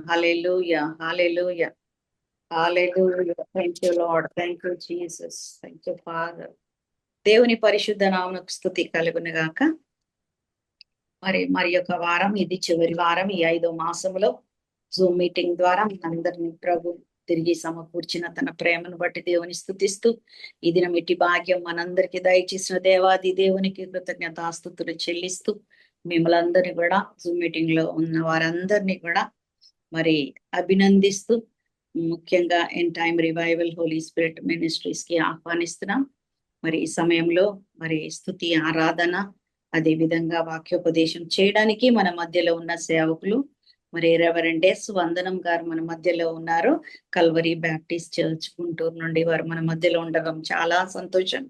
Hallelujah, hallelujah, hallelujah. Thank you lord, thank you Jesus, thank you father. దేవుని పరిశుద్ధ నామమునకు స్తుతి కలుగును గాక. మరి యొక్క వారం, ఇది చివరి వారం. ఈ 5వ మాసంలో జూమ్ మీటింగ్ ద్వారా మనందరినీ ప్రభు తిరిగి సమకూర్చిన తన ప్రేమను బట్టి దేవుని స్తుతిస్తూ, ఈ దినం ఇట్టి భాగ్యం మనందరికీ దయచేసిన దేవాది దేవునికి కృతజ్ఞతాస్తుతులు చెల్లిస్తూ, మిమ్మల్ని అందరినీ కూడా జూమ్ మీటింగ్ లో ఉన్న వారందరినీ కూడా మరి అభినందిస్తూ, ముఖ్యంగా end time revival holy spirit ministries కి ఆహ్వానిస్తున్నాం. మరి ఈ సమయంలో మరి స్తుతి, ఆరాధన, అదే విధంగా వాక్యోపదేశం చేయడానికి మన మధ్యలో ఉన్న సేవకులు మరి రెవరెండ్ ఎస్ వందనం గారు మన మధ్యలో ఉన్నారు. కల్వరీ బ్యాప్టిస్ట్ చర్చ్ గుంటూరు నుండి వారు మన మధ్యలో ఉండడం చాలా సంతోషం.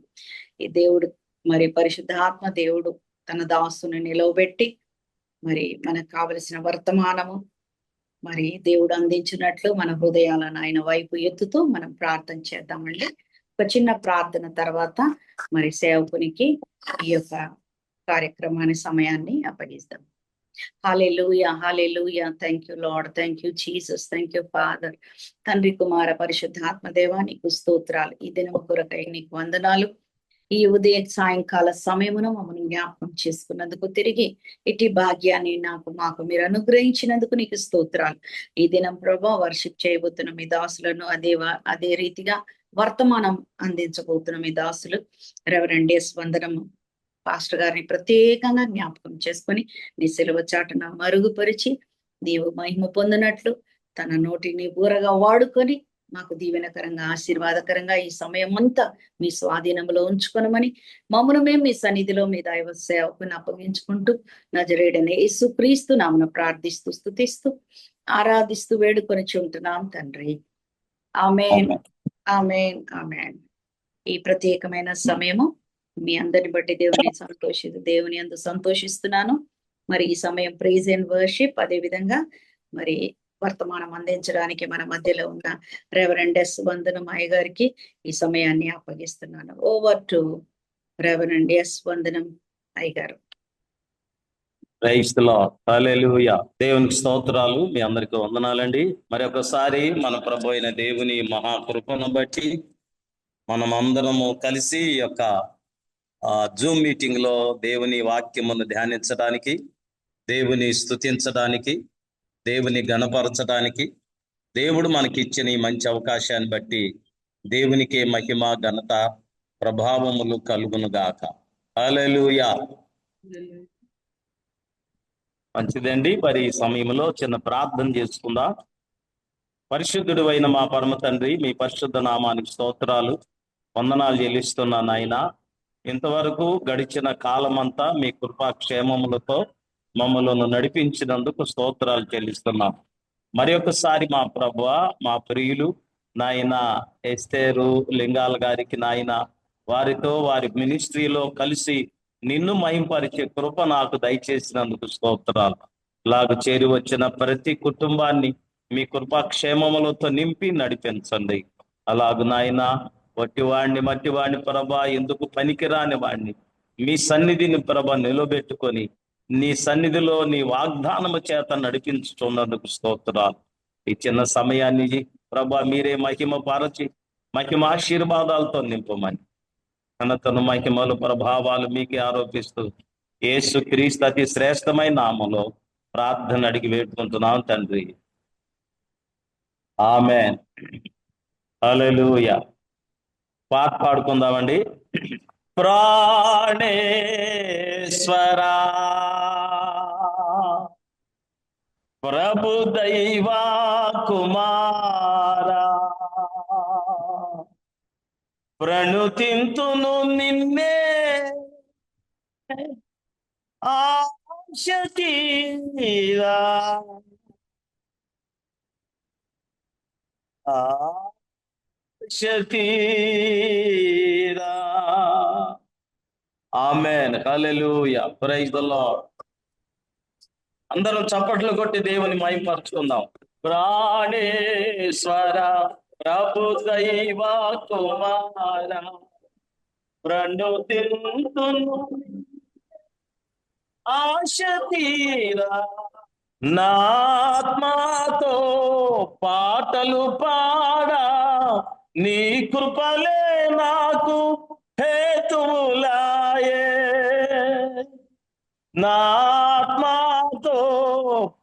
ఈ దేవుడు మరి పరిశుద్ధాత్మ దేవుడు తన దాసుని నిలవబెట్టి మరి మనకు కావలసిన వర్తమానము మరి దేవుడు అందించినట్లు మన హృదయాలను ఆయన వైపు ఎత్తుతూ మనం ప్రార్థన చేద్దామండి. ఒక చిన్న ప్రార్థన తర్వాత మరి సేవకునికి ఈ యొక్క కార్యక్రమాన్ని సమయాన్ని అప్పగిస్తాం. Hallelujah, hallelujah. Thank you lord, thank you Jesus, thank you father. తండ్రి, కుమార, పరిశుద్ధాత్మ దేవా, నీకు స్తోత్రాలు. ఈ దినము కొరకై నీకు వందనాలు. ఈ ఉదయ సాయంకాల సమయమును మమ్మల్ని జ్ఞాపకం చేసుకున్నందుకు, తిరిగి ఇటు భాగ్యాన్ని మాకు మీరు అనుగ్రహించినందుకు నీకు స్తోత్రాలు. ఈ దినం ప్రభా వర్షిప్ చేయబోతున్న మీ దాసులను అదే రీతిగా వర్తమానం అందించబోతున్న మీ దాసులు రెవరెండ్ ఎస్ వందనము పాస్టర్ గారిని ప్రత్యేకంగా జ్ఞాపకం చేసుకొని నీ సెలవు చాటున మరుగుపరిచి నీవు మహిమ పొందినట్లు తన నోటిని ఊరగా వాడుకొని మాకు దీవెనకరంగా, ఆశీర్వాదకరంగా ఈ సమయం అంతా మీ స్వాధీనంలో ఉంచుకొనమని మమ్మను మేము మీ సన్నిధిలో మీ దైవ సేవకుని అప్పగించుకుంటూ నజరేయుడైన యేసు క్రీస్తు నామమున ప్రార్థిస్తూ, స్తుతిస్తూ, ఆరాధిస్తూ వేడుకొని చుంటున్నాం తండ్రి. ఆమేన్, ఆమేన్, ఆమేన్. ఈ ప్రత్యేకమైన సమయము మీ అందరిని బట్టి దేవుని అందు సంతోషిస్తున్నాను. మరి ఈ సమయం ప్రైజ్ అండ్ వర్షిప్, అదే విధంగా మరి వర్తమానం అందించడానికి మన మధ్యలో ఉన్న రెవరెండ్ ఎస్ వందనం అయ్య గారికి ఈ సమయాన్ని అప్పగిస్తున్నాను. ఓవర్ టు రెవరెండ్ ఎస్ వందనం అయ్య గారు. ప్రైజ్ ది లార్డ్, హల్లెలూయా. దేవునికి స్తోత్రాలు. మీ అందరికీ వందనాలండి. మరి ఒకసారి మన ప్రభు అయిన దేవుని మహాకృపను బట్టి మనం అందరము కలిసి ఈ యొక్క జూమ్ మీటింగ్ లో దేవుని వాక్యమును ధ్యానించడానికి, దేవుని స్తుతించడానికి, దేవుని గణపరచడానికి దేవుడు మనకి ఇచ్చిన ఈ మంచి అవకాశాన్ని బట్టి దేవునికే మహిమ, ఘనత, ప్రభావములు కలుగును గాక. హల్లెలూయా. మంచిదండి. మరి ఈ సమయంలో చిన్న ప్రార్థన చేసుకుందాం. పరిశుద్ధుడు అయిన మా పరమ తండ్రి, మీ పరిశుద్ధ నామానికి స్తోత్రాలు, వందనాలు చెల్లిస్తున్నా నాయన. ఇంతవరకు గడిచిన కాలమంతా మీ కృపాక్షేమములతో మమ్మలను నడిపించినందుకు స్తోత్రాలు చెల్లిస్తున్నాం. మరి ఒకసారి మా ప్రభువా, మా ప్రియులు నాయన ఎస్తేరు లింగాల గారికి నాయన, వారితో వారి మినిస్ట్రీలో కలిసి నిన్ను మహింపరిచే కృప నాకు దయచేసినందుకు స్తోత్రాలు. ఇలాగ చేరి వచ్చిన ప్రతి కుటుంబాన్ని మీ కృపాక్షేమములతో నింపి నడిపించండి. అలాగ నాయన వట్టివాణ్ణి మట్టివాణ్ణి ప్రభా, ఎందుకు పనికిరాని వాణ్ణి మీ సన్నిధిని ప్రభ నిలబెట్టుకొని నీ సన్నిధిలో నీ వాగ్దానము చేత నడిపించుతున్నందుకు స్తోత్రాలు. ఈ చిన్న సమయాన్ని ప్రభా మీరే మహిమ పరచి మహిమాశీర్వాదాలతో నింపమని ఘనతను, మహిమలు, ప్రభావాలు మీకే ఆరోపిస్తూ యేసు క్రీస్తు అతి శ్రేష్టమైన నామములో ప్రార్థన అడిగి వేడుకుంటున్నాం తండ్రి. ఆమేన్. హల్లెలూయా. పాట పాడుకుందామండి. ప్రాణేశ్వరా ప్రభు దైవా కుమారా, ప్రణుతింతును నిన్నే ఆశ తీరా, ఆశ తీరా. Amen. Hallelujah. Praise the lord. అందరం చప్పట్లు కొట్టి దేవుని మహిమపరచుకుందాం. ప్రాణేశ్వర ప్రభు దైవ కుమార, ప్రణుతింతును ఆశ తీరా, నా ఆత్మతో పాటలు పాడా, నీ కృపలే నాకు హేతువులాయే. నా ఆత్మతో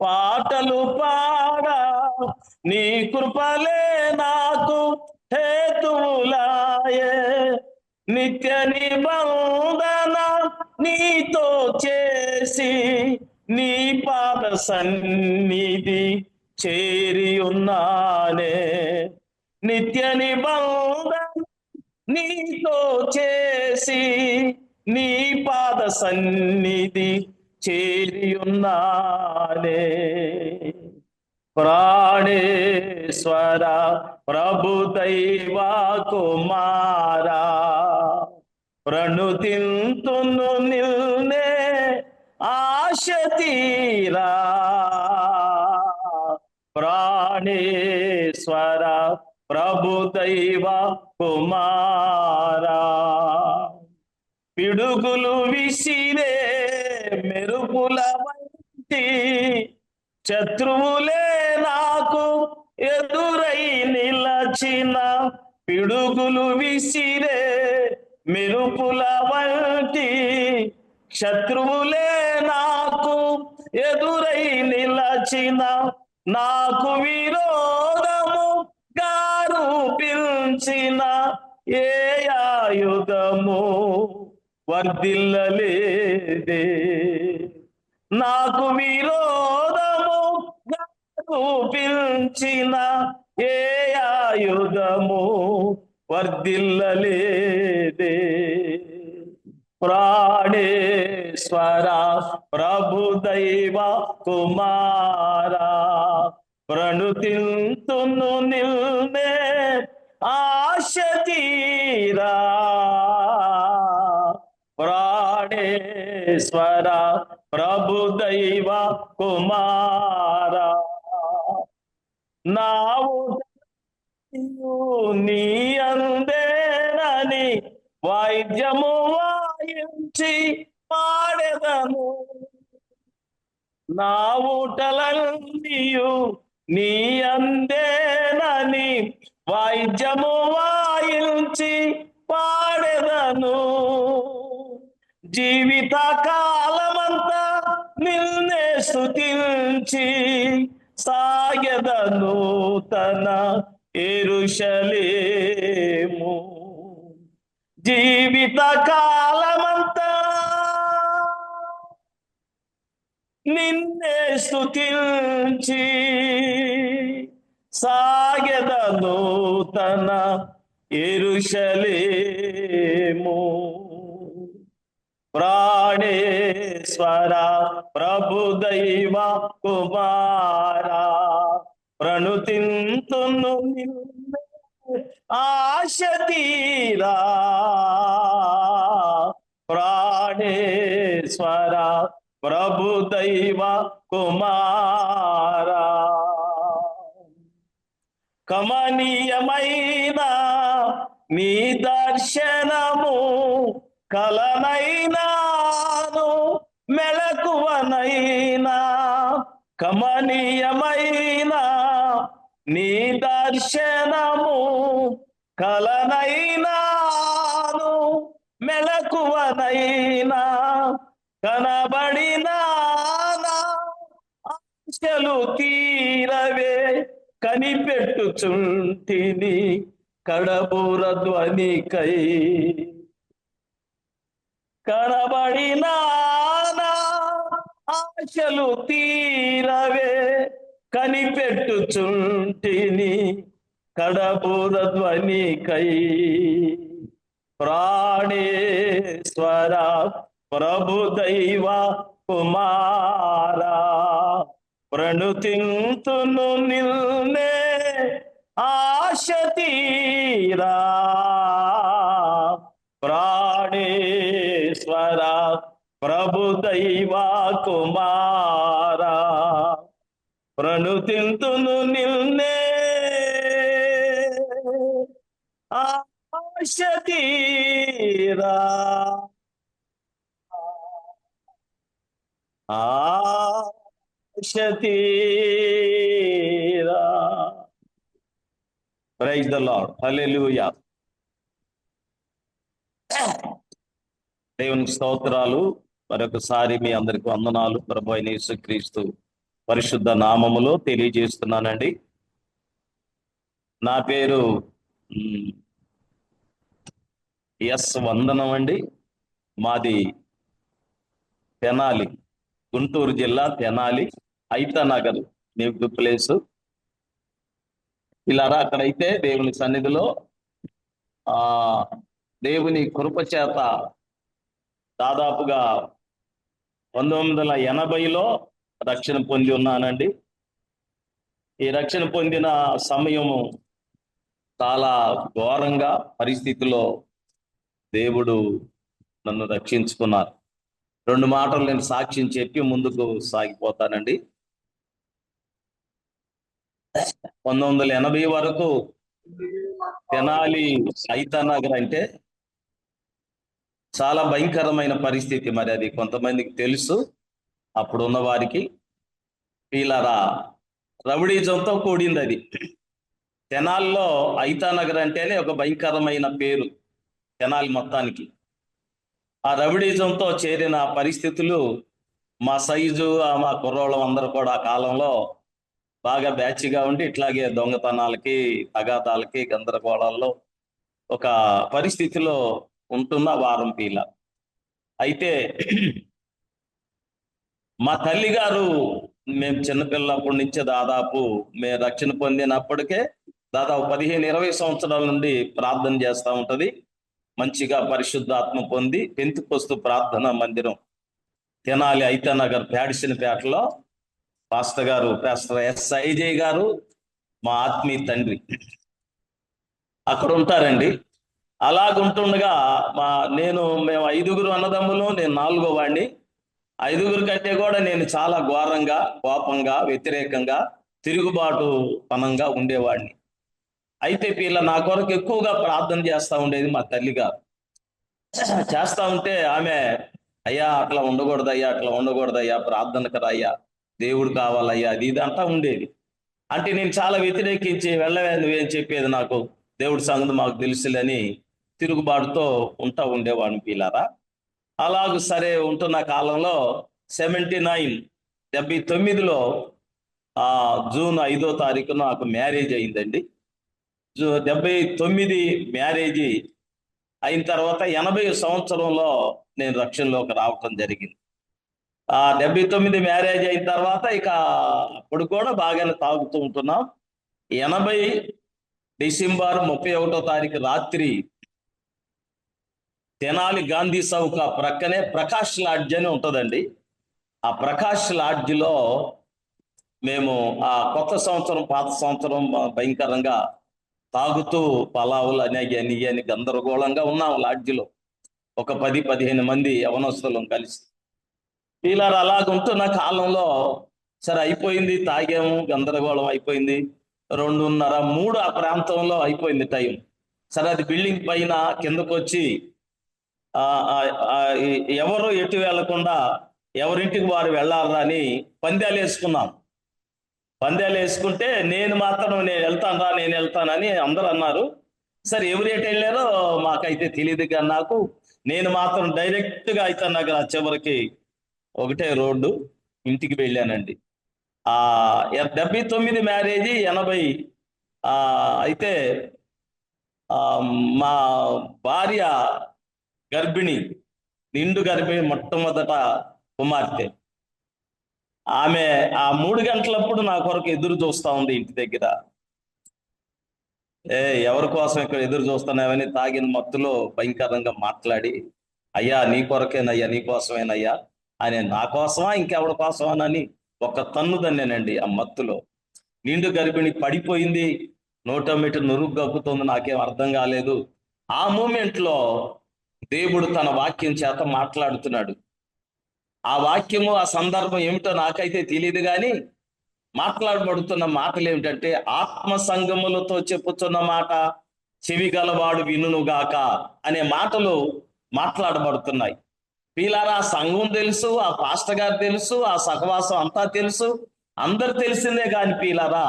పాటలు పాడా, నీ కృపలే నాకు హేతువులాయే. నిత్య నిబంధన నీతో చేసి, నీ పాద సన్నిధి చేరి ఉన్నానే. నిత్య నిబంధన నీతో చేసి, నీ పాద సన్నిధి చేరి ఉన్నానే. ప్రాణేశ్వర ప్రభు దైవ కుమారా, ప్రణుతింతును నిల్నే ఆశ తీరా. ప్రాణేశ్వర ప్రభు దైవ కుమారా, పిడుగులు విసిరే మెరుపుల వంటి శత్రువులే నాకు ఎదురై నిలచిన. పిడుగులు విసిరే మెరుపుల వంటి శత్రువులే నాకు ఎదురై నిలచిన. నాకు విరోధము గారు పిలిచిన ఏ ఆయుధము వర్ధిల్లలేదే. నాకు విరోధము పిలిచిన ఏ ఆయుధము వర్ధిల్లలేదే. ప్రాణేశ్వర ప్రభు దైవ కుమారా, ప్రణుతింతును నిల్నే ఆశ తీరా. ప్రాణేశ్వర ప్రభు దైవ కుమారా, నా నీ అందేనని వాయిద్యము వాయించి పాడెదను. నా ఊటలన్నీయు నీ అందేనని వాయిద్యము వాయించి పాడెదను. జీవిత కాలమంతా నిన్నే స్తుతించి సాగెదను తన యెరూషలేము. జీవిత కాలమంతా నిన్నే స్తుతించి సాగెదను తన యెరూషలేము. ప్రాణేశ్వర ప్రభు దైవ కుమారా, ప్రణుతింతును నిన్నే ఆశ తీరా. ప్రాణేశ్వర ప్రభు దైవ కుమారా, కమనీయమైన నీ దర్శనము కలనైనాను మెలకువనైనా. కమనీయమైన నీ దర్శనము కలనైనాను మెలకువనైనా. కనబడినా ఆశలు తీరవే కనిపెట్టుచుంటిని కడబూర ధ్వనికై. కనబడినా ఆశలు తీరవే కనిపెట్టుచుంటిని కడబూర ధ్వనికై. ప్రాణేశ్వర ప్రభు దైవ కుమారా, ప్రణుతింతును నిన్నే ఆశ తీరా. ప్రాణేశ్వర ప్రభు దైవ కుమారా, ప్రణుతింతును నిన్నే ఆశ తీరా. శతీరా. ప్రైజ్ ద లార్డ్, హల్లెలూయా. దేవునికి స్తోత్రాలు. మరొకసారి మీ అందరికి వందనాలు. ప్రభు అయిన యేసుక్రీస్తు పరిశుద్ధ నామములో తెలియజేస్తున్నానండి. నా పేరు ఎస్ వందనం అండి. మాది తెనాలి, గుంటూరు జిల్లా తెనాలి, ఐతానగర్ నేటివ్ ప్లేస్. ఇలా అక్కడైతే దేవుని సన్నిధిలో దేవుని కృప చేత దాదాపుగా 1980లో రక్షణ పొంది ఉన్నానండి. ఈ రక్షణ పొందిన సమయము చాలా ఘోరంగా పరిస్థితిలో దేవుడు నన్ను రక్షించుకున్నారు. 2 మాటలు నేను సాక్ష్యం చెప్పి ముందుకు సాగిపోతానండి. 1980 వరకు తెనాలి ఐతానగర్ అంటే చాలా భయంకరమైన పరిస్థితి. మరి అది కొంతమందికి తెలుసు, అప్పుడున్న వారికి. వీళ్ళరా రౌడీజంతో కూడింది అది. తెనాల్లో ఐతానగర్ అంటేనే ఒక భయంకరమైన పేరు తెనాలి మొత్తానికి. ఆ రౌడీజంతో చేరిన పరిస్థితులు మా సైజు మా కుర్రోళ్ళం అందరూ కూడా ఆ కాలంలో బాగా బ్యాచ్గా ఉండి ఇట్లాగే దొంగతనాలకి, అగాధాలకి, గందరగోళాల్లో ఒక పరిస్థితిలో ఉంటున్న వారం పీల. అయితే మా తల్లి గారు మేము చిన్నపిల్లప్పటి నుంచే దాదాపు మేము రక్షణ పొందినప్పటికే దాదాపు 15-20 సంవత్సరాల నుండి ప్రార్థన చేస్తూ ఉంటది. మంచిగా పరిశుద్ధాత్మ పొంది పెంతెకొస్తు ప్రార్థన మందిరం తెనాలి ఐతానగర్ ప్యాడిసినపేటలో పాస్టర్ గారు, పాస్టర్ SIJ గారు మా ఆత్మీయ తండ్రి అక్కడ ఉంటారండి. అలాగుంటుండగా మేము 5గురు అన్నదమ్ములు, నేను 4వ వాడిని. 5గురు కంటే కూడా నేను చాలా ఘోరంగా, కోపంగా, వ్యతిరేకంగా, తిరుగుబాటు పనంగా ఉండేవాడిని. అయితే వీళ్ళ నా కొరకు ఎక్కువగా ప్రార్థన చేస్తూ ఉండేది మా తల్లి గారు. చేస్తూ ఉంటే ఆమె, అయ్యా అట్లా ఉండకూడదయ్యా, అట్లా ఉండకూడదయ్యా, ప్రార్థనకు రాయ్యా, దేవుడు కావాలయ్యా, అది ఇది అంటా ఉండేది. అంటే నేను చాలా వ్యతిరేకించి వెళ్ళవే నువ్వేం చెప్పేది, నాకు దేవుడి సంగతి మాకు తెలుసులని తిరుగుబాటుతో ఉంటా ఉండేవాడిని పిల్లరా. అలాగూ సరే ఉంటున్న కాలంలో 79లో జూన్ 5వ తారీఖున నాకు మ్యారేజ్ అయిందండి. 79 మ్యారేజీ అయిన తర్వాత 80 సంవత్సరంలో నేను రక్షణలోకి రావటం జరిగింది. 79 మ్యారేజ్ అయిన తర్వాత ఇక అప్పుడు కూడా బాగానే తాగుతూ ఉంటున్నాం. 80 డిసెంబర్ 31వ తారీఖు రాత్రి తెనాలి గాంధీ చౌక ప్రక్కనే ప్రకాష్ లాడ్జ్ అని ఉంటుందండి. ఆ ప్రకాష్ లాడ్జ్లో మేము ఆ కొత్త సంవత్సరం, పాత సంవత్సరం భయంకరంగా తాగుతూ పలావులు అని గందరగోళంగా ఉన్నాం లాడ్జిలో. ఒక 10-15 మంది యవనస్తులం కలిసి. ఇలా అలాగుంటున్న కాలంలో సరే అయిపోయింది, తాగాము, గందరగోళం అయిపోయింది. 2:30-3 ఆ ప్రాంతంలో అయిపోయింది టైం. సరే అది బిల్డింగ్ పైన కిందకు వచ్చి ఎవరు ఎటు వెళ్లకుండా ఎవరింటికి వారు వెళ్ళాలని అని పందాలు వేసుకున్నాం. పందాలు వేసుకుంటే నేను వెళ్తానని అందరూ అన్నారు. సరే ఎవరు ఎటు వెళ్ళారో మాకైతే తెలియదు, కానీ నేను మాత్రం డైరెక్ట్గా ఐతానగర్ చివరికి ఒకటే రోడ్డు ఇంటికి వెళ్ళానండి. 79 మ్యారేజీ 80 అయితే మా భార్య గర్భిణి, నిండు గర్భిణి, మొట్టమొదట కుమార్తె. ఆమె 3 గంటలప్పుడు నా కొరకు ఎదురు చూస్తా ఉంది ఇంటి దగ్గర. ఎవరి కోసం ఇక్కడ ఎదురు చూస్తున్నావని తాగిన మత్తులో భయంకరంగా మాట్లాడి, అయ్యా నీ కొరకేనయ్యా, నీ కోసమేనయ్యా అని, నా కోసమా ఇంకెవరి కోసమానని ఒక తన్నుదన్నేనండి ఆ మత్తులో. నిండు గర్భిణి పడిపోయింది, నోటమిటి నురుగు గక్కుతుంది, నాకేం అర్థం కాలేదు. ఆ మూమెంట్లో దేవుడు తన వాక్యం చేత మాట్లాడుతున్నాడు. ఆ వాక్యము, ఆ సందర్భం ఏమిటో నాకైతే తెలియదు, కానీ మాట్లాడబడుతున్న మాటలు ఏమిటంటే, ఆత్మ సంగములతో చెప్పుతున్న మాట చెవి గలవాడు వినుగాక అనే మాటలు మాట్లాడబడుతున్నాయి. వీళ్ళారా ఆ సంఘం తెలుసు, ఆ పాస్టర్ గారు తెలుసు, ఆ సహవాసం అంతా తెలుసు, అందరు తెలిసిందే కాని వీళ్ళారా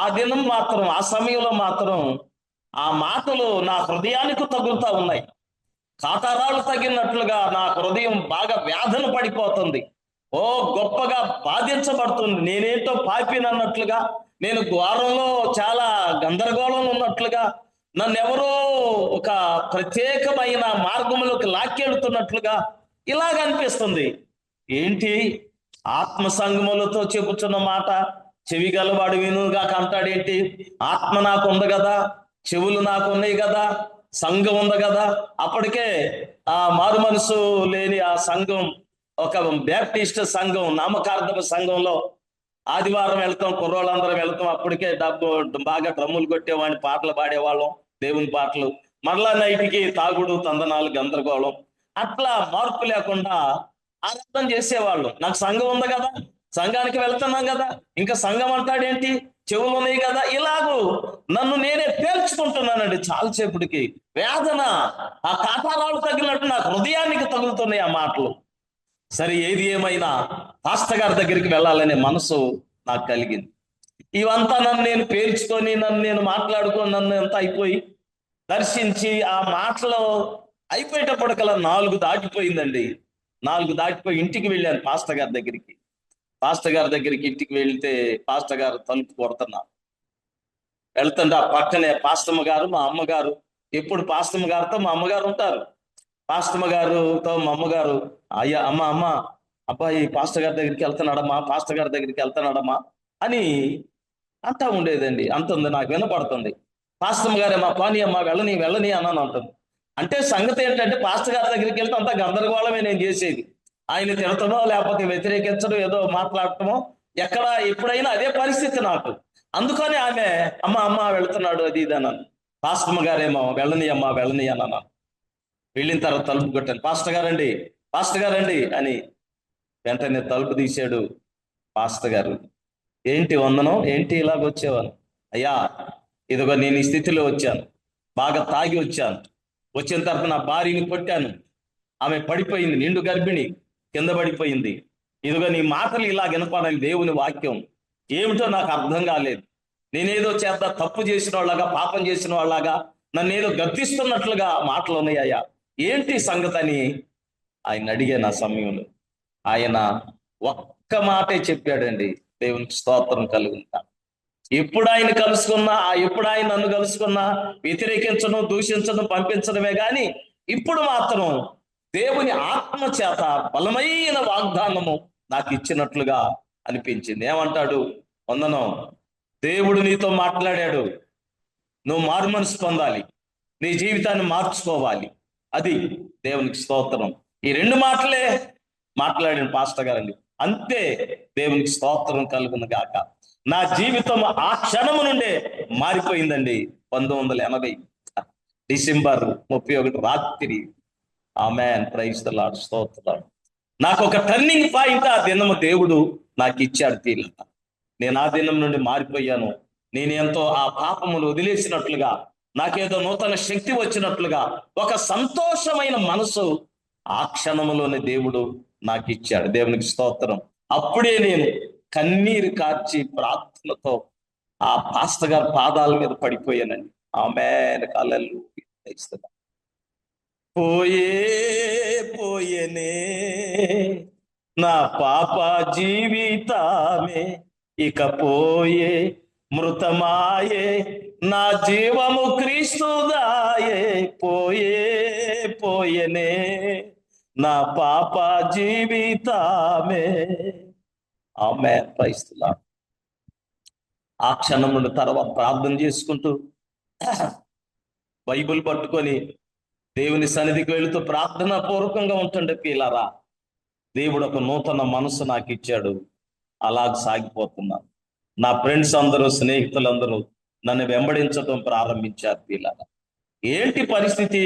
ఆ దినం మాత్రం, ఆ సమయంలో మాత్రం ఆ మాటలు నా హృదయానికి తగులుతా ఉన్నాయి. కాటారాలు తగినట్లుగా నా హృదయం బాగా వేదన పడిపోతుంది. ఓ గొప్పగా బాధించబడుతుంది. నేనేంటో పాపినన్నట్లుగా, నేను ద్వారంలో చాలా గందరగోళం ఉన్నట్లుగా, నన్నెవరో ఒక ప్రత్యేకమైన మార్గంలోకి లాక్కెళ్తున్నట్లుగా ఇలాగ అనిపిస్తుంది. ఏంటి ఆత్మ సంగములతో చెబుతున్న మాట చెవి గలవాడు వినుగాక అంటాడేంటి? ఆత్మ నాకు ఉంది కదా, చెవులు నాకు ఉన్నాయి కదా, సంఘం ఉంది కదా. అప్పటికే ఆ మారు మనసు లేని ఆ సంఘం, ఒక బ్యాప్టిస్ట్ సంఘం, నామకార్థపు సంఘంలో ఆదివారం వెళ్తాం, కుర్రోళ్ళందరం వెళ్తాం. అప్పటికే బాగా డ్రమ్ములు కొట్టేవాడిని, పాటలు పాడేవాళ్ళం, దేవుని పాటలు. మరలా నైట్కి తాగుడు, తందనాలు, గందరగోళం. అట్లా మార్పు లేకుండా ఆరాధన చేసేవాళ్ళం. నాకు సంఘం ఉంది కదా, సంఘానికి వెళ్తున్నాం కదా, ఇంకా సంఘం అంటాడేంటి, చెవులు ఉన్నాయి కదా, ఇలాగూ నన్ను నేనే పేల్చుకుంటున్నానండి. చాలాసేపటికి వేదన, ఆ కాటారాలు తగిలినట్టు నాకు హృదయానికి తగులుతున్నాయి ఆ మాటలు. సరే, ఏది ఏమైనా పాస్టర్ గారి దగ్గరికి వెళ్ళాలనే మనసు నాకు కలిగింది. ఇవంతా నన్ను నేను పేర్చుకొని, నన్ను నేను మాట్లాడుకొని, నన్ను ఎంత అయిపోయి దర్శించి ఆ మాటలు అయిపోయేటప్పటికల్లా 4 దాటిపోయిందండి. 4 దాటిపోయి ఇంటికి వెళ్ళాను పాస్టర్ గారి దగ్గరికి. పాస్టర్ గారి దగ్గరికి ఇంటికి వెళ్తే పాస్టర్ గారు తలుపు కొడుతున్నారు. వెళ్తుంటే ఆ పక్కనే పాస్టమ్మ గారు, మా అమ్మగారు. ఎప్పుడు పాస్టమ్మ గారితో మా అమ్మగారు ఉంటారు. పాస్టమ్మ గారుతో మా అమ్మగారు, అయ్యా అమ్మ అబ్బాయి పాస్టర్ గారి దగ్గరికి వెళ్తున్నాడమ్మా, పాస్టర్ గారి దగ్గరికి వెళ్తున్నాడమ్మా అని అంటా ఉండేదండి. అంటుంది, నాకు వినపడుతుంది. పాస్టమ్మ గారే, మా పాని అమ్మ వెళ్ళని అన్నాను అంటుంది. అంటే సంగతి ఏంటంటే పాస్టర్ గారి దగ్గరికి వెళ్తే అంత గందరగోళమే నేను చేసేది. ఆయన తిడతమో లేకపోతే వ్యతిరేకించడం, ఏదో మాట్లాడటమో, ఎప్పుడైనా అదే పరిస్థితి నాకు. అందుకని ఆమె అమ్మ వెళ్తున్నాడు అది ఇది అన్నాను. పాస్టమ్మ గారేమో వెళ్ళని అన్నాను. వెళ్ళిన తర్వాత తలుపు కొట్టాను. పాస్టర్ గారండి అని వెంటనే తలుపు తీశాడు పాస్టర్ గారు. ఏంటి వందనం, ఏంటి ఇలాగొచ్చేవాను? అయ్యా, ఇదిగో నేను ఈ స్థితిలో వచ్చాను, బాగా తాగి వచ్చాను. వచ్చిన తర్వాత నా భార్యని కొట్టాను, ఆమె పడిపోయింది, నిండు గర్భిణి, కింద పడిపోయింది. ఇదిగో నీ మాటలు ఇలా వినపడాలి, దేవుని వాక్యం ఏమిటో నాకు అర్థం కాలేదు. నేనేదో చేద్దా తప్పు చేసిన వాళ్ళగా, పాపం చేసిన వాళ్ళగా, నన్ను ఏదో గర్తిస్తున్నట్లుగా మాటలు ఉన్నాయ్యా, ఏంటి సంగతి అని ఆయన అడిగాను. ఆ సమయంలో ఆయన ఒక్క మాటే చెప్పాడండి. దేవునికి స్తోత్రం కలుగుతా. ఎప్పుడు ఆయన నన్ను కలుసుకున్నా వ్యతిరేకించడం, దూషించడం, పంపించడమే గాని, ఇప్పుడు మాత్రం దేవుని ఆత్మ చేత బలమైన వాగ్దానము నాకు ఇచ్చినట్లుగా అనిపించింది. ఏమంటాడు? వందనం, దేవుడు నీతో మాట్లాడాడు, నువ్వు మారు మనసు పొందాలి, నీ జీవితాన్ని మార్చుకోవాలి. అది దేవునికి స్తోత్రం. ఈ 2 మాటలే మాట్లాడిన పాస్టర్ గారండి. అంతే, దేవునికి స్తోత్రం కలుగును గాక. నా జీవితం ఆ క్షణము నుండే మారిపోయిందండి. 1980 డిసెంబర్ 31 రాత్రి. ఆమేన్, ప్రైజ్ ది లార్డ్, స్తోత్రం. నాకు ఒక టర్నింగ్ పాయింట్ ఆ దినము దేవుడు నాకు ఇచ్చాడు. తీర్ల నేను ఆ దినం నుండి మారిపోయాను. నేను ఎంతో ఆ పాపమును వదిలేసినట్లుగా, నాకేదో నూతన శక్తి వచ్చినట్లుగా, ఒక సంతోషమైన మనసు ఆ క్షణములోనే దేవుడు నాకు ఇచ్చాడు. దేవునికి స్తోత్రం. అప్పుడే నేను కన్నీరు కార్చి ప్రార్థనతో ఆ పాస్టర్ గారి పాదాల మీద పడిపోయానండి. ఆమేన్, హల్లెలూయా. పోయేనే నా పాప జీవితమే, ఇక మృతమాయే నా జీవము క్రీస్తుదాయే. పోయేనే నా పాప జీవితమే. ఆమేన్, ప్రైజ్ ది లార్డ్. ఆ క్షణం నుండి తర్వాత ప్రార్థన చేసుకుంటూ బైబిల్ పట్టుకొని దేవుని సన్నిధికి వెళుతూ ప్రార్థనా పూర్వకంగా ఉంటుండే పిల్లరా, దేవుడు ఒక నూతన మనసు నాకు ఇచ్చాడు. అలాగ సాగిపోతున్నాను. నా ఫ్రెండ్స్ అందరూ, స్నేహితులందరూ నన్ను వెంబడించడం ప్రారంభించారు. పిల్లరా, ఏంటి పరిస్థితి?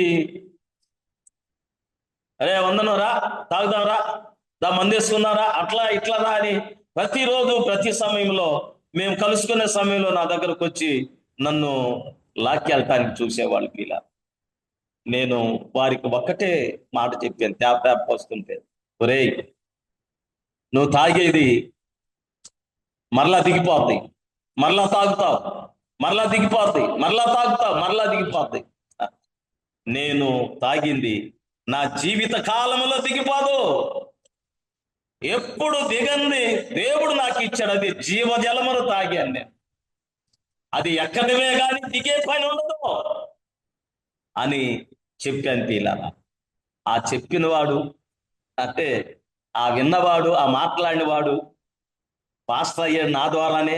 అరే వందనరా, తాగుదాంరా, మందేసుకున్నారా, అట్లా ఇట్లా రా అని ప్రతిరోజు ప్రతి సమయంలో మేము కలుసుకునే సమయంలో నా దగ్గరకు వచ్చి నన్ను లాక్కెళ్ళటానికి చూసేవాళ్ళు. పిల్ల నేను వారికి ఒక్కటే మాట చెప్పాను, ట్యాప్ వస్తుంటే, ఒరేయ్ నువ్వు తాగేది మరలా దిగిపోద్ది, మరలా తాగుతావు, మరలా దిగిపోద్ది, మరలా తాగుతావు, మరలా దిగిపోద్ది. నేను తాగింది నా జీవిత కాలంలో దిగిపోదు. ఎప్పుడు దిగంది దేవుడు నాకు ఇచ్చాడు, అది జీవజలమును తాగాను నేను. అది ఎక్కడమే కానీ దిగే పని ఉండదు అని చెప్పాను పిల్లల. ఆ చెప్పినవాడు, అంటే ఆ విన్నవాడు, ఆ మాట్లాడినవాడు పాస్టర్ అయ్యాడు. నా ద్వారానే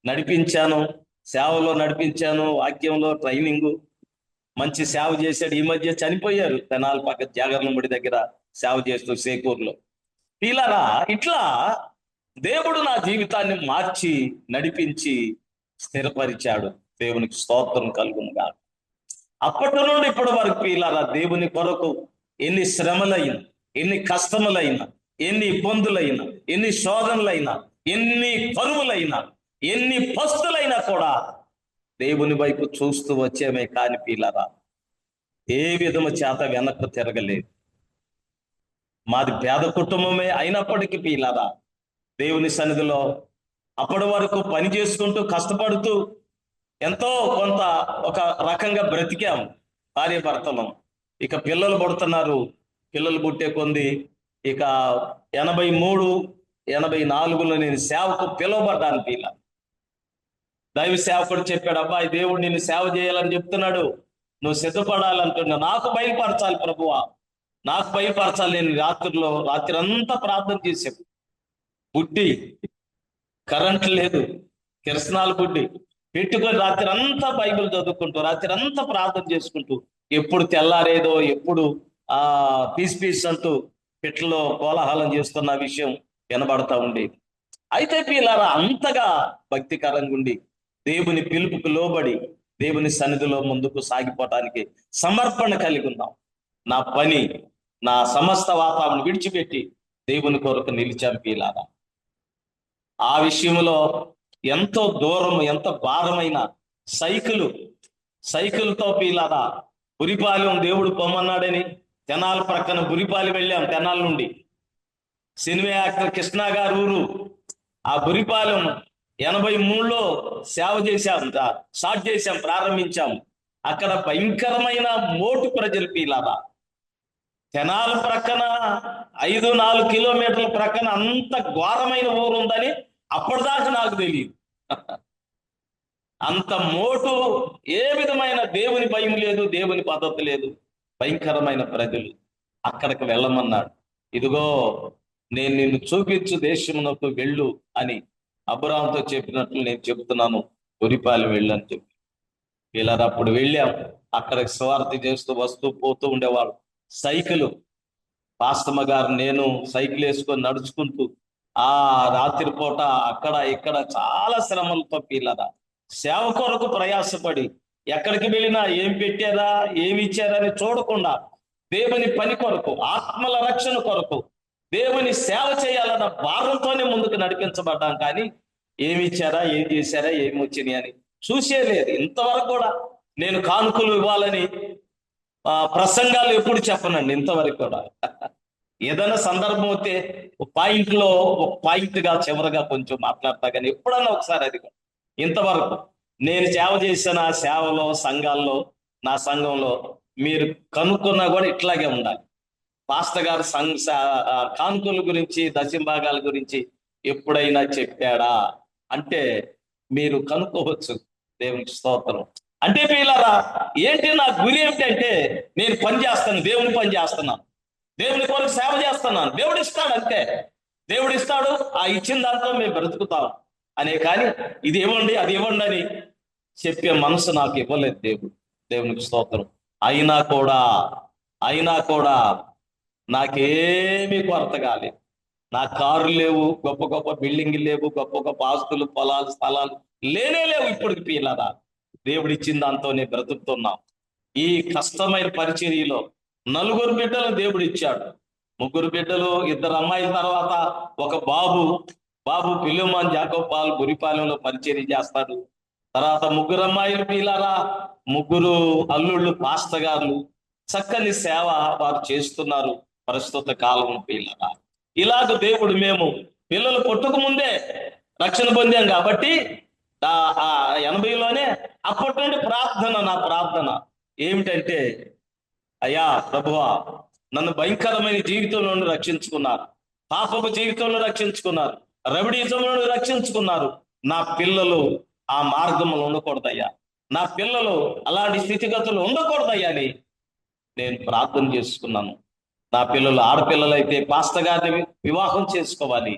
నడిపించాను, సేవలో నడిపించాను, వాక్యంలో ట్రైనింగు, మంచి సేవ చేశాడు. ఈ మధ్య చనిపోయారు, తెనాలి పక్క జాగర్లముడి దగ్గర సేవ చేస్తూ సేకూరులో. పిల్లరా, ఇట్లా దేవుడు నా జీవితాన్ని మార్చి నడిపించి స్థిరపరిచాడు. దేవునికి స్తోత్రం కలుగునుగా. అప్పటి నుండి ఇప్పటి వరకు పిల్లరా, దేవుని కొరకు ఎన్ని శ్రమలైనా, ఎన్ని కష్టములైనా, ఎన్ని ఇబ్బందులైనా, ఎన్ని శోధనలైనా, ఎన్ని కరువులైనా, ఎన్ని పస్తులైనా కూడా దేవుని వైపు చూస్తూ వచ్చేమే కాని పిల్లరా, ఏ విధము చేత వెనక్కు తిరగలేదు. మాది పేద కుటుంబమే అయినప్పటికీ పిల్లరా, దేవుని సన్నిధిలో అప్పటి వరకు పని చేసుకుంటూ కష్టపడుతూ ఎంతో కొంత ఒక రకంగా బ్రతికాం భార్య భర్తలు. ఇక పిల్లలు పుడుతున్నారు, పిల్లలు పుట్టే కొంది ఇక 83, 84లో నేను సేవకు పిలువబడ్డాను. పిల్ల దైవ సేవకుడు చెప్పాడు, అబ్బాయి దేవుడు నిన్ను సేవ చేయాలని చెప్తున్నాడు, నువ్వు సిద్ధపడాలంటున్నా. నాకు బయలుపరచాలి ప్రభువా, నాకు బయలుపరచాలి. నేను రాత్రి అంతా ప్రార్థన చేశాను. బుడ్డి కరెంట్ లేదు, కిరసనాలు బుడ్డి పెట్టుకొని రాత్రి అంతా బైబిల్ చదువుకుంటూ, రాత్రి అంతా ప్రార్థన చేసుకుంటూ, ఎప్పుడు తెల్లారేదో, ఎప్పుడు పీస్ అంటూ పిట్లలో కోలాహలం చేస్తున్న విషయం వినబడతా ఉండేది. అయితే పిల్లారా, అంతగా భక్తికరంగా ఉండి దేవుని పిలుపుకు లోబడి దేవుని సన్నిధిలో ముందుకు సాగిపోవటానికి సమర్పణ కలిగి ఉన్నాం. నా పని, నా సమస్త వాతావరణం విడిచిపెట్టి దేవుని కొరకు నిలిచాం పిల్లారా. ఆ విషయంలో ఎంతో దూరం, ఎంత భారమైన సైకిల్తో పిల్లారా, బురిపాలెం దేవుడు పొమ్మన్నాడని తెనాలి ప్రక్కన బురిపాలెం వెళ్ళాం. తెనాలి నుండి సినిమా యాక్టర్ కృష్ణ గారు ఊరు, ఆ బురిపాలెం 83లో సేవ చేశాం, స్టార్ట్ చేశాం, ప్రారంభించాం. అక్కడ భయంకరమైన మోటు ప్రజలు పిల్లారా. తెనాలి ప్రక్కన 5-4 కిలోమీటర్ల ప్రక్కన అంత ఘోరమైన ఊరు ఉందని అప్పటిదాకా నాకు తెలియదు. అంత మోటు, ఏ విధమైన దేవుని భయం లేదు, దేవుని పద్ధతి లేదు, భయంకరమైన ప్రజలు. అక్కడికి వెళ్ళమన్నాడు. ఇదిగో నేను నిన్ను చూపించు దేశమునకు వెళ్ళు అని అబ్రాహాముతో చెప్పినట్లు నేను చెప్తున్నాను, బురిపాలెం వెళ్ళు అని చెప్పి. ఇలా అప్పుడు వెళ్ళాం. అక్కడికి స్వార్థ చేస్తూ వస్తూ పోతూ ఉండేవాడు. సైకిల్ పాస్తమ్మ గారు, నేను సైకిల్ వేసుకొని నడుచుకుంటూ ఆ రాత్రిపూట అక్కడ ఇక్కడ చాలా శ్రమలతో పిల్లరా సేవ కొరకు ప్రయాసపడి, ఎక్కడికి వెళ్ళినా ఏం పెట్టారా, ఏమి ఇచ్చారా అని చూడకుండా దేవుని పని కొరకు, ఆత్మల రక్షణ కొరకు, దేవుని సేవ చేయాలన్న భారంతోనే ముందుకు నడిపించబడ్డాం. కానీ ఏమి ఇచ్చారా, ఏం చేశారా, ఏమి వచ్చినాయి అని చూసే లేదు. ఇంతవరకు కూడా నేను కానుకలు ఇవ్వాలని ప్రసంగాలు ఎప్పుడు చెప్పనండి, ఇంతవరకు కూడా. ఏదైనా సందర్భం అయితే ఒక పాయింట్ గా చివరగా కొంచెం మాట్లాడతా, కానీ ఎప్పుడన్నా ఒకసారి. అది ఇంతవరకు నేను సేవ చేసిన సేవలో, సంఘాల్లో, నా సంఘంలో మీరు కనుక్కున్నా కూడా ఇట్లాగే ఉండాలి. పాస్టర్ గారు కానుకల గురించి, దశంభాగాల గురించి ఎప్పుడైనా చెప్పాడా అంటే మీరు కనుక్కోవచ్చు. దేవునికి స్తోత్రం. అంటే పిల్లరా, ఏంటి నా గురి ఏమిటంటే, నేను పని చేస్తాను, దేవుని పని చేస్తున్నాను, దేవుని కొరకు సేవ చేస్తున్నాను. దేవుడు ఇస్తాడు, అంతే. దేవుడు ఇస్తాడు, ఆ ఇచ్చిన దాంతో మేము బ్రతుకుతాం అనే. కానీ ఇది ఇవ్వండి, అది ఇవ్వండి అని చెప్పే మనసు నాకు ఇవ్వలేదు దేవుడు. దేవునికి స్తోత్రం. అయినా కూడా నాకేమీ కొరత కాలేదు. నా కారు లేవు, గొప్ప గొప్ప బిల్డింగ్లు లేవు, గొప్ప గొప్ప ఆస్తులు, పొలాలు, స్థలాలు లేవు. ఇప్పటికి పిల్లరా, దేవుడు ఇచ్చిన దాంతోనే బ్రతుకుతున్నాం. ఈ కష్టమైన పరిచర్యలో 4 బిడ్డలు దేవుడు ఇచ్చాడు. 3 బిడ్డలు, 2 అమ్మాయిల తర్వాత ఒక బాబు పిల్లమాన్ జాకోబ్ పాల్ బురిపాలెంలో పరిచర్య చేస్తాడు. తర్వాత 3 అమ్మాయిలు పిల్లారా, 3 అల్లుళ్ళు పాస్టర్ గారులు. చక్కని సేవ వారు చేస్తున్నారు ప్రస్తుత కాలం పిల్లల. ఇలాగ దేవుడు మేము పిల్లలు పుట్టక ముందే రక్షణ పొందాం కాబట్టి ఆ 80లోనే అప్పటి నుండి నా ప్రార్థన ఏమిటంటే, అయ్యా ప్రభువా, నన్ను భయంకరమైన జీవితంలో నుండి రక్షించుకున్నారు, పాపపు జీవితంలో రక్షించుకున్నారు, రవిడిజంలో నుండి రక్షించుకున్నారు. నా పిల్లలు ఆ మార్గంలో ఉండకూడదయ్యా, నా పిల్లలు అలాంటి స్థితిగతులు ఉండకూడదయ్యా అని నేను ప్రార్థన చేసుకున్నాను. నా పిల్లలు ఆడపిల్లలైతే పాస్టర్ గారిని వివాహం చేసుకోవాలి,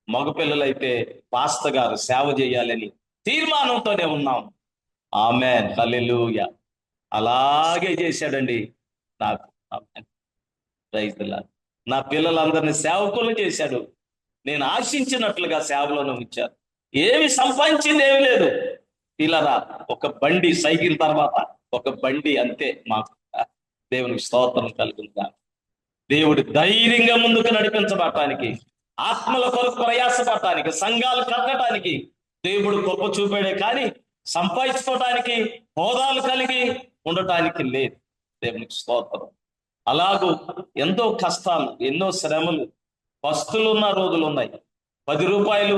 మగపిల్లలైతే పాస్టర్ గారు సేవ చేయాలని తీర్మానంతోనే ఉన్నాం. ఆమేన్, హల్లెలూయా. అలాగే చేశాడండి నాకు. ఆమేన్, ప్రైజ్ ది లార్డ్. నా పిల్లలందరినీ సేవకులు చేశాడు. నేను ఆశించినట్లుగా సేవలోనే ఉంచారు. ఏమి సంపాదించింది ఏమి లేదు పిల్లరా, ఒక బండి, సైకిల్ తర్వాత ఒక బండి, అంతే మాకు. దేవునికి స్తోత్రం కలుగుతుందా. దేవుడు ధైర్యంగా ముందుకు నడిపించబడటానికి, ఆత్మల కొరకు ప్రయాసపడటానికి, సంఘాలు కట్టడానికి దేవుడు గొప్ప చూపాడే కానీ సంపాదించుకోవటానికి, హోదాలు కలిగి ఉండటానికి లేదు. దేవునికి స్తోత్రం. అలాగూ ఎంతో కష్టాలు, ఎన్నో శ్రమలు, పస్తులు ఉన్న రోజులు ఉన్నాయి. 10 రూపాయలు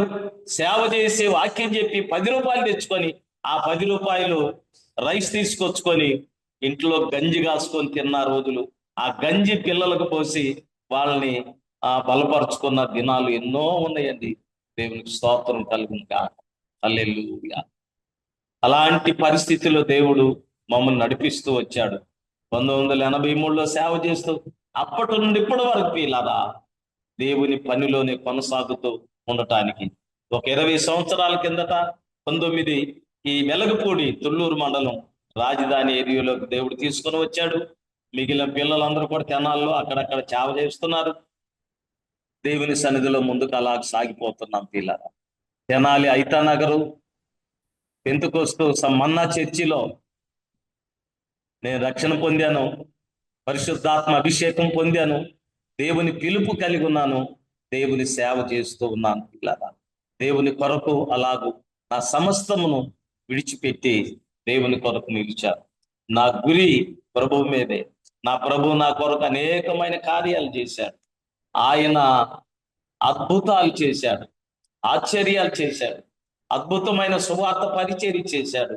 సేవ చేసి వాక్యం చెప్పి 10 రూపాయలు తెచ్చుకొని ఆ 10 రూపాయలు రైస్ తీసుకొచ్చుకొని ఇంట్లో గంజి కాసుకొని తిన్న రోజులు, ఆ గంజి పిల్లలకు పోసి వాళ్ళని బలపరుచుకున్న దినాలు ఎన్నో ఉన్నాయండి. దేవునికి స్తోత్రం కలుగునుగా. హల్లెలూయా. అలాంటి పరిస్థితిలో దేవుడు మమ్మల్ని నడిపిస్తూ వచ్చాడు. 1983లో సేవ చేస్తూ అప్పటి నుండి ఇప్పటి వరకు పిల్లరా దేవుని పనిలోనే కొనసాగుతూ ఉండటానికి ఒక 20 సంవత్సరాల కిందట 19 ఈ వెలగపూడి తుళ్ళూరు మండలం రాజధాని ఏరియాలోకి దేవుడు తీసుకొని వచ్చాడు. మిగిలిన పిల్లలందరూ కూడా తెనాల్లో అక్కడక్కడ సేవ చేస్తున్నారు. దేవుని సన్నిధిలో ముందుకు అలా సాగిపోతున్నాం పిల్లరా. తెనాలి ఐతానగరు పెంతుకొస్తూ మన్నా చర్చిలో నేను రక్షణ పొందాను, పరిశుద్ధాత్మ అభిషేకం పొందాను, దేవుని పిలుపు కలిగి ఉన్నాను, దేవుని సేవ చేస్తూ ఉన్నాను పిల్లరా. దేవుని కొరకు అలాగూ నా సమస్తమును విడిచిపెట్టి దేవుని కొరకు నిలిచాను. నా గురి ప్రభువు మీదే. నా ప్రభువు నా కొరకు అనేకమైన కార్యాలు చేశాడు. ఆయన అద్భుతాలు చేశాడు, ఆశ్చర్యాలు చేశాడు, అద్భుతమైన సువార్త పరిచర్య చేశాడు.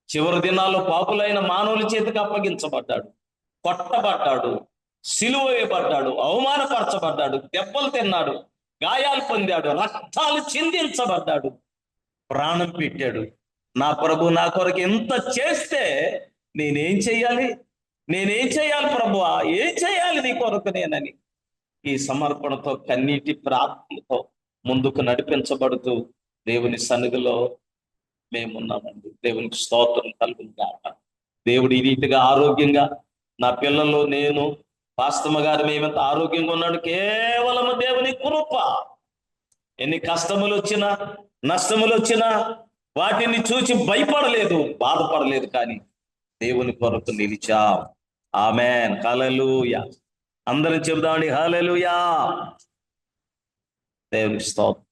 చివరి దినాల్లో పాపులైన మానవుల చేతికి అప్పగించబడ్డాడు, కొట్టబడ్డాడు, సిలువ వేయబడ్డాడు, అవమానపరచబడ్డాడు, దెబ్బలు తిన్నాడు, గాయాలు పొందాడు, రక్తాలు చిందించబడ్డాడు, ప్రాణం పెట్టాడు. నా ప్రభు నా కొరకు ఎంత చేస్తే నేనేం చెయ్యాలి ప్రభువా, ఏం చేయాలి నీ కొరకు నేనని ఈ సమర్పణతో, కన్నీటి ప్రార్థనతో ముందుకు నడిపించబడుతూ దేవుని సన్నిధిలో మేమున్నామండి. దేవునికి స్తోత్రం కలుగునుగాక. దేవుడు ఈ రీతిగా ఆరోగ్యంగా, నా పిల్లలు, నేను, పాస్తమ్మ గారు మేమంత ఆరోగ్యంగా ఉన్నాడు కేవలము దేవుని కృప. ఎన్ని కష్టములు వచ్చినా, నష్టములు వచ్చినా వాటిని చూసి భయపడలేదు, బాధపడలేదు, కానీ దేవుని కొరకు నిలిచాం. ఆమేన్, హల్లెలూయా. అందరం చెబుదామండి, హల్లెలూయా. దేవునికి స్తోత్రం.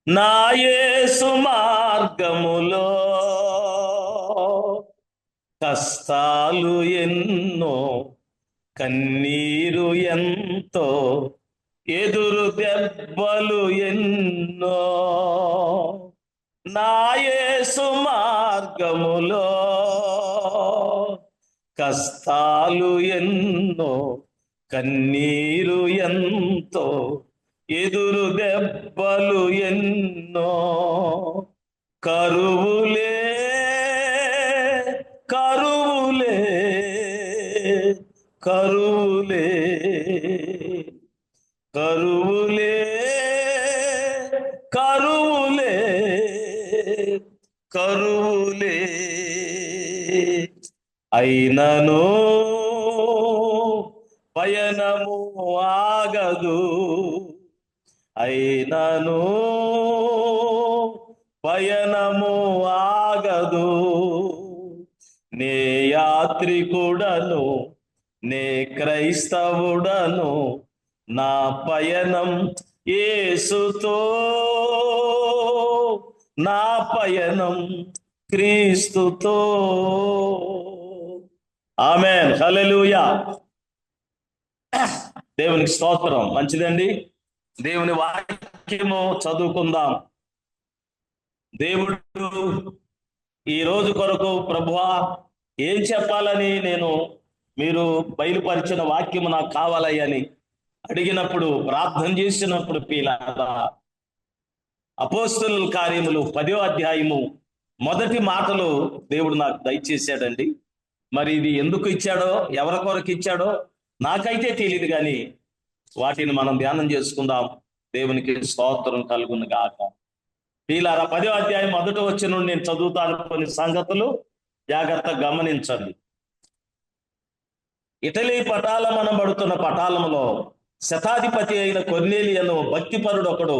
నా యేసు మార్గములో కష్టాలు ఎన్నో, కన్నీరు ఎంతో, ఎదురు దెబ్బలు ఎన్నో. నా యేసు మార్గములో కష్టాలు ఎన్నో, కన్నీరు ఎంతో, ఎదురు దెబ్బలు ఎన్నో. కరువులే కరువులే కరువులే కరువులే కరువులే కరువులే అయినను పయనము ఆగదు, అయినను పయనము ఆగదు. నే యాత్రికుడను, నే క్రైస్తవుడను, నా పయనం యేసుతో, నా పయనం క్రీస్తుతో. ఆమేన్, హల్లెలూయా. దేవునికి స్తోత్రం. మంచిదండి. దేవుని వాక్యము చదువుకుందాం. దేవుడు ఈ రోజు కొరకు ప్రభువా ఏం చెప్పాలని మీరు బయలుపరిచిన వాక్యము నాకు కావాలయ్యని అడిగినప్పుడు, ప్రార్థన చేసినప్పుడు పీలారా, అపోస్తలుల కార్యములు 10వ అధ్యాయము మొదటి మాటలు దేవుడు నాకు దయచేశాడండి. మరి ఇది ఎందుకు ఇచ్చాడో, ఎవరి కొరకు ఇచ్చాడో నాకైతే తెలియదు, కానీ వాటిని మనం ధ్యానం చేసుకుందాం. దేవునికి స్తోత్రం కలుగును గాక. వీళ్ళారా 10వ అధ్యాయం మొదటి వచ్చిన నుండి నేను చదువుతాను. కొన్ని సంగతులు జాగ్రత్తగా గమనించండి. ఇటలీ పటాలమనబడుతున్న పటాలములో శతాధిపతి అయిన కొర్నేలియను భక్తిపరుడు ఒకడు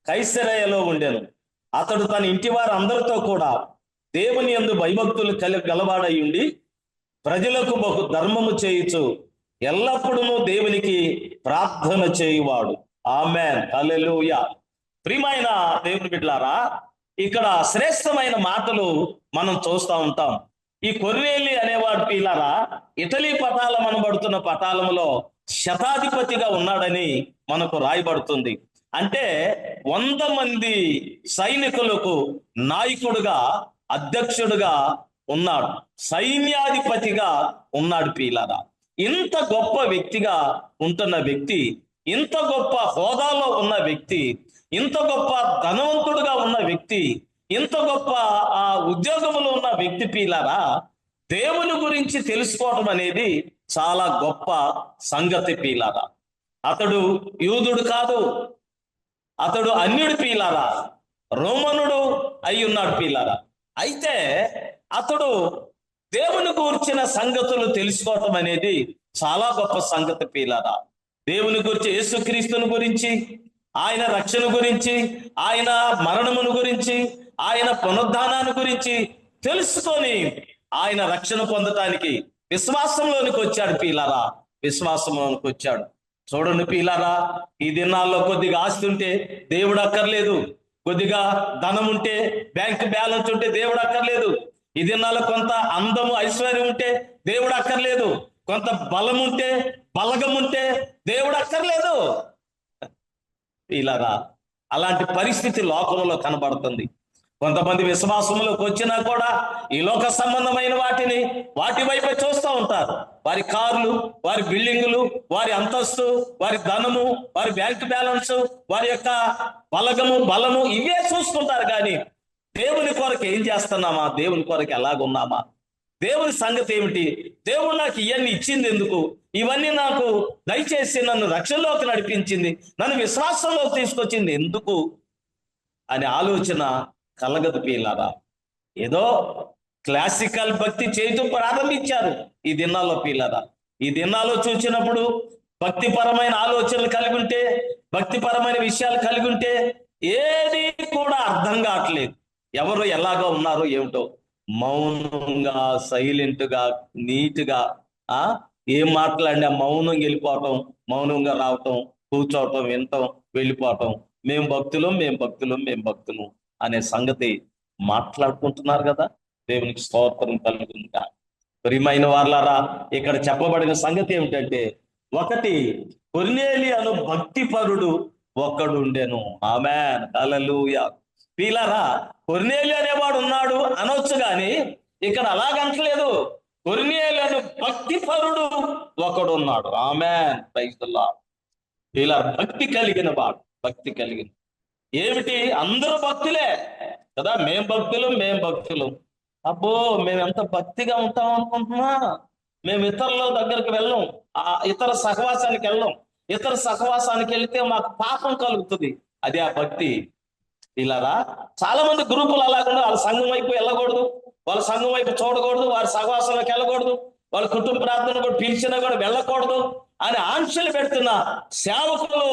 కైసరయలో ఉండెను. అతడు తన ఇంటి వారు అందరితో కూడా దేవుని యందు భయభక్తులు గలవాడై ఉండి ప్రజలకు బహు ధర్మము చేయుచు ఎల్లప్పుడూ దేవునికి ప్రార్థన చేయువాడు. ఆమేన్, హల్లెలూయా. ప్రియమైన దేవుని బిడ్డలారా, ఇక్కడ శ్రేష్టమైన మాటలు మనం చూస్తూ ఉంటాం. ఈ కొర్నేలి అనేవాడు పీలారా ఇటలీ పటాలం అనబడుతున్న పటాలంలో శతాధిపతిగా ఉన్నాడని మనకు రాయబడుతుంది. అంటే 100 మంది సైనికులకు నాయకుడుగా, అధ్యక్షుడుగా ఉన్నాడు, సైన్యాధిపతిగా ఉన్నాడు పీలారా. ఇంత గొప్ప వ్యక్తిగా ఉంటున్న వ్యక్తి, ఇంత గొప్ప హోదాలో ఉన్న వ్యక్తి, ఇంత గొప్ప ధనవంతుడుగా ఉన్న వ్యక్తి, ఇంత గొప్ప ఉద్యోగంలో ఉన్న వ్యక్తి పీలారా దేవుని గురించి తెలుసుకోవడం అనేది చాలా గొప్ప సంగతి పీలారా. అతడు యూదుడు కాదు, అతడు అన్యుడు పీలారా, రోమనుడు అయి ఉన్నాడు పీలారా. అయితే అతడు దేవుని గురించిన సంగతులు తెలుసుకోవటం అనేది చాలా గొప్ప సంగతి పీలారా. దేవుని గురించి, యేసుక్రీస్తుని గురించి, ఆయన రక్షణ గురించి, ఆయన మరణమును గురించి, ఆయన పునరుద్ధానాన్ని గురించి తెలుసుకొని ఆయన రక్షణ పొందటానికి విశ్వాసంలోనికి వచ్చాడు పీలారా, విశ్వాసంలోనికి వచ్చాడు. చూడండి పీలారా, ఈ దినాల్లో కొద్దిగా ఆస్తి ఉంటే దేవుడు అక్కర్లేదు, కొద్దిగా ధనం ఉంటే, బ్యాంక్ బ్యాలెన్స్ ఉంటే దేవుడు అక్కర్లేదు. ఈ దినాల్లో కొంత అందము ఐశ్వర్యం ఉంటే దేవుడు అక్కర్లేదు, కొంత బలం ఉంటే, బలగం ఉంటే దేవుడు అక్కర్లేదు పీలారా. అలాంటి పరిస్థితి లోకంలో కనబడుతుంది. కొంతమంది విశ్వాసంలోకి వచ్చినా కూడా ఈ లోక సంబంధమైన వాటి వైపే చూస్తూ ఉంటారు. వారి కార్లు, వారి బిల్డింగులు, వారి అంతస్తు, వారి ధనము, వారి బ్యాంక్ బ్యాలెన్స్, వారి యొక్క బలము ఇవే చూసుకుంటారు. కానీ దేవుని కొరకు ఏం చేస్తున్నామా, దేవుని కొరకు ఎలాగున్నామా, దేవుని సంగతి ఏమిటి, దేవుడు నాకు ఇవన్నీ ఇచ్చింది ఎందుకు, ఇవన్నీ నాకు దయచేసి నన్ను రక్షణలోకి నడిపించింది, నన్ను విశ్వాసంలోకి తీసుకొచ్చింది ఎందుకు అనే ఆలోచన కలగదు పీలారా. ఏదో క్లాసికల్ భక్తి చేయటం ప్రారంభించారు ఈ దినాల్లో పీలారా. ఈ దినాల్లో చూసినప్పుడు భక్తిపరమైన ఆలోచనలు కలిగి ఉంటే, భక్తిపరమైన విషయాలు కలిగి ఉంటే ఏది కూడా అర్థం కావట్లేదు. ఎవరు ఎలాగో ఉన్నారో ఏమిటో, మౌనంగా, సైలెంట్గా, నీట్గా ఏం మాట్లాడినా మౌనంగా వెళ్ళిపోవటం, మౌనంగా రావటం, కూర్చోవటం, వినటం, వెళ్ళిపోవటం. మేము భక్తులు అనే సంగతి మాట్లాడుకుంటున్నారు కదా. దేవునికి స్తోత్రం కలుగుతుందా. ప్రియమైన వారలారా, ఇక్కడ చెప్పబడిన సంగతి ఏమిటంటే, ఒకటి, కొర్నేలి అను భక్తిపరుడు ఒక్కడు ఉండెను. ఆమేన్, హల్లెలూయా. పీలారా, కొర్నేలి అనేవాడు ఉన్నాడు అనొచ్చు, కానీ ఇక్కడ అలాగంటలేదు. కొర్నేలి అను భక్తిపరుడు ఒకడు ఉన్నాడు. ఆమేన్, ప్రైజ్ ది లార్డ్. ఇలా భక్తి కలిగిన వాడు, భక్తి కలిగిన ఏమిటి, అందరూ భక్తులే కదా. మేం భక్తులు. అబ్బో, మేము ఎంత భక్తిగా ఉంటాం అనుకుంటున్నా. మేము ఇతరుల దగ్గరికి వెళ్ళం, ఇతర సహవాసానికి వెళ్ళం. ఇతర సహవాసానికి వెళితే మాకు పాపం కలుగుతుంది. అదే ఆ భక్తి. ఇలాగా చాలా మంది గ్రూపులు అలాగకుండా వాళ్ళ సంఘం వైపు వెళ్ళకూడదు, వాళ్ళ సంఘం వైపు చూడకూడదు, వారి సహవాసంలోకి వెళ్ళకూడదు, వాళ్ళ కుటుంబ ప్రార్థన కూడా పిలిచినా కూడా వెళ్ళకూడదు అని ఆంక్షలు పెడుతున్న సేవకులు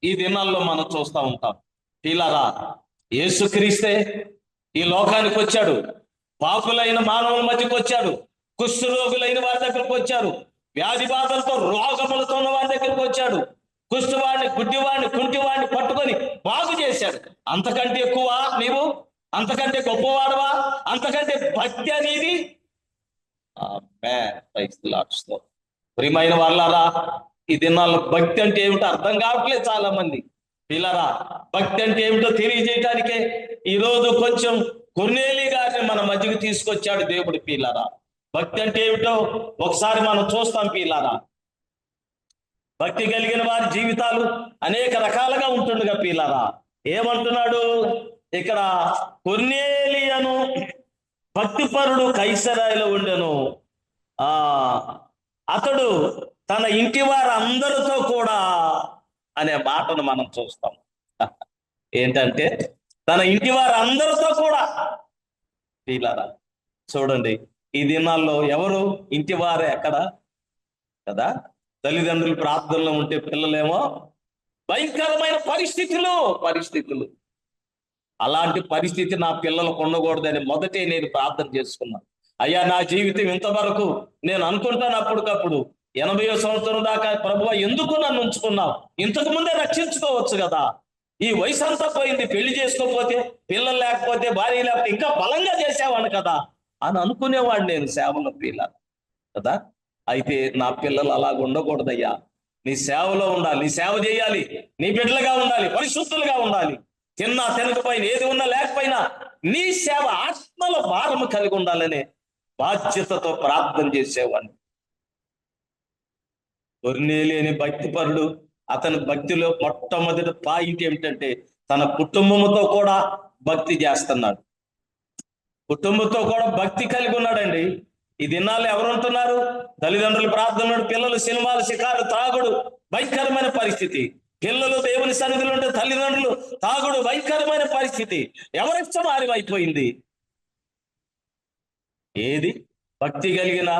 ఈ దినాల్లో మనం చూస్తూ ఉంటాం. ఇలాగా యేసుక్రీస్తే ఈ లోకానికి వచ్చాడు, పాపులైన మానవుల మధ్యకు వచ్చాడు, కుష్ఠరోగులైన వారి దగ్గరకు వచ్చాడు, వ్యాధి బాధలతో రోగములతో ఉన్న వారి దగ్గరకు వచ్చాడు, కుష్ఠవాడిని, గుడ్డివాడిని, కుంటివాడిని పట్టుకొని బాగు చేశాడు. అంతకంటే ఎక్కువ నీవు? అంతకంటే గొప్పవాడవా? అంతకంటే భక్తి అనేది ప్రియమైన వాళ్ళారా, ఈ దినాల్లో భక్తి అంటే ఏమిటో అర్థం కావట్లేదు చాలా మంది పిల్లరా. భక్తి అంటే ఏమిటో తెలియజేయటానికే ఈరోజు కొంచెం కొర్నేలి గారిని మన మధ్యకు తీసుకొచ్చాడు దేవుడు పిల్లరా. భక్తి అంటే ఏమిటో ఒకసారి మనం చూస్తాం పిల్లరా. భక్తి కలిగిన వారి జీవితాలు అనేక రకాలుగా ఉంటుండగా పిల్లరా. ఏమంటున్నాడు ఇక్కడ, కొర్నేలియను భక్తిపరుడు కైసరాయిలో ఉండెను. అతడు తన ఇంటి వారందరితో కూడా అనే మాటను మనం చూస్తాం. ఏంటంటే తన ఇంటి వారందరితో కూడా పిల్లరా. చూడండి, ఈ దినాల్లో ఎవరు ఇంటి వారే ఎక్కడ కదా. తల్లిదండ్రులు ప్రార్థనలో ఉంటే పిల్లలేమో భయంకరమైన పరిస్థితులు. అలాంటి పరిస్థితి నా పిల్లలకు ఉండకూడదని మొదటే నేను ప్రార్థన చేసుకున్నాను. అయ్యా, నా జీవితం ఇంతవరకు నేను అనుకుంటాను అప్పటికప్పుడు 80వ సంవత్సరం దాకా ప్రభువా ఎందుకు నన్ను ఉంచుకున్నావు, ఇంతకు ముందే రక్షించుకోవచ్చు కదా, ఈ వయసు అంతా పోయింది, పెళ్లి చేసుకోకపోతే, పిల్లలు లేకపోతే, భార్య లేకపోతే ఇంకా బలంగా చేసేవాడు కదా అని అనుకునేవాడు నేను సేవలో పిల్లలు కదా. అయితే నా పిల్లలు అలాగ ఉండకూడదయ్యా, నీ సేవలో ఉండాలి, నీ సేవ చేయాలి, నీ బిడ్డలుగా ఉండాలి, పరిశుద్ధులుగా ఉండాలి, తిన్నా తినకపోయినా ఏది ఉన్నా లేకపోయినా నీ సేవ ఆత్మల భారము కలిగి ఉండాలనే బాధ్యతతో ప్రార్థన చేసేవాడిని. కొర్నేలి అనే భక్తిపరుడు, అతని భక్తిలో మొట్టమొదటి పాయింట్ ఏమిటంటే తన కుటుంబంతో కూడా భక్తి చేస్తున్నాడు. కుటుంబంతో కూడా భక్తి కలిగి ఉన్నాడండి. ఈ దినాల్లో ఎవరు ఉంటున్నారు? తల్లిదండ్రులు ప్రార్థనలు, పిల్లలు సినిమాలు, షికారు, తాగుడు, భయంకరమైన పరిస్థితి. పిల్లలు దేవుని సన్నిధిలో ఉంటే తల్లిదండ్రులు తాగుడు, భయంకరమైన పరిస్థితి. ఎవరిష్టం మారిపోయింది. ఏది భక్తి కలిగిన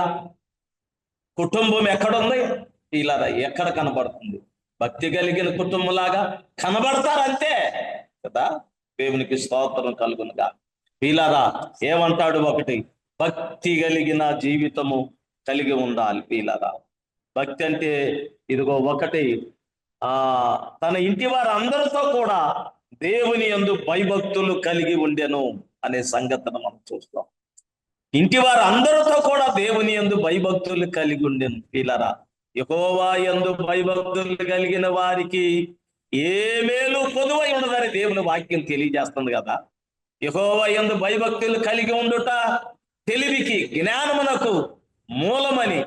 కుటుంబం ఎక్కడుంది ఇలా ఎక్కడ కనబడుతుంది? భక్తి కలిగిన కుటుంబంలాగా కనబడతారంతే కదా. దేవునికి స్తోత్రం కలుగునుగా. వీలారా ఏమంటాడు? ఒకటి, భక్తి కలిగిన జీవితము కలిగి ఉండాలి. వీలారా భక్తి అంటే ఇదిగో ఒకటి, తన ఇంటి వారందరితో కూడా దేవుని యందు భయభక్తులు కలిగి ఉండెను అనే సంగతిని మనం చూస్తాం. ఇంటి వారందరితో కూడా దేవుని యందు భయభక్తులు కలిగి ఉండెను. వీలారా యెహోవా యందు భయభక్తులు కలిగిన వారికి ఏ మేలు పొదువై ఉండదని దేవుని వాక్యం తెలియజేస్తుంది కదా. యెహోవా యందు భయభక్తులు కలిగి ఉండుట తెలివికి, జ్ఞానమునకు మూలమని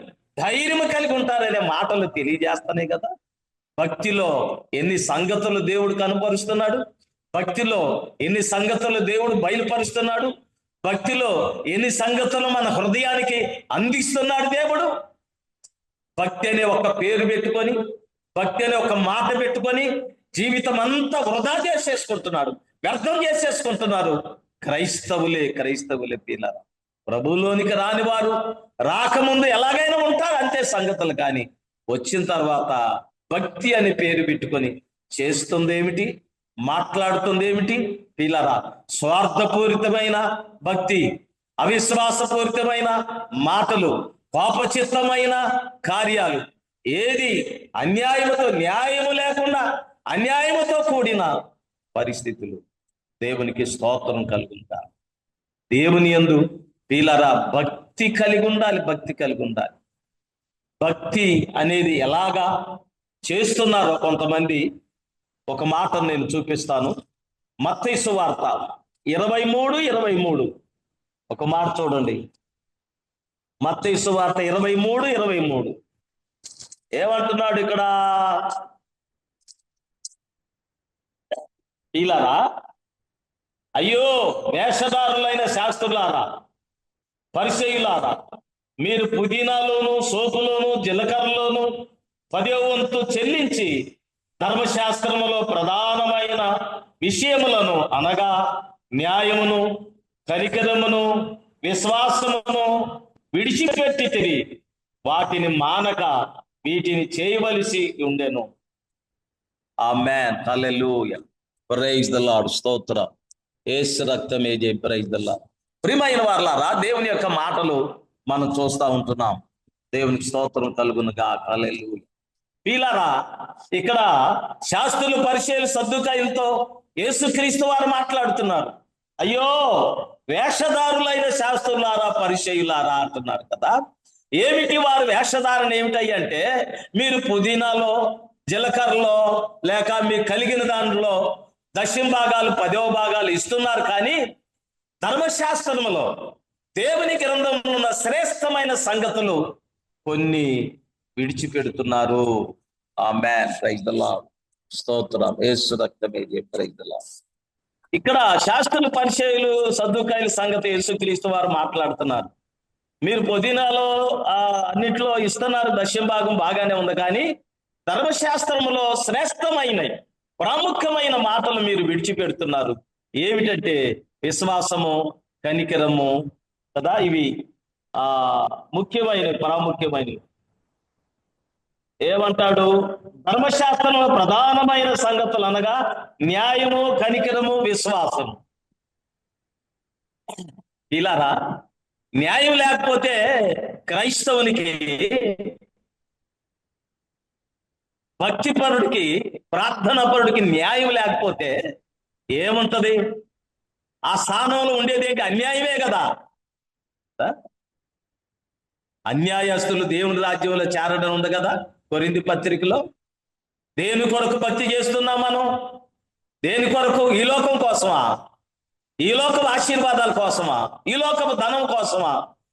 ధైర్యం కలిగి ఉంటారనే మాటలు తెలియజేస్తున్నాయి కదా. భక్తిలో ఎన్ని సంగతులు దేవుడు కనపరుస్తున్నాడు, భక్తిలో ఎన్ని సంగతులు దేవుడు బయలుపరుస్తున్నాడు, భక్తిలో ఎన్ని సంగతులు మన హృదయానికి అందిస్తున్నాడు దేవుడు. భక్తి అనే ఒక పేరు పెట్టుకొని, భక్తి అనే ఒక మాట పెట్టుకొని జీవితం అంతా వృధా చేసేసుకుంటున్నాడు, వ్యర్థం చేసేసుకుంటున్నారు క్రైస్తవులే పిల్లలు. ప్రభువులోనికి రాని వారు రాకముందు ఎలాగైనా ఉంటారు అంతే సంగతులు. కానీ వచ్చిన తర్వాత భక్తి అనే పేరు పెట్టుకొని చేస్తుంది ఏమిటి, మాట్లాడుతుంది ఏమిటి పిల్లరా? స్వార్థపూరితమైన భక్తి, అవిశ్వాసపూరితమైన మాటలు, పాపచిత్తమైన కార్యాలు, ఏది అన్యాయముతో, న్యాయము లేకుండా అన్యాయముతో కూడిన పరిస్థితులు. దేవునికి స్తోత్రం కలుగుంటా. దేవుని యందు పిల్లరా భక్తి కలిగి ఉండాలి. భక్తి అనేది ఎలాగా చేస్తున్నారో కొంతమంది ఒక మాట నేను చూపిస్తాను. మత్తయి సువార్త 23:23 ఒక మాట చూడండి. మత్తయి సువార్త 23:23 ఏమంటున్నాడు ఇక్కడ? పిల్లరా, అయ్యో వేషధారులైన శాస్త్రులారా, పరిసయ్యులారా, మీరు పుదీనాలోను, సోపులోను, జీలకర్రలోను 10వ వంతు చెల్లించి ధర్మశాస్త్రములో ప్రధానమైన విషయములను అనగా న్యాయమును, కనికరమును, విశ్వాసమును విడిచిపెట్టి వాటిని మానక వీటిని చేయవలసి ఉండెను. ఆమేన్, హల్లెలూయా, ప్రైజ్ ది లార్డ్, స్తోత్రం. యేసు రక్తమే జై, ప్రైజ్ ది లార్డ్. ప్రియమైన వారలారా, దేవుని యొక్క మాటలు మనం చూస్తూ ఉంటున్నాం. దేవునికి స్తోత్రం కలుగునుగా, హల్లెలూయా. వీళ్ళారా ఇక్కడ శాస్త్రులు, పరిసయ్యులు, సద్దూకయ్యులతో యేసుక్రీస్తు వారు మాట్లాడుతున్నారు. అయ్యో వేషధారులైన శాస్త్రులారా పరిచయులారా అంటున్నారు కదా. ఏమిటి వారి వేషధారణ ఏమిటయ్యి అంటే, మీరు పుదీనాలో, జీలకర్రలో, లేక మీకు కలిగిన దానిలో దశమ భాగాలు 10వ భాగాలు ఇస్తున్నారు, కానీ ధర్మశాస్త్రములో దేవుని గ్రంథంలో ఉన్న శ్రేష్టమైన సంగతులు కొన్ని విడిచిపెడుతున్నారు. ఆమేన్, ప్రైజ్ ది లార్డ్, స్తోత్రం, యేసు రక్తమే జయ, ప్రైజ్ ది లార్డ్. ఇక్కడ శాస్త్రులు, పరిచయులు, సద్దుకాయల సంగతి యేసుక్రీస్తు వారు మాట్లాడుతున్నారు. మీరు పుదీనాలో అన్నిట్లో ఇస్తున్నారు, దశమ భాగం బాగానే ఉంది, కానీ ధర్మశాస్త్రములో శ్రేష్టమైన ప్రాముఖ్యమైన మాటలు మీరు విడిచిపెడుతున్నారు. ఏమిటంటే విశ్వాసము, కనికరము కదా. ఇవి ముఖ్యమైనవి, ప్రాముఖ్యమైనవి. ఏమంటాడు? ధర్మశాస్త్రంలో ప్రధానమైన సంగతులు అనగా న్యాయము, కనికరము, విశ్వాసము. ఇలారా న్యాయం లేకపోతే క్రైస్తవునికి, భక్తిపరుడికి, ప్రార్థనాపరుడికి న్యాయం లేకపోతే ఏముంటది? ఆ స్థానంలో ఉండేది ఏంటి? అన్యాయమే కదా. అన్యాయస్తులు దేవుని రాజ్యంలో చేరడం ఉంది కదా కొరింథీ పత్రికలో. దేని కొరకు భక్తి చేస్తున్నాం మనం? దేని కొరకు? ఈ లోకం కోసమా? ఈ లోకం ఆశీర్వాదాల కోసమా? ఈ లోకపు ధనం కోసమా?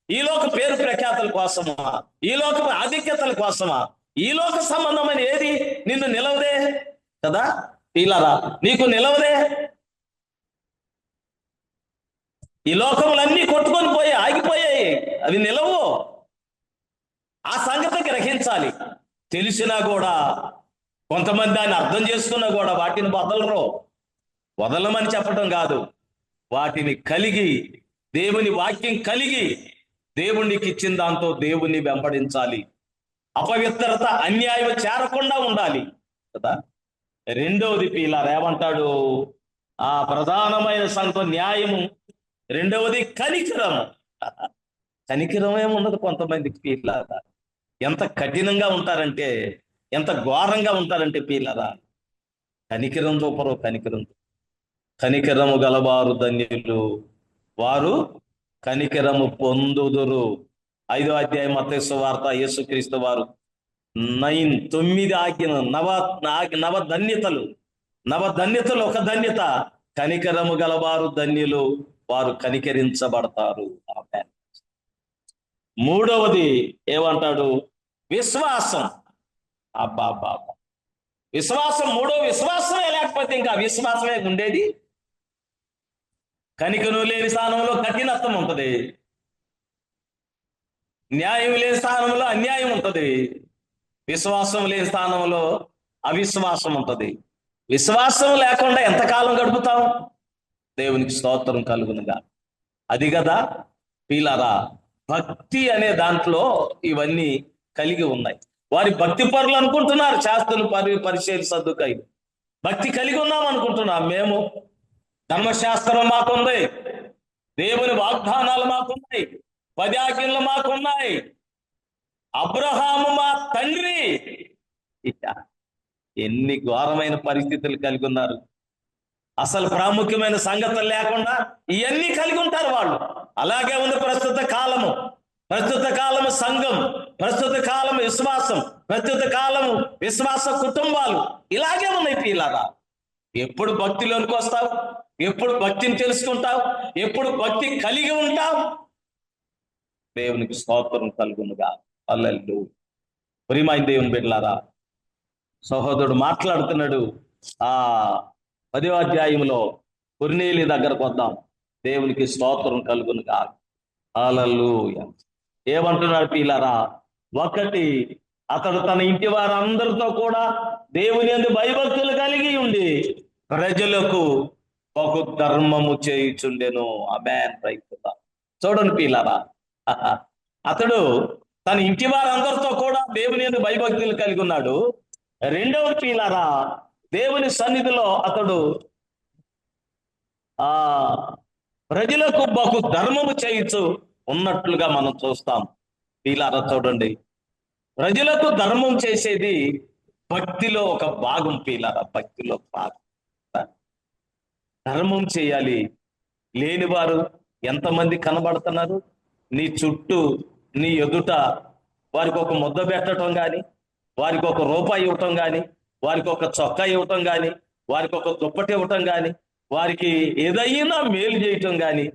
ఈ లోక పేరు ప్రఖ్యాతుల కోసమా? ఈ లోకపు ఆధిక్యతల కోసమా? ఈ లోక సంబంధమైన ఏది నిన్ను నిలవదే కదా. పిల్లరా, నీకు నిలవదే. ఈ లోకములన్నీ కొట్టుకొని పోయి ఆగిపోయాయి, అవి నిలవు. ఆ సంగతి గ్రహించాలి. తెలిసినా కూడా కొంతమంది దాన్ని అర్థం చేసుకున్నా కూడా వాటిని వదలమని చెప్పడం కాదు, వాటిని కలిగి, దేవుని వాక్యం కలిగి, దేవునికి ఇచ్చిన దాంతో దేవుణ్ణి వెంబడించాలి. అపవిత్రత, అన్యాయం చేరకుండా ఉండాలి కదా. రెండవది పిల్లలు ఏమంటాడు? ఆ ప్రధానమైన సంగతి న్యాయము, రెండవది కనికరము. కనికరం ఏముండదు కొంతమందికి పిల్లరా. ఎంత కఠినంగా ఉంటారంటే, ఎంత ఘోరంగా ఉంటారంటే పిల్లరా, కనికరం చూపరు. కనికరము గలవారు ధన్యులు, వారు కనికరము పొందుదురు. 5వ అధ్యాయం మత్తయి సువార్త, యేసుక్రీస్తు వారు 9 ఆజ్ఞ, నవధన్యతలు ఒక ధన్యత. కనికరము గలవారు ధన్యులు, వారు కనికరించబడతారు. ఆమేన్. మూడవది ఏమంటాడు? విశ్వాసం. అబ్బా, విశ్వాసం. విశ్వాసమే లేకపోతే ఇంకా విశ్వాసమే ఉండేది. కనికను లేని స్థానంలో కఠినత్వం ఉంటుంది, న్యాయం లేని స్థానంలో అన్యాయం ఉంటుంది, విశ్వాసం లేని స్థానంలో అవిశ్వాసం ఉంటుంది. విశ్వాసం లేకుండా ఎంతకాలం గడుపుతాం? దేవునికి స్తోత్రం కలుగునుగా. అది కదా పిల్లరా, భక్తి అనే దాంట్లో ఇవన్నీ కలిగి ఉన్నాయి. వారి భక్తి పరులు అనుకుంటున్నారు శాస్త్రులు, పరిచయులు, సద్దుకాయులు. భక్తి కలిగి ఉన్నాం అనుకుంటున్నాం మేము. ధర్మశాస్త్రం మాకుంది, దేవుని వాగ్దానాలు మాకున్నాయి, 10 ఆజ్ఞలు మాకున్నాయి, అబ్రహాము మా తండ్రి. ఎన్ని ఘోరమైన పరిస్థితులు కలిగి ఉన్నారు. అసలు ప్రాముఖ్యమైన సంగతులు లేకుండా ఇవన్నీ కలిగి ఉంటారు వాళ్ళు. అలాగే ఉంది ప్రస్తుత కాలము సంఘం, ప్రస్తుత కాలము విశ్వాసం, ప్రస్తుత కాలము విశ్వాస కుటుంబాలు ఇలాగే ఉన్నాయి పిల్లరా. ఎప్పుడు భక్తిలోనికి వస్తావు? ఎప్పుడు భక్తిని తెలుసుకుంటావు? ఎప్పుడు భక్తి కలిగి ఉంటావు? దేవునికి స్తోత్రం కలుగునుగా. హల్లెలూయా. ప్రియమైన దేవుని బిడ్డలారా, సహోదరుడు మాట్లాడుతున్నాడు. 10వ అధ్యాయంలో కొర్నేలి దగ్గరకు వద్దాం. దేవునికి స్తోత్రం కలుగునుగా. హల్లెలూయా. ఏమంటున్నాడు పిల్లరా? 1, అతడు తన ఇంటి వారందరితో కూడా దేవుని యందు భయభక్తులు కలిగి ఉండి ప్రజలకు బహు ధర్మము చేయుచుండెను. ఆమేన్. చూడండి పిల్లరా, అతడు తన ఇంటి వారందరితో కూడా దేవుని యందు భయభక్తులు కలిగి ఉన్నాడు. రెండవ పిల్లరా, దేవుని సన్నిధిలో అతడు ప్రజలకు బహు ధర్మము చేయుచు ఉన్నట్లుగా మనం చూస్తాం. పిల్లరా చూడండి, ప్రజలకు ధర్మం చేసేది భక్తిలో ఒక భాగం. పిల్లరా, భక్తిలో భాగం ధర్మం చేయాలి. లేనివారు ఎంతమంది కనబడుతున్నారు నీ చుట్టూ, నీ ఎదుట? వారికి ఒక ముద్ద పెట్టడం కానీ, వారికి ఒక రూపాయి ఇవ్వటం కానీ, వారికి ఒక చొక్కా ఇవ్వటం కానీ, వారికి ఒక దుప్పటి ఇవ్వటం కానీ, వారికి ఏదైనా మేలు చేయటం కానీ,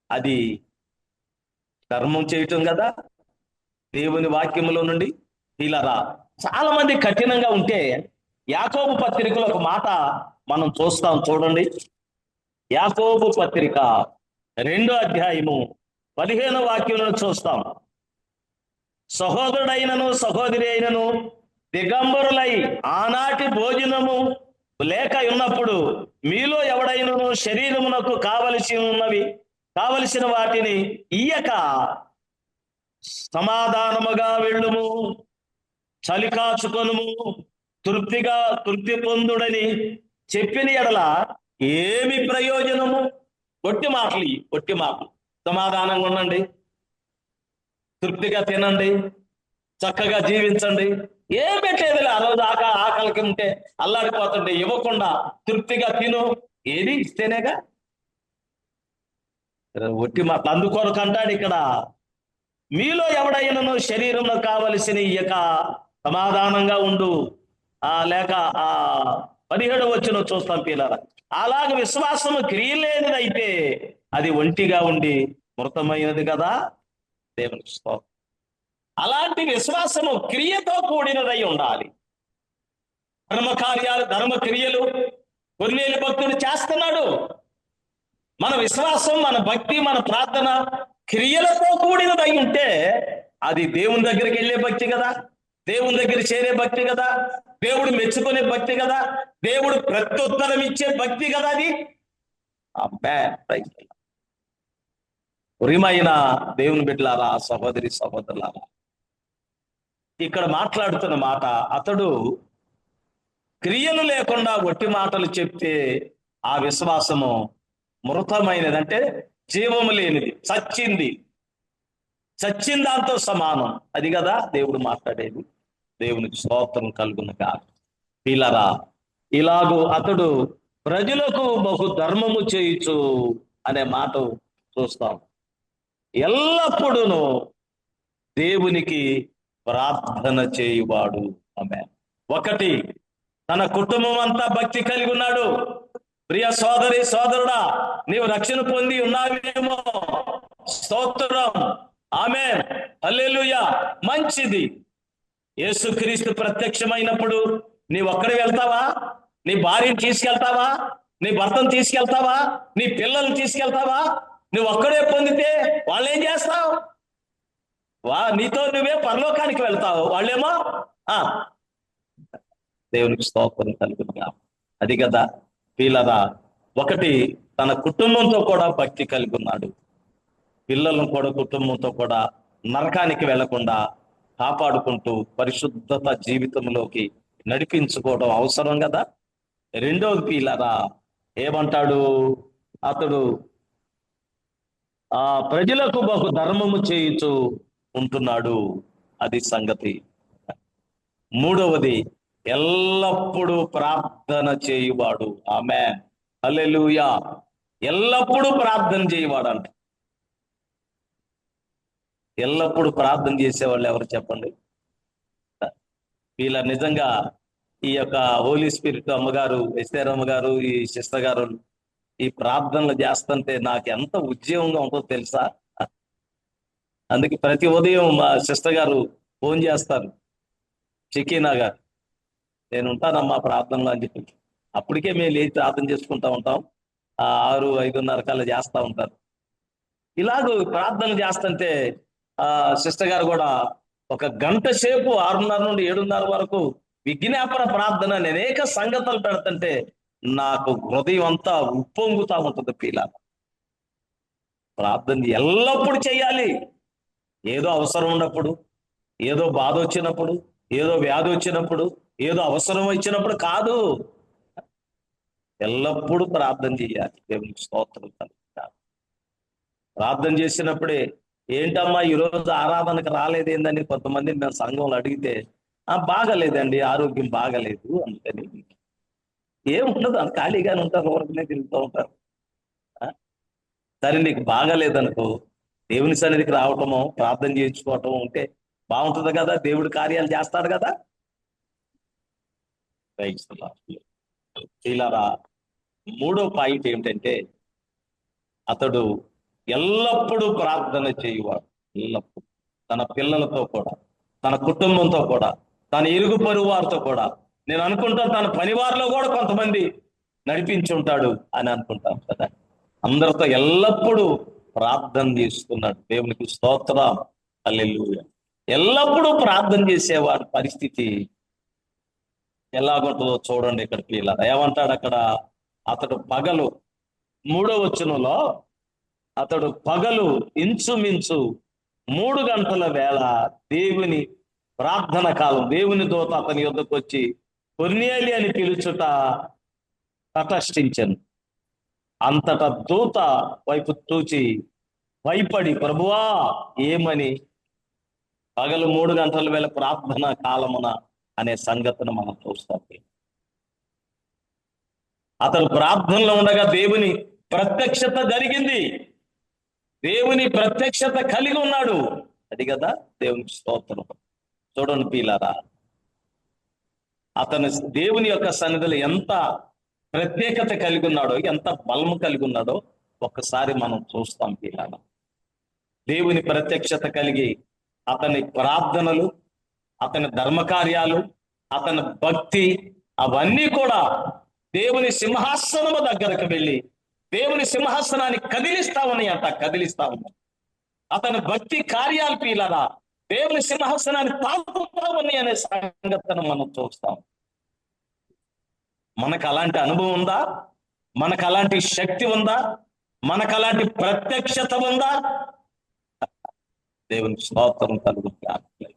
అది ధర్మం చేయటం కదా. దేవుని వాక్యములో నుండి ఇలా చాలా మంది కఠినంగా ఉంటే, యాకోబు పత్రికలో ఒక మాట మనం చూస్తాం, చూడండి. యాకోబు పత్రిక 2వ అధ్యాయము 15వ వాక్యంలో చూస్తాం. సహోదరుడైనను సహోదరి అయినను దిగంబరులై ఆనాటి భోజనము లేక ఉన్నప్పుడు మీలో ఎవడైనను శరీరమునకు కావలసిన వాటిని ఇయ్యక సమాధానముగా వెళ్ళుము, చలి కాచుకొనుము, తృప్తి పొందుడని చెప్పిన ఎడల ఏమి ప్రయోజనము? ఒట్టి మాటలు. సమాధానంగా ఉండండి, తృప్తిగా తినండి, చక్కగా జీవించండి. ఏం పెట్టేది ఆ రోజు ఆకలికి ఉంటే అల్లాడిపోతుంటే ఇవ్వకుండా తృప్తిగా తిను. ఏది ఇస్తేనేగా. ఒట్టి మాటలు. అందుకొరకు అంటాడు ఇక్కడ, మీలో ఎవడైనను శరీరంలో కావలసిన ఇయ్యక సమాధానంగా ఉండు. లేక 17వ వచనం చూస్తాం పిల్లల. అలాగ విశ్వాసము క్రియలేనిదైతే అది ఒంటిగా ఉండి మృతమైనది కదా. దేవునికి స్తోత్రం. అలాంటి విశ్వాసము క్రియతో కూడినదై ఉండాలి. ధర్మ క్రియలు కొన్నేళ్ళు భక్తుడు చేస్తున్నాడు. మన విశ్వాసం, మన భక్తి, మన ప్రార్థన క్రియలతో కూడినదై ఉంటే అది దేవుని దగ్గరికి వెళ్ళే భక్తి కదా, దేవుని దగ్గర చేరే భక్తి కదా, దేవుడు మెచ్చుకునే భక్తి కదా, దేవుడు ప్రత్యుత్తరం ఇచ్చే భక్తి కదా. అది ప్రియమైన దేవుని బిడ్డలారా, సహోదరి సహోదరులారా, ఇక్కడ మాట్లాడుతున్న మాట, అతడు క్రియలు లేకుండా ఒట్టి మాటలు చెప్తే ఆ విశ్వాసము మృతమైనది, అంటే జీవము లేనిది, చచ్చిన దాంతో సమానం. అది కదా దేవుడు మాట్లాడేది. దేవునికి స్తోత్రం కలుగునుగా. పిల్లరా, ఇలాగూ అతడు ప్రజలకు బహు ధర్మము చేయుచు అనే మాట చూస్తాం. ఎల్లప్పుడూ దేవునికి ప్రార్థన చేయువాడు. ఆమె ఒకటి, తన కుటుంబం అంతా భక్తి కలిగి ఉన్నాడు. ప్రియ సోదరి సోదరుడా, నీవు రక్షణ పొంది ఉన్నావేమో, స్తోత్రం, ఆమేన్, హల్లెలూయా, మంచిది. యేసుక్రీస్తు ప్రత్యక్షమైనప్పుడు నీవు ఒక్కడే వెళ్తావా? నీ భార్యను తీసుకెళ్తావా? నీ భర్తను తీసుకెళ్తావా? నీ పిల్లల్ని తీసుకెళ్తావా? నువ్వు ఒక్కడే పొందితే వాళ్ళు ఏం చేస్తావు? నీతో నువ్వే పరలోకానికి వెళ్తావు, వాళ్ళేమో దేవునికి స్తోత్రం కలుగునుగా. అది కదా పిల్లరా, ఒకటి, తన కుటుంబంతో కూడా భక్తి కలిగి ఉన్నాడు. పిల్లలను కూడా కుటుంబంతో కూడా నరకానికి వెళ్లకుండా కాపాడుకుంటూ పరిశుద్ధత జీవితంలోకి నడిపించుకోవడం అవసరం కదా. రెండోది పిల్లరా, ఏమంటాడు? అతడు ప్రజలకు బహు ధర్మము చేయుచు ఉంటున్నాడు. అది సంగతి. మూడవది, ఎల్లప్పుడూ ప్రార్థన చేయువాడు. ఆమేన్, హల్లెలూయా. ఎల్లప్పుడూ ప్రార్థన చేయవాడు అంట. ఎల్లప్పుడూ ప్రార్థన చేసేవాళ్ళు ఎవరు చెప్పండి? వీళ్ళ నిజంగా ఈ యొక్క హోలీ స్పిరిట్ అమ్మగారు, ఎస్తేరమ్మ గారు, ఈ సిస్టర్ గారు ఈ ప్రార్థనలు చేస్తుంటే నాకు ఎంత ఉద్యోగంగా ఉంటుందో తెలుసా. అందుకే ప్రతి ఉదయం మా సిస్టర్ గారు ఫోన్ చేస్తారు, షకీనా గారు, నేను ఉంటానమ్మా ప్రార్థనలో అని చెప్పి. అప్పటికే మేము లేచి ప్రార్థన చేసుకుంటా ఉంటాం. 6-5:30 కల్లా చేస్తూ ఉంటారు. ఇలాగూ ప్రార్థన చేస్తుంటే సిస్టర్ గారు కూడా ఒక గంట సేపు 6:30 నుండి 7:30 వరకు విజ్ఞాపన ప్రార్థన అనేక సంగతులు పెడుతుంటే నాకు హృదయం అంతా ఉప్పొంగుతా ఉంటుంది. పిల్లలు ప్రార్థన ఎల్లప్పుడూ చేయాలి. ఏదో అవసరం ఉన్నప్పుడు, ఏదో బాధ వచ్చినప్పుడు, ఏదో వ్యాధి వచ్చినప్పుడు, ఏదో అవసరం వచ్చినప్పుడు కాదు, ఎల్లప్పుడూ ప్రార్థన చేయాలి. దేవునికి స్తోత్రం కలుగుతారు. ప్రార్థన చేసినప్పుడే, ఏంటమ్మా ఈరోజు ఆరాధనకు రాలేదేందని కొంతమంది మేము సంఘంలో అడిగితే, బాగలేదండి, ఆరోగ్యం బాగలేదు అందుకని. ఏముండదు, ఖాళీగానే ఉంటారు, ఊరికనే తిరుగుతూ ఉంటారు. సరే నీకు బాగాలేదనుకో, దేవుని సన్నిధికి రావటము, ప్రార్థన చేయించుకోవటం ఉంటే బాగుంటుంది కదా, దేవుడు కార్యాలు చేస్తాడు కదా. ఇలా మూడో పాయింట్ ఏమిటంటే, అతడు ఎల్లప్పుడూ ప్రార్థన చేయువాడు. ఎల్లప్పుడూ తన పిల్లలతో కూడా, తన కుటుంబంతో కూడా, తన ఇరుగు పొరుగు వారితో కూడా, నేను అనుకుంటాను తన పనివారిలో కూడా కొంతమంది నడిపించి ఉంటాడు అని అనుకుంటాం కదా. అందరితో ఎల్లప్పుడూ ప్రార్థన చేస్తున్నాడు. దేవునికి స్తోత్రం, హల్లెలూయా. ఎల్లప్పుడూ ప్రార్థన చేసేవాడి పరిస్థితి ఎలాగుంటుందో చూడండి. ఇక్కడ పిల్లలు ఏమంటాడు అక్కడ, అతడు పగలు 3వ వచనంలో, అతడు పగలు ఇంచుమించు 3 గంటల వేళ దేవుని ప్రార్థన కాలం, దేవుని దూత అతని యొద్దకు వచ్చి కొర్నేలి అని పిలుచుట తటస్థించెను. అంతటా దూత వైపు చూచి భయపడి, ప్రభువా ఏమని, పగలు 3 గంటల వేళ ప్రార్థన కాలమున అనే సంగతిని మనం చూస్తాం. అతడు ప్రార్థనలో ఉండగా దేవుని ప్రత్యక్షత జరిగింది. దేవుని ప్రత్యక్షత కలిగి ఉన్నాడు. అది కదా దేవునికి స్తోత్రం. చూడండి పిల్లారా, అతను దేవుని యొక్క సన్నిధిలో ఎంత ప్రత్యేకత కలిగి ఉన్నాడో, ఎంత బలము కలిగి ఉన్నాడో ఒక్కసారి మనం చూస్తాం పిల్లారా. దేవుని ప్రత్యక్షత కలిగి అతని ప్రార్థనలు, అతని ధర్మకార్యాలు, అతని భక్తి అవన్నీ కూడా దేవుని సింహాసనము దగ్గరకు వెళ్ళి దేవుని సింహాసనాన్ని కదిలిస్తా ఉన్నాయి. అతని భక్తి కార్యాలు పిల్లరా దేవుని సింహాసనాన్ని తాకుతా ఉన్నాయి అనే సంగతిని మనం చూస్తాం. మనకు అలాంటి అనుభవం ఉందా? మనకు అలాంటి శక్తి ఉందా? మనకు అలాంటి ప్రత్యక్షత ఉందా? దేవునికి స్తోత్రం కలుగుతుంది.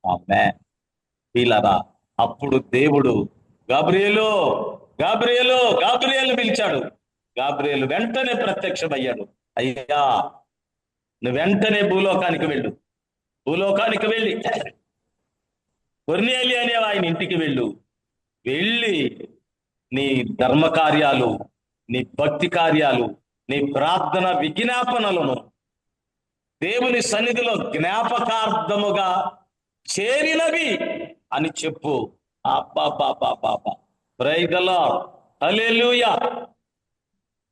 ఆమేన్. పిల్లరా, అప్పుడు దేవుడు గాబ్రియేలు గాబ్రియేలు గాబ్రియేలు పిలిచాడు. గాబ్రియేలు వెంటనే ప్రత్యక్షమయ్యాడు. అయ్యా, నువ్వు వెంటనే భూలోకానికి వెళ్ళి కొర్నేలి అనే ఆయన ఇంటికి వెళ్ళి నీ ధర్మ కార్యాలు, నీ భక్తి కార్యాలు, నీ ప్రార్థన విజ్ఞాపనలను దేవుని సన్నిధిలో జ్ఞాపకార్థముగా చేరినవి అని చెప్పు. ప్రైజ్ ది లార్డ్, హల్లెలూయా.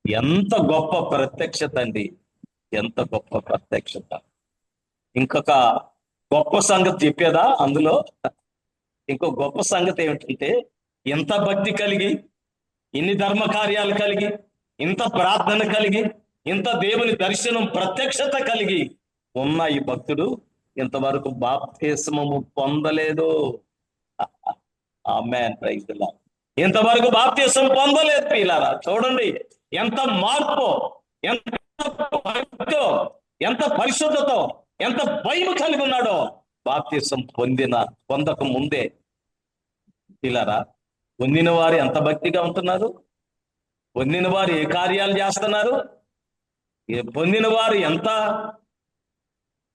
ఎంత గొప్ప ప్రత్యక్షత అండి, ఎంత గొప్ప ప్రత్యక్షత. ఇంకొక గొప్ప సంగతి చెప్పేదా అందులో? ఇంకో గొప్ప సంగతి ఏమిటంటే, ఇంత భక్తి కలిగి, ఇన్ని ధర్మ కార్యాలు కలిగి, ఇంత ప్రార్థన కలిగి, ఇంత దేవుని దర్శనం ప్రత్యక్షత కలిగి ఉన్న ఈ భక్తుడు ఇంతవరకు బాప్తిస్మము పొందలేదు. ఆమేన్, ప్రైజ్ ది లార్డ్. ఇంతవరకు బాప్తిస్మం పొందలేదు పిల్లారా. చూడండి ఎంత మార్పు, ఎంత భక్తో, ఎంత పరిశుద్ధతో, ఎంత భయం కలిగి ఉన్నాడో బాప్తిస్మం పొందక ముందే. పిల్లారా, పొందిన వారు ఎంత భక్తిగా ఉంటున్నారు, పొందిన వారు ఏ కార్యాలు చేస్తున్నారు, పొందిన వారు ఎంత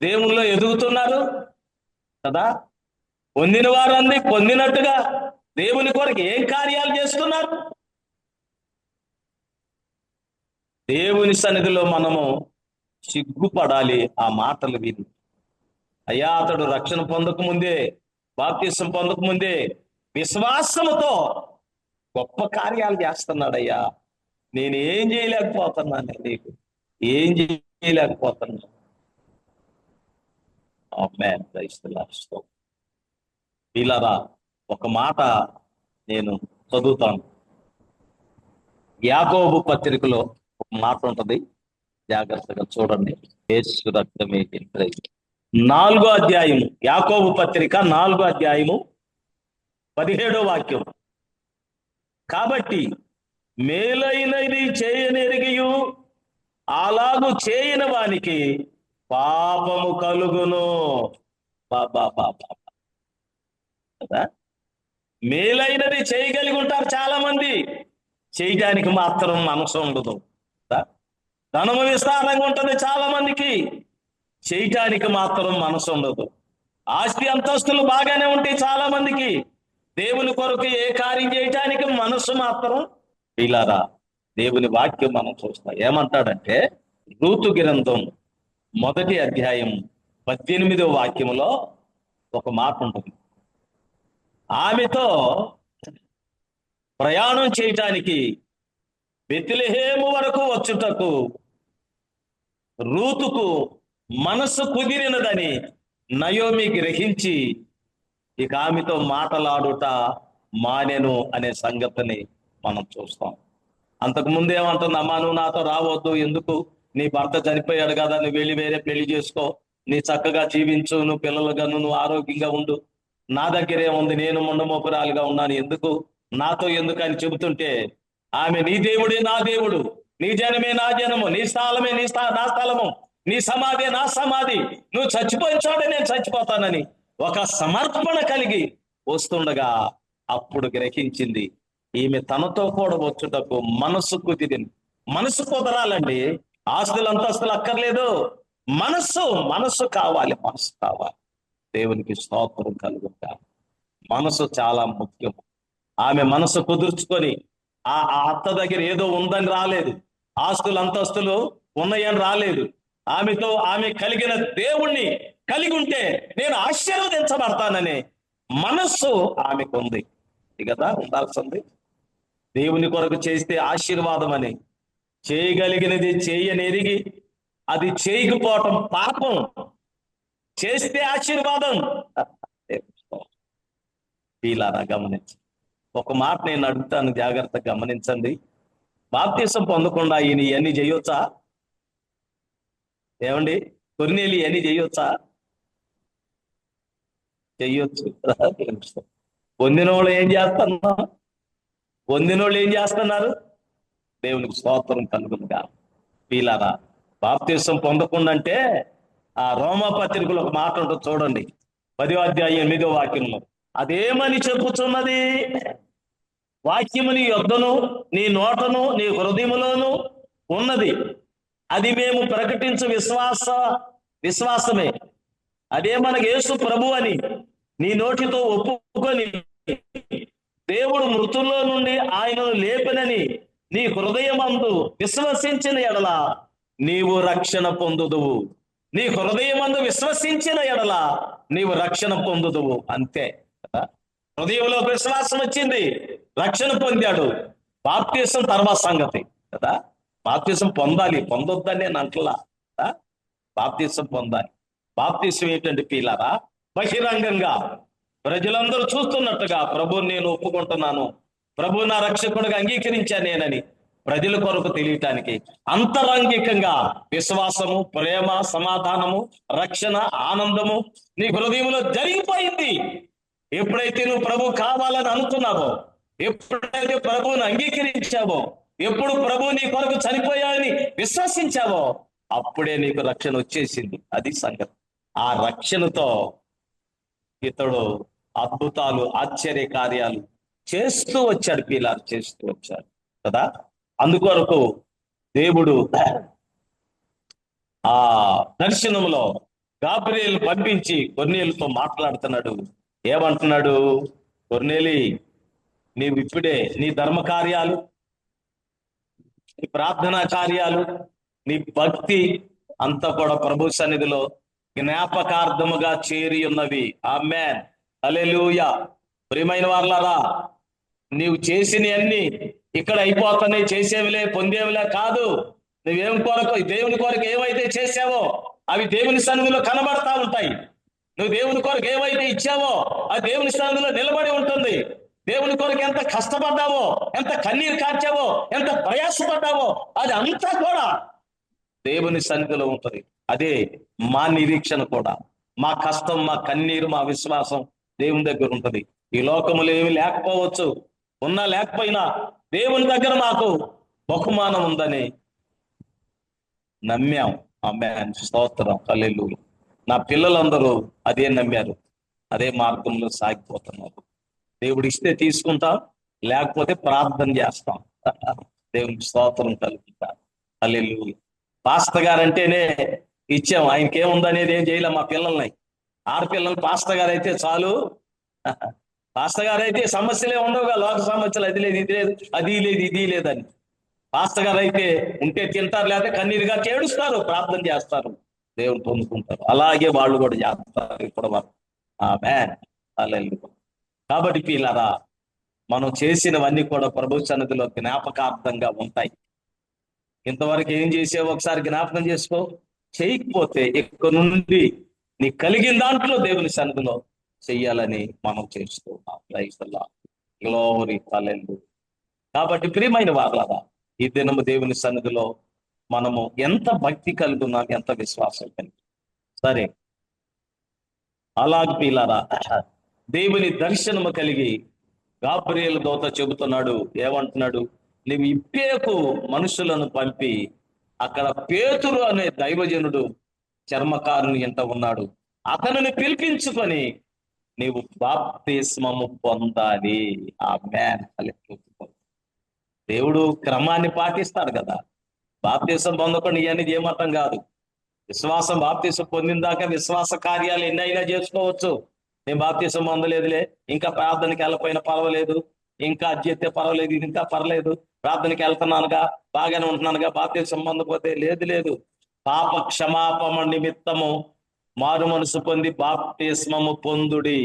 దేవుల్లో ఎదుగుతున్నారు కదా. పొందిన వారు అన్ని పొందినట్టుగా దేవుని కొరకు ఏం కార్యాలు చేస్తున్నారు? దేవుని సన్నిధిలో మనము సిగ్గుపడాలి ఆ మాటలు విని. అయ్యా, అతడు రక్షణ పొందక ముందే, బాప్తిస్మం పొందక ముందే విశ్వాసముతో గొప్ప కార్యాలు చేస్తున్నాడయ్యా. నేను ఏం చేయలేకపోతున్నాను, నీకు ఏం చేయలేకపోతున్నాను. ఆమేన్, ప్రైజ్ ది లార్డ్. పిల్లరా, ఒక మాట నేను చదువుతాను. యాకోబు పత్రికలో ఒక మాట ఉంటది, జాగ్రత్తగా చూడండి. యేసు రక్తమే 4వ అధ్యాయము, యాకోబు పత్రిక 4వ అధ్యాయము 17వ వాక్యం. కాబట్టి మేలైనది చేయనెరిగియు అలాగు చేయని వానికి పాపము కలుగును. కదా, మేలైనది చేయగలిగి ఉంటారు చాలా మంది, చేయడానికి మాత్రం మనసు ఉండదు. ధనము విస్తారంగా ఉంటుంది చాలా మందికి, చేయటానికి మాత్రం మనసు ఉండదు. ఆస్తి అంతస్తులు బాగానే ఉంటాయి చాలా మందికి, దేవుని కొరకు ఏ కార్యం చేయటానికి మనసు మాత్రం. పిల్లారా, దేవుని వాక్యం మనం చూస్తాం. ఏమంటాడంటే రూతు గ్రంథం 1వ అధ్యాయం 18వ వాక్యములో ఒక మాట ఉంటుంది. ఆమెతో ప్రయాణం చేయటానికి బెత్లెహేము వరకు వచ్చుటకు రూతుకు మనసు కుదిరినదని నయోమి గ్రహించి ఇక ఆమెతో మాటలాడుట మానెను అనే సంగతిని మనం చూస్తాం. అంతకు ముందు ఏమంటుంది, అమ్మా నువ్వు నాతో రావద్దు, ఎందుకు, నీ భర్త చనిపోయాడు కదా, నువ్వు వెళ్ళి వేరే పెళ్లి చేసుకో, నీ చక్కగా జీవించు, నువ్వు పిల్లలుగాను నువ్వు ఆరోగ్యంగా ఉండు, నా దగ్గరే ఉంది, నేను ముండమోపురాలుగా ఉన్నాను, ఎందుకు నాతో ఎందుకు అని చెబుతుంటే ఆమె నీ దేవుడే నా దేవుడు, నీ జనమే నా జనము, నీ స్థలమే నా స్థలము, నీ సమాధి నా సమాధి, నువ్వు చచ్చిపోయిన చోట నేను చచ్చిపోతానని ఒక సమర్పణ కలిగి వస్తుండగా అప్పుడు గ్రహించింది ఈమె తనతో కూడా వచ్చుటకు మనసు కుదిరింది. మనసు కుదరాలండి, ఆస్తులు అంతస్తులు అక్కర్లేదు, మనసు కావాలి, మనసు కావాలి. దేవునికి స్తోత్రం కలుగుతారు. మనసు చాలా ముఖ్యం. ఆమె మనసు కుదుర్చుకొని ఆ అత్త దగ్గర ఏదో ఉందని రాలేదు, ఆస్తులు అంతస్తులు ఉన్నాయని రాలేదు. ఆమె కలిగిన దేవుణ్ణి కలిగి ఉంటే నేను ఆశీర్వదించబడతాననే మనస్సు ఆమెకు ఉంది కదా, ఉండాల్సింది. దేవుని కొరకు చేస్తే ఆశీర్వాదం అని, చేయగలిగినది చేయనెరిగి అది చేయకపోవటం పాపం, చేస్తే ఆశీర్వాదం. వీలారా గమనించండి. ఒక మాట నేను అడుగుతాను, జాగ్రత్తగా గమనించండి. బాప్తీసం పొందకుండా ఈయన ఇవన్నీ చేయొచ్చా? ఏమండి, కొర్నేలి ఇవన్నీ చేయొచ్చా? చెయ్యొచ్చు. పొందినోళ్ళు ఏం చేస్తున్నారు? దేవునికి స్తోత్రం కలుగునుగా. వీలారా బాప్తీసం పొందకుండా అంటే ఆ రోమా పత్రికలో ఒక మాట ఉంటుంది చూడండి, 10వ అధ్యాయం 8వ వాక్యంలో. అదేమని చెప్పుచున్నది? వాక్యము నీ యొద్దను నీ నోటను నీ హృదయములోను ఉన్నది, అది మేము ప్రకటించు విశ్వాసమే. అదే మనకు యేసు ప్రభు అని నీ నోటితో ఒప్పుకొని దేవుడు మృతుల్లో నుండి ఆయనను లేపినని నీ హృదయమందు విశ్వసించిన ఎడల నీవు రక్షణ పొందుదువు. నీ హృదయమందు విశ్వసించిన ఎడల నీవు రక్షణ పొందుదువు. అంతే కదా. హృదయంలో విశ్వాసం వచ్చింది, రక్షణ పొందాడు. బాప్తీసం తర్వాత సంగతి కదా. బాప్తీసం పొందాలి, పొందొద్దని నేను అంటలా. బాప్తీసం పొందాలి. బాప్తీసం ఏంటంటే పీలారా, బహిరంగంగా ప్రజలందరూ చూస్తున్నట్టుగా ప్రభు నేను ఒప్పుకుంటున్నాను, ప్రభు నా రక్షకుడిగా అంగీకరించాను నేనని ప్రజల కొరకు తెలియటానికి అంతరంగికంగా విశ్వాసము, ప్రేమ, సమాధానము, రక్షణ, ఆనందము నీ హృదయంలో జరిగిపోయింది. ఎప్పుడైతే నువ్వు ప్రభు కావాలని అనుకున్నావో, ఎప్పుడైతే ప్రభువుని అంగీకరించావో, ఎప్పుడు ప్రభు నీ కొరకు చనిపోయాలని విశ్వసించావో అప్పుడే నీకు రక్షణ వచ్చేసింది. అది సంగతి. ఆ రక్షణతో ఇతడు అద్భుతాలు, ఆశ్చర్య కార్యాలు చేస్తూ వచ్చాడు. పీలారు చేస్తూ వచ్చాడు కదా. అందుకొరకు దేవుడు ఆ దర్శనంలో గాబ్రియేలు పంపించి కొర్నేలుతో మాట్లాడుతున్నాడు. ఏమంటున్నాడు? కొర్నేలి, నీవు ఇప్పుడే నీ ధర్మ కార్యాలు, నీ ప్రార్థనా కార్యాలు, నీ భక్తి అంతా కూడా ప్రభు సన్నిధిలో జ్ఞాపకార్థముగా చేరి ఉన్నవి. ఆమేన్, హల్లెలూయా. ప్రియమైన వారలారా, నీవు చేసినవన్నీ ఇక్కడ అయిపోతున్నాయి, చేసేవిలే పొందేవిలే కాదు. నువ్వేం కొరకు, దేవుని కొరకు ఏవైతే చేసావో అవి దేవుని సన్నిధిలో కనబడతా ఉంటాయి. నువ్వు దేవుని కొరకు ఏవైతే ఇచ్చావో అది దేవుని సన్నిధిలో నిలబడి ఉంటుంది. దేవుని కొరకు ఎంత కష్టపడ్డావో, ఎంత కన్నీరు కార్చావో, ఎంత ప్రయాసపడ్డావో అది అంతా కూడా దేవుని సన్నిధిలో ఉంటుంది. అదే మా నిరీక్షణ కూడా. మా కష్టం, మా కన్నీరు, మా విశ్వాసం దేవుని దగ్గర ఉంటుంది. ఈ లోకములు ఏమి లేకపోవచ్చు, ఉన్నా లేకపోయినా దేవుని దగ్గర మాకు బహుమానం ఉందని నమ్మాం. ఆమేన్, స్తోత్రం, హల్లెలూయా. నా పిల్లలందరూ అదే నమ్మారు, అదే మార్గంలో సాగిపోతున్నారు. దేవుడు ఇస్తే తీసుకుంటాం, లేకపోతే ప్రార్థన చేస్తాం. దేవునికి స్తోత్రం కలుగుతాం, హల్లెలూయా. పాస్టర్ గారు అంటేనే ఇచ్చాం, ఆయనకేముందనేది ఏం చేయలేం. మా పిల్లల్ని, ఆడపిల్లలు పాస్టర్ గారు అయితే చాలు. పాస్టర్ గారు అయితే సమస్యలే ఉండవుగా, లోక సమస్యలు, అది లేదు, ఇది లేదు, అది లేదు, ఇది లేదని. పాస్టర్ గారు అయితే ఉంటే తింటారు, లేకపోతే కన్నీరుగా చేడుస్తారు, ప్రార్థన చేస్తారు, దేవుడు పొందుకుంటారు. అలాగే వాళ్ళు కూడా చేస్తారు ఇప్పుడు వరకు. ఆమేన్. హల్లెలూయా. కాబట్టి పిల్లరా, మనం చేసినవన్నీ కూడా ప్రభు సన్నిధిలో జ్ఞాపకార్థంగా ఉంటాయి. ఇంతవరకు ఏం చేసావో ఒకసారి జ్ఞాపకం చేసుకో. చేయకపోతే ఇక నుండి నీకు కలిగిన దాంట్లో దేవుని సన్నిధిలో చెయ్యాలని మనం చేస్తున్నాం. Praise the Lord. Glory. Hallelujah. కాబట్టి ప్రియమైన వారలారా, ఈ దినము దేవుని సన్నిధిలో మనము ఎంత భక్తి కలిగి ఉన్నాం, ఎంత విశ్వాసం కలిగి. సరే, అలాగే పిల్లారా, దేవుని దర్శనము కలిగి గాబ్రియేలు దూత చెబుతున్నాడు, ఏమంటున్నాడు? నీవు ఇప్పేకు మనుషులను పంపి అక్కడ పేతురు అనే దైవజనుడు చర్మకారుని ఎంట ఉన్నాడు, అతనిని పిలిపించుకొని నీవు బాప్తిస్మము పొందాలి. ఆమేన్. హల్లెలూయా. దేవుడు క్రమాన్ని పాటిస్తాడు కదా. బాప్తిసం పొందకుండా ఇవన్నీ ఏమర్థం కాదు. విశ్వాసం, బాప్తిసం పొందిన దాకా విశ్వాస కార్యాలు ఎన్ని అయినా చేసుకోవచ్చు. నేను బాప్తిసం పొందలేదులే, ఇంకా ప్రార్థనకి వెళ్ళకపోయినా పర్వాలేదు, ఇంకా అధ్యతే పర్వాలేదు, ఇది ఇంకా పర్లేదు, ప్రార్థనకి వెళ్తున్నానుగా, బాగానే ఉంటున్నానుగా, బాప్తిసం పొందకపోతే లేదు. పాప క్షమాపణ నిమిత్తము మారు మనసు పొంది బాప్తిస్మము పొందుడి.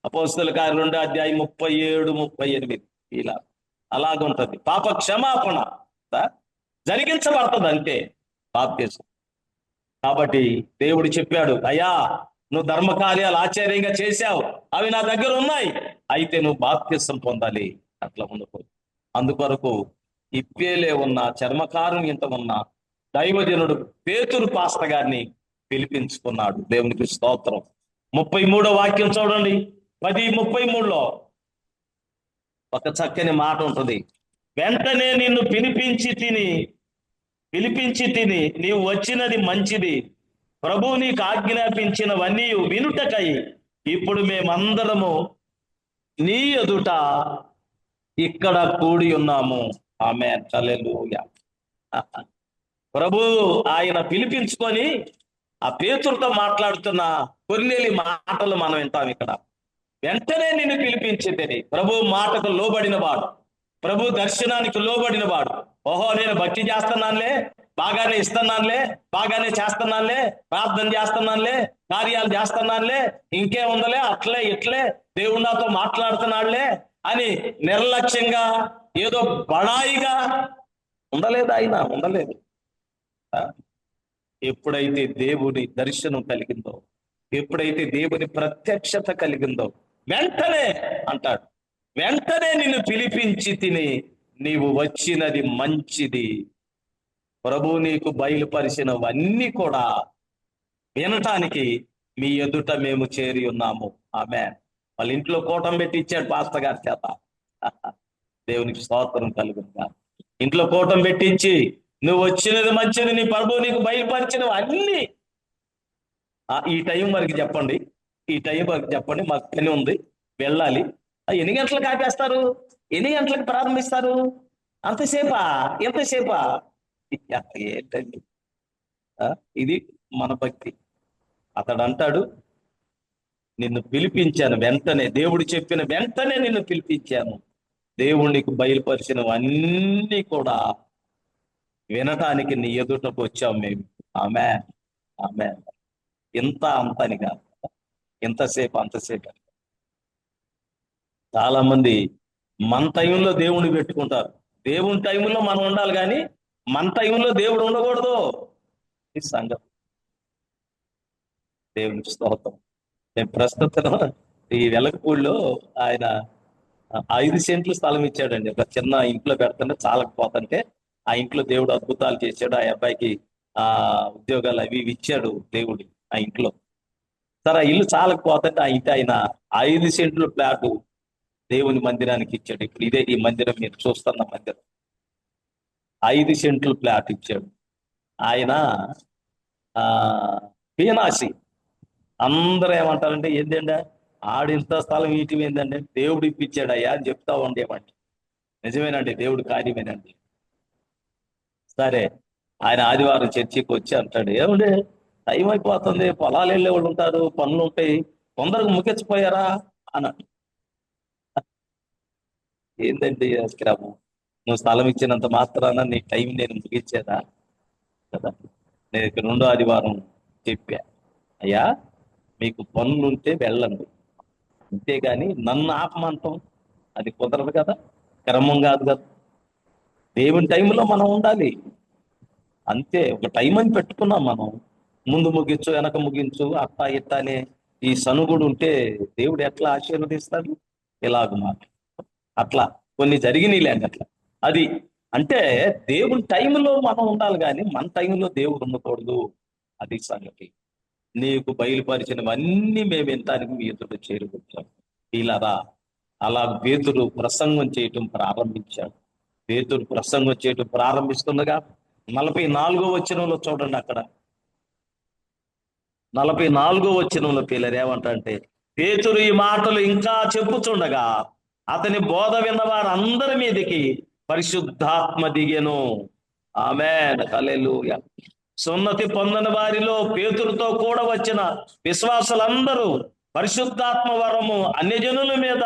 అపోస్తలుల కార్యాలు 2:37-38 ఇలా అలాగుంటది. పాప క్షమాపణ జరిగించబడుతుంది అంతే బాప్తిసం. కాబట్టి దేవుడు చెప్పాడు, అయ్యా నువ్వు ధర్మ కార్యాలు ఆశ్చర్యంగా చేశావు, అవి నా దగ్గర ఉన్నాయి, అయితే నువ్వు బాప్తిసం పొందాలి. అట్లా ఉండకూడదు. అందుకొరకు ఇప్పేలే ఉన్న చర్మకారుని ఇంత ఉన్న దైవజనుడు పేతురు పాస్టర్ గారిని పిలిపించుకున్నాడు. దేవునికి స్తోత్రం. 33వ వాక్యం చూడండి. 10:33లో ఒక చక్కని మాట ఉంటుంది. వెంటనే నిన్ను పిలిపించి తిని నీవు వచ్చినది మంచిది, ప్రభు నీకు ఆజ్ఞాపించినవన్నీ వినుటకై ఇప్పుడు మేమందరము నీ ఎదుట ఇక్కడ కూడి ఉన్నాము. ఆమేన్. హల్లెలూయా. ప్రభు ఆయన పిలిపించుకొని ఆ పేతురుతో మాట్లాడుతున్న కొన్నేలి మాటలు మనం వింటాం ఇక్కడ. వెంటనే నిన్ను పిలిపించేదని, ప్రభు మాటకు లోబడిన వాడు, ప్రభు దర్శనానికి లోబడిన వాడు. ఓహో, నేను భక్తి చేస్తున్నానులే, బాగానే ఇస్తున్నానులే, బాగానే చేస్తున్నానులే, ప్రార్థన చేస్తున్నానులే, కార్యాలు చేస్తున్నానులే, ఇంకే ఉందలే, అట్లే ఇట్లే దేవుడు నాతో మాట్లాడుతున్నాడులే అని నిర్లక్ష్యంగా ఏదో బడాయిగా ఉండలేదు. ఆయన ఉండలేదు. ఎప్పుడైతే దేవుని దర్శనం కలిగిందో, ఎప్పుడైతే దేవుని ప్రత్యక్షత కలిగిందో, వెంటనే అంటాడు, వెంటనే నిన్ను పిలిపించి నీవు వచ్చినది మంచిది, ప్రభు నీకు బయలుపరిచినవన్నీ కూడా వినటానికి మీ ఎదుట మేము చేరి ఉన్నాము. ఆమేన్. వాళ్ళ ఇంట్లో కూటం పెట్టి ఇచ్చాడు పాస్టర్ గారి చేత. దేవునికి స్తోత్రం కలుగునుగా. ఇంట్లో కూటం పెట్టించి నువ్వు వచ్చినది మంచిది, నీ ప్రభు నీకు బయలుపరిచినవి అన్ని ఈ టైం వరకు చెప్పండి, ఈ టైం వరకు చెప్పండి, మాకు పని ఉంది, వెళ్ళాలి. ఎన్ని గంటలకు ఆపేస్తారు? ఎన్ని గంటలకు ప్రారంభిస్తారు? అంతసేపా? ఎంతసేపా? ఏంటండి ఇది మన భక్తి. అతడు అంటాడు, నిన్ను పిలిపించాను వెంటనే, దేవుడు చెప్పిన వెంటనే నిన్ను పిలిపించాను, దేవుడు నీకు బయలుపరిచినవన్నీ కూడా వినటానికి నీ ఎదుటకు వచ్చాం మేము. ఆమేన్. ఆమేన్. ఇంత అంతని కాదు, ఎంతసేపు అంతసేపు. చాలా మంది మన టైంలో దేవుణ్ణి పెట్టుకుంటారు. దేవుని టైంలో మనం ఉండాలి, కానీ మన టైంలో దేవుడు ఉండకూడదు. ఈ సంగతి. దేవునికి స్తోత్రం. నేను ప్రస్తుతం ఈ వెలగపూడిలో ఆయన 5 సెంట్లు స్థలం ఇచ్చాడండి. ఒక చిన్న ఇంట్లో పెడుతుంటే చాలకపోతుంటే ఆ ఇంట్లో దేవుడు అద్భుతాలు చేశాడు. ఆ అబ్బాయికి ఉద్యోగాలు అవి ఇచ్చాడు దేవుడు ఆ ఇంట్లో. సరే, ఆ ఇల్లు చాలకపోతుంటే ఆ ఇంటి ఆయన 5 సెంట్లు ప్లాట్ దేవుని మందిరానికి ఇచ్చాడు. ఇప్పుడు ఇదే ఈ మందిరం, మీరు చూస్తున్న మందిరం, 5 సెంట్లు ప్లాట్ ఇచ్చాడు ఆయన. పీనాసి. అందరూ ఏమంటారంటే, ఏంటంటే ఆడింత స్థలం వీటి ఏంటంటే దేవుడు ఇప్పించాడయ్యా అని చెప్తా ఉండేవాడి. నిజమేనండి, దేవుడు కార్యమేనండి. సరే, ఆయన ఆదివారం చర్చికి వచ్చి అంటాడు, ఏమండి టైం అయిపోతుంది, పొలాలు వెళ్ళే వాళ్ళు ఉంటారు, పనులు ఉంటాయి, తొందరగా ముగించిపోయారా అన్నాడు. ఏంటండి క్రమం? నువ్వు స్థలం ఇచ్చినంత మాత్రాన నీ టైం నేను ముగించేదా కదా. నేను ఇక్కడ 2వ ఆదివారం చెప్పా, అయ్యా మీకు పనులుంటే వెళ్ళండి, అంతేగాని నన్ను ఆపమంటాం అది కుదరదు కదా, క్రమం కాదు కదా. దేవుని టైంలో మనం ఉండాలి అంతే. ఒక టైం అని పెట్టుకున్నాం మనం, ముందు ముగించు వెనక ముగించు అట్టా ఇట్టా అనే ఈ సనుగుడు ఉంటే దేవుడు ఎట్లా ఆశీర్వదిస్తాడు? ఇలాగ మాట అట్లా కొన్ని జరిగినాయిలేండి అట్లా. అది అంటే దేవుని టైంలో మనం ఉండాలి కానీ మన టైంలో దేవుడు ఉండకూడదు. అది సంగతి. నీకు బయలుపరిచినవన్నీ మేము వినటానికి మీ ఎదుట చేరుకొచ్చాం. ఇలారా అలా పేతురు ప్రసంగం చేయటం ప్రారంభించాడు. పేతురు ప్రసంగం చేయటం ప్రారంభిస్తుండగా 44వ వచనంలో చూడండి, అక్కడ 44వ వచనంలో పిల్లలు ఏమంటే, పేతురు ఈ మాటలు ఇంకా చెప్పుచుండగా అతని బోధ విన్న వారందరి మీదకి పరిశుద్ధాత్మ దిగెను. ఆమేన్, హల్లెలూయా. సున్నతి పొందిన వారిలో పేతురుతో కూడా వచ్చిన విశ్వాసులందరూ పరిశుద్ధాత్మ వరము అన్యజనుల మీద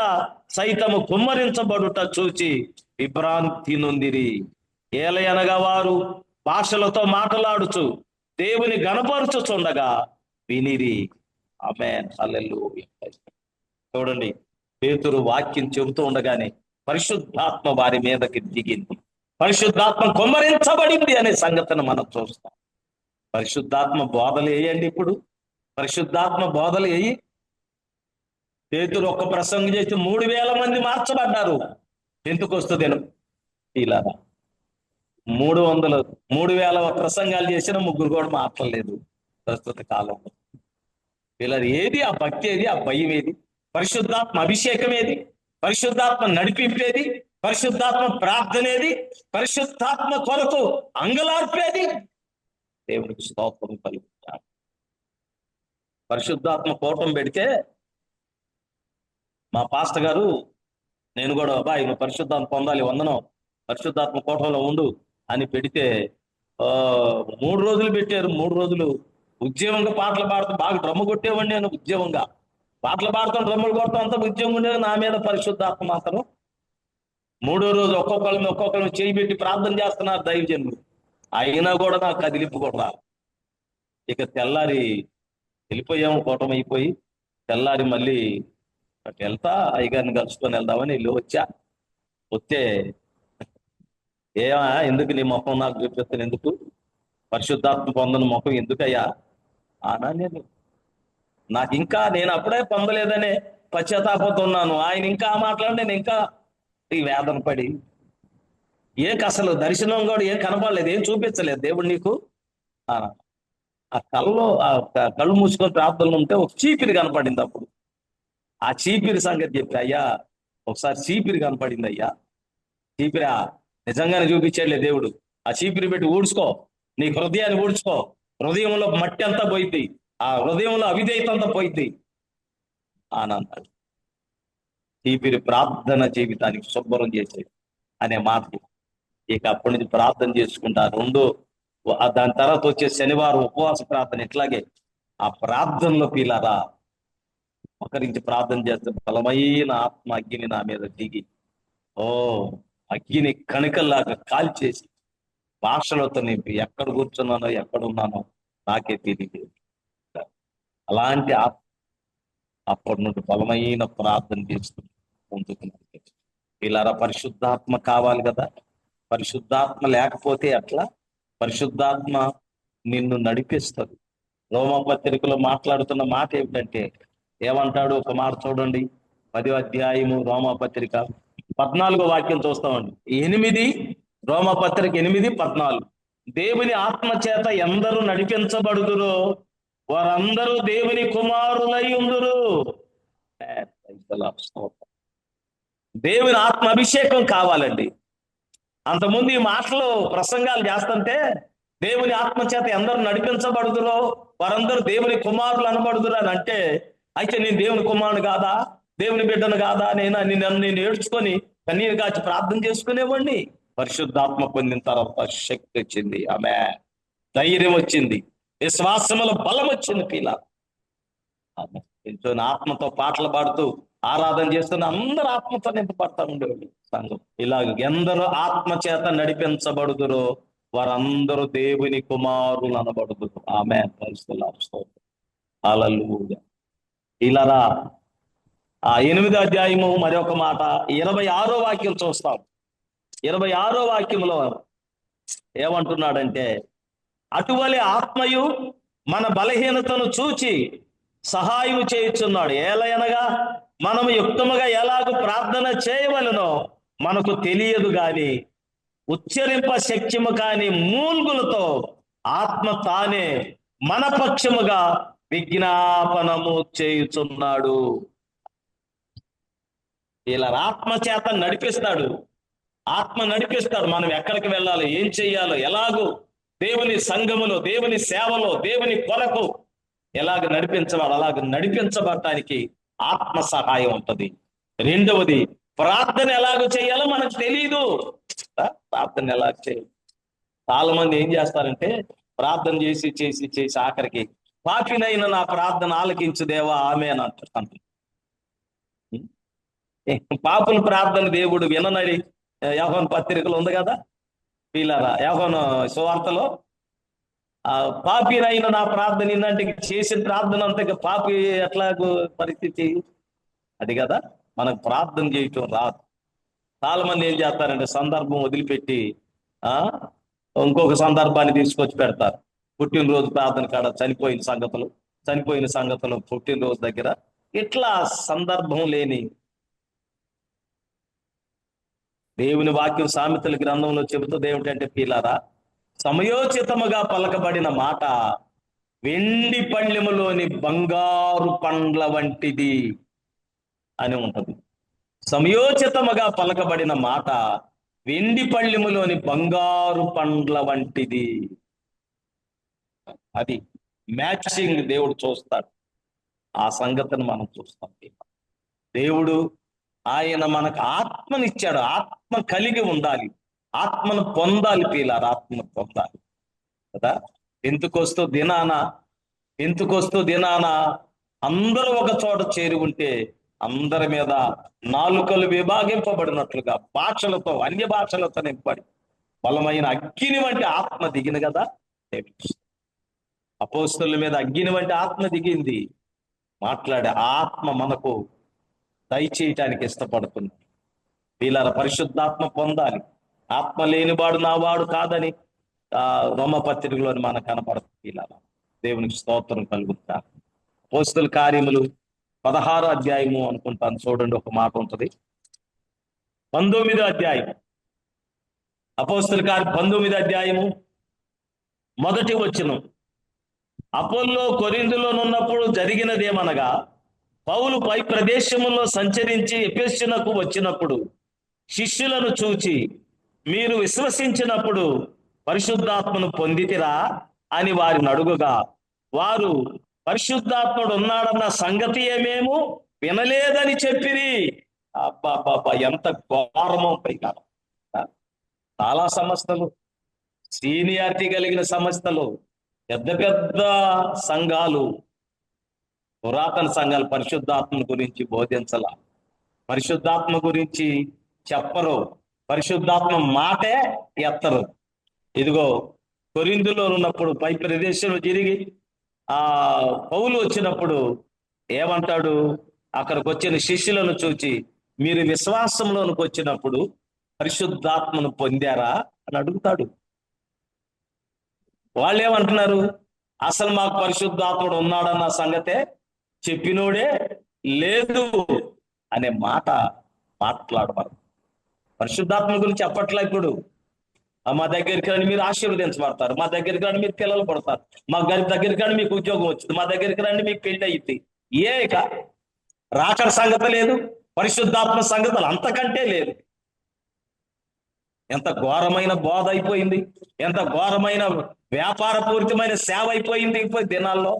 సైతము కుమ్మరించబడుట చూచి విభ్రాంతి నొందిరి. ఏలయనగా వారు భాషలతో మాట్లాడుచు దేవుని గణపరుచుచుండగా వినిరి. ఆమేన్, హల్లెలూయా. చూడండి, పేతురు వాక్యం చెబుతూ ఉండగానే పరిశుద్ధాత్మ వారి మీదకి దిగింది, పరిశుద్ధాత్మ కుమ్మరించబడింది అనే సంగతిని మనం చూస్తాం. పరిశుద్ధాత్మ బోధలు వేయండి. ఇప్పుడు పరిశుద్ధాత్మ బోధలు వేయి. పేతురు ఒక్క ప్రసంగం చేసి 3000 మంది మార్చబడ్డారు. ఎందుకొస్తు దినం ఇలా 3000 ప్రసంగాలు చేసిన 3 కూడా మాట్లాడలేదు ప్రస్తుత కాలంలో. ఇలా ఏది ఆ భక్తి, ఏది ఆ భయం, ఏది పరిశుద్ధాత్మ అభిషేకం, ఏది పరిశుద్ధాత్మ నడిపింపేది, పరిశుద్ధాత్మ ప్రార్థనేది, పరిశుద్ధాత్మ కొరకు అంగలార్పేది. దేవునికి స్తోత్రం కలుగుతాడు. పరిశుద్ధాత్మ కోటం పెడితే మా పాస్టర్ గారు, నేను కూడా అబ్బాయి నువ్వు పరిశుద్ధాత్మ పొందాలి, వందనం, పరిశుద్ధాత్మ కోటంలో ఉండు అని పెడితే 3 రోజులు పెట్టారు. 3 రోజులు ఉద్యమంగా పాటలు పాడుతూ బాగా డ్రమ్ము కొట్టేవాడిని నేను. ఉద్యమంగా పాటలు పాడుతాం, డ్రమ్ములు కొడతాం, అంతా ఉద్యమం ఉండేది. నా మీద పరిశుద్ధాత్మ మాత్రం 3వ రోజు ఒక్కొక్కరిని చేయి పెట్టి ప్రార్థన చేస్తున్నారు దైవజనులు. అయినా కూడా నాకు కదిలింపు కూడా రాదు. ఇక తెల్లారి వెళ్ళిపోయాము, కూటమి అయిపోయి తెల్లారి మళ్ళీ అటు వెళ్తా అయ్యగారిని కలుసుకొని వెళ్దామని వెళ్ళి వస్తే ఏమా ఎందుకు నీ ముఖం నాకు చూపిస్తాను, ఎందుకు పరిశుద్ధాత్మ పొందని ముఖం ఎందుకయ్యా అనా. నేను అప్పుడే పొందలేదనే పశ్చాత్తాపడుతున్నాను. ఆయన ఇంకా మాట్లాడి నేను ఇంకా ఈ వేదన పడి అసలు దర్శనం కూడా ఏం కనపడలేదు, ఏం చూపించలేదు దేవుడు నీకు. ఆ కళ్ళు మూసుకొని ప్రార్థనలు ఉంటే ఒక చీపిరి కనపడింది. అప్పుడు ఆ చీపిరి సంగతి చెప్పి, అయ్యా ఒకసారి చీపిరి కనపడింది అయ్యా, చీపిరి నిజంగానే చూపించాడులే దేవుడు. ఆ చీపిరి పెట్టి ఊడ్చుకో, నీ హృదయాన్ని ఊడ్చుకో, హృదయంలో మట్టి అంతా పోయింది, ఆ హృదయంలో అవిధేయత అంతా పోయింది అని అన్నాడు. చీపిరి ప్రార్థన జీవితానికి శుభ్రం చేసేది అనే మాట. ఇక అప్పటి నుంచి ప్రార్థన చేసుకుంటారు. దాని తర్వాత వచ్చే శనివారం ఉపవాస ప్రార్థన. ఇట్లాగే ఆ ప్రార్థనలో పీలారా ఒకరించి ప్రార్థన చేస్తే బలమైన ఆత్మ అగ్గిని నా మీద దిగి అగ్గిని కణికల్లాగా కాల్చేసి భాషలతో నింపి ఎక్కడ కూర్చున్నానో ఎక్కడున్నానో నాకే తెలియదు. అలాంటి ఆత్మ అప్పటి నుండి బలమైన ప్రార్థన చేస్తుంది ముందుకు. పీలారా పరిశుద్ధాత్మ కావాలి కదా. పరిశుద్ధాత్మ లేకపోతే అట్లా పరిశుద్ధాత్మ నిన్ను నడిపిస్తుంది. రోమపత్రికలో మాట్లాడుతున్న మాట ఏమిటంటే ఏమంటాడు ఒక మాట చూడండి, 10వ అధ్యాయము రోమపత్రిక 14వ వాక్యం చూస్తామండి. 8 రోమపత్రిక 8:14 దేవుని ఆత్మ చేత ఎందరూ నడిపించబడుదురో వారందరూ దేవుని కుమారులై ఉందురు. దేవుని ఆత్మ అభిషేకం కావాలండి. అంతకుముందు ఈ మాటలు ప్రసంగాలు చేస్తుంటే దేవుని ఆత్మ చేత ఎందరూ నడిపించబడుదురో వారందరూ దేవుని కుమారులు అనబడుదురు అని అంటే, అయితే నేను దేవుని కుమారుని కాదా, దేవుని బిడ్డను కాదా, నేను ఏడ్చుకొని కన్నీరు కాచి ప్రార్థన చేసుకునేవాడిని. పరిశుద్ధాత్మ పొందిన తర్వాత శక్తి వచ్చింది, ఆమె ధైర్యం వచ్చింది, విశ్వాసముల బలం వచ్చింది. పిల్ల ఆత్మతో పాటలు పాడుతూ ఆరాధన చేస్తున్న అందరూ ఆత్మతో నింపబడతా ఉండేవాళ్ళు సంఘం. ఇలా ఎందరో ఆత్మ చేత నడిపించబడుదురో వారందరూ దేవుని కుమారులు అనబడుదురు. ఆమేన్. హల్లెలూయా. ఇలారా ఆ 8వ అధ్యాయము మరొక మాట 26వ వాక్యం చూస్తాం. 26వ వాక్యంలో ఏమంటున్నాడంటే, అటువలే ఆత్మయు మన బలహీనతను చూచి సహాయం చేయుచున్నాడు. ఏలయనగా మనము యుక్తముగా ఎలాగ ప్రార్థన చేయవలెనో మనకు తెలియదు గాని ఉచ్చరింప శక్యము కాని మూల్గులతో ఆత్మ తానే మన పక్షముగా విజ్ఞాపనము చేయుచున్నాడు. ఇలా ఆత్మ చేత నడిపిస్తాడు. ఆత్మ నడిపిస్తాడు. మనం ఎక్కడికి వెళ్ళాలి, ఏం చెయ్యాలో, ఎలాగో దేవుని సంఘములో, దేవుని సేవలో, దేవుని కొరకు ఎలాగ నడిపించబడాలి, అలాగ నడిపించబడటానికి ఆత్మ సహాయం ఉంటుంది. రెండవది, ప్రార్థన ఎలాగ చేయాలో మనకు తెలియదు. ప్రార్థన ఎలాగ చేయాలి. చాలా మంది ఏం చేస్తారంటే ప్రార్థన చేసి చేసి చేసి ఆఖరికి పాపినైన నా ప్రార్థన ఆలకించు దేవా ఆమేన్ అంటారు. పాపుల ప్రార్థన దేవుడు విననని యోహాను పత్రికలో ఉంది కదా. వీళ్ళరా యోహాను సువార్తలో పాపినైన నా ప్రార్థన ఏంటంటే చేసిన ప్రార్థన అంతా పాపి ఎట్లాగో పరిస్థితి అది కదా. మనకు ప్రార్థన చేయటం రాదు. చాలా మంది ఏం చేస్తారంటే సందర్భం వదిలిపెట్టి ఇంకొక సందర్భాన్ని తీసుకొచ్చి పెడతారు. పుట్టినరోజు ప్రార్థన కాడ చనిపోయిన సంగతులు పుట్టినరోజు దగ్గర ఇట్లా సందర్భం లేని. దేవుని వాక్యం సామెతల గ్రంథంలో చెబుతుంది ఏమిటంటే, పిల్లారా, సమయోచితముగా పలకబడిన మాట వెండి పళ్ళెములోని బంగారు పండ్ల వంటిది అని ఉంటది. సమయోచితముగా పలకబడిన మాట వెండి పళ్ళెములోని బంగారు పండ్ల వంటిది. అది మ్యాచింగ్ దేవుడు చూస్తాడు. ఆ సంగతిని మనం చూస్తాం. దేవుడు ఆయన మనకు ఆత్మనిచ్చాడు. ఆత్మ కలిగి ఉండాలి, ఆత్మను పొందాలి. పిల్లారు ఆత్మను పొందాలి కదా. ఎందుకొస్తూ దినాన అందరూ ఒక చోట చేరి ఉంటే అందరి మీద నాలుకలు విభాగింపబడినట్లుగా భాషలతో, అన్య భాషలతో నింపబడి బలమైన అగ్ని వంటి ఆత్మ దిగిన కదా. అపోస్తలుల మీద అగ్ని వంటి ఆత్మ దిగింది. మాట్లాడే ఆత్మ మనకు దయచేయటానికి ఇష్టపడుతుంది. వీళ్ళ పరిశుద్ధాత్మ పొందాలి. ఆత్మ లేనివాడు నా వాడు కాదని రోమపత్రికలోని మనకు కనపడుతుంది. వీళ్ళ దేవునికి స్తోత్రం కలుగుతారు. అపోస్తల కార్యములు 16వ అధ్యాయము అనుకుంటాను, చూడండి, ఒక మాట ఉంటుంది. 19వ అధ్యాయం, అపోస్తల కార్యం 19వ అధ్యాయము 1వ వచనం. అపోల్లో కొరింథులోనున్నప్పుడు జరిగినదేమనగా, పౌలు పై ప్రదేశములో సంచరించి ఎఫెసునకు వచ్చినప్పుడు శిష్యులను చూచి, మీరు విశ్వసించినప్పుడు పరిశుద్ధాత్మను పొందితిరా అని వారిని అడుగుగా, వారు పరిశుద్ధాత్ముడు ఉన్నాడన్న సంగతి ఏమేమో వినలేదని చెప్పిరి. అబ్బా, ఎంత ఘోరమో! పైగా చాలా సంస్థలు, సీనియారిటీ కలిగిన సంస్థలు, పెద్ద పెద్ద సంఘాలు, పురాతన సంఘాలు పరిశుద్ధాత్మ గురించి బోధించాల, పరిశుద్ధాత్మ గురించి చెప్పరు, పరిశుద్ధాత్మ మాటే ఎత్తరు. ఇదిగో కొరింథులో ఉన్నప్పుడు పై ప్రదేశంలో తిరిగి పౌలు వచ్చినప్పుడు ఏమంటాడు, అక్కడికి వచ్చిన శిష్యులను చూచి, మీరు విశ్వాసంలోనికి వచ్చినప్పుడు పరిశుద్ధాత్మను పొందారా అని అడుగుతాడు. వాళ్ళు ఏమంటున్నారు, అసలు మాకు పరిశుద్ధాత్ముడు ఉన్నాడన్న సంగతే చెప్పినోడే లేదు అనే మాట మాట్లాడతారు. పరిశుద్ధాత్మ గురించి చెప్పట్లే. ఇప్పుడు మా దగ్గరికి రండి మీరు ఆశీర్వదించబడతారు, మా దగ్గరికి రండి మీరు పిల్లలు పడతారు, మా దగ్గరికి రండి మీకు ఉద్యోగం వచ్చింది, మా దగ్గరికి రండి మీకు పెళ్లి అయ్యింది. ఇక రాకడ సంగతి లేదు, పరిశుద్ధాత్మ సంగతులు అంతకంటే లేదు. ఎంత ఘోరమైన బోధ అయిపోయింది, ఎంత ఘోరమైన వ్యాపారపూరితమైన సేవ అయిపోయింది ఇప్పుడు దినాల్లో.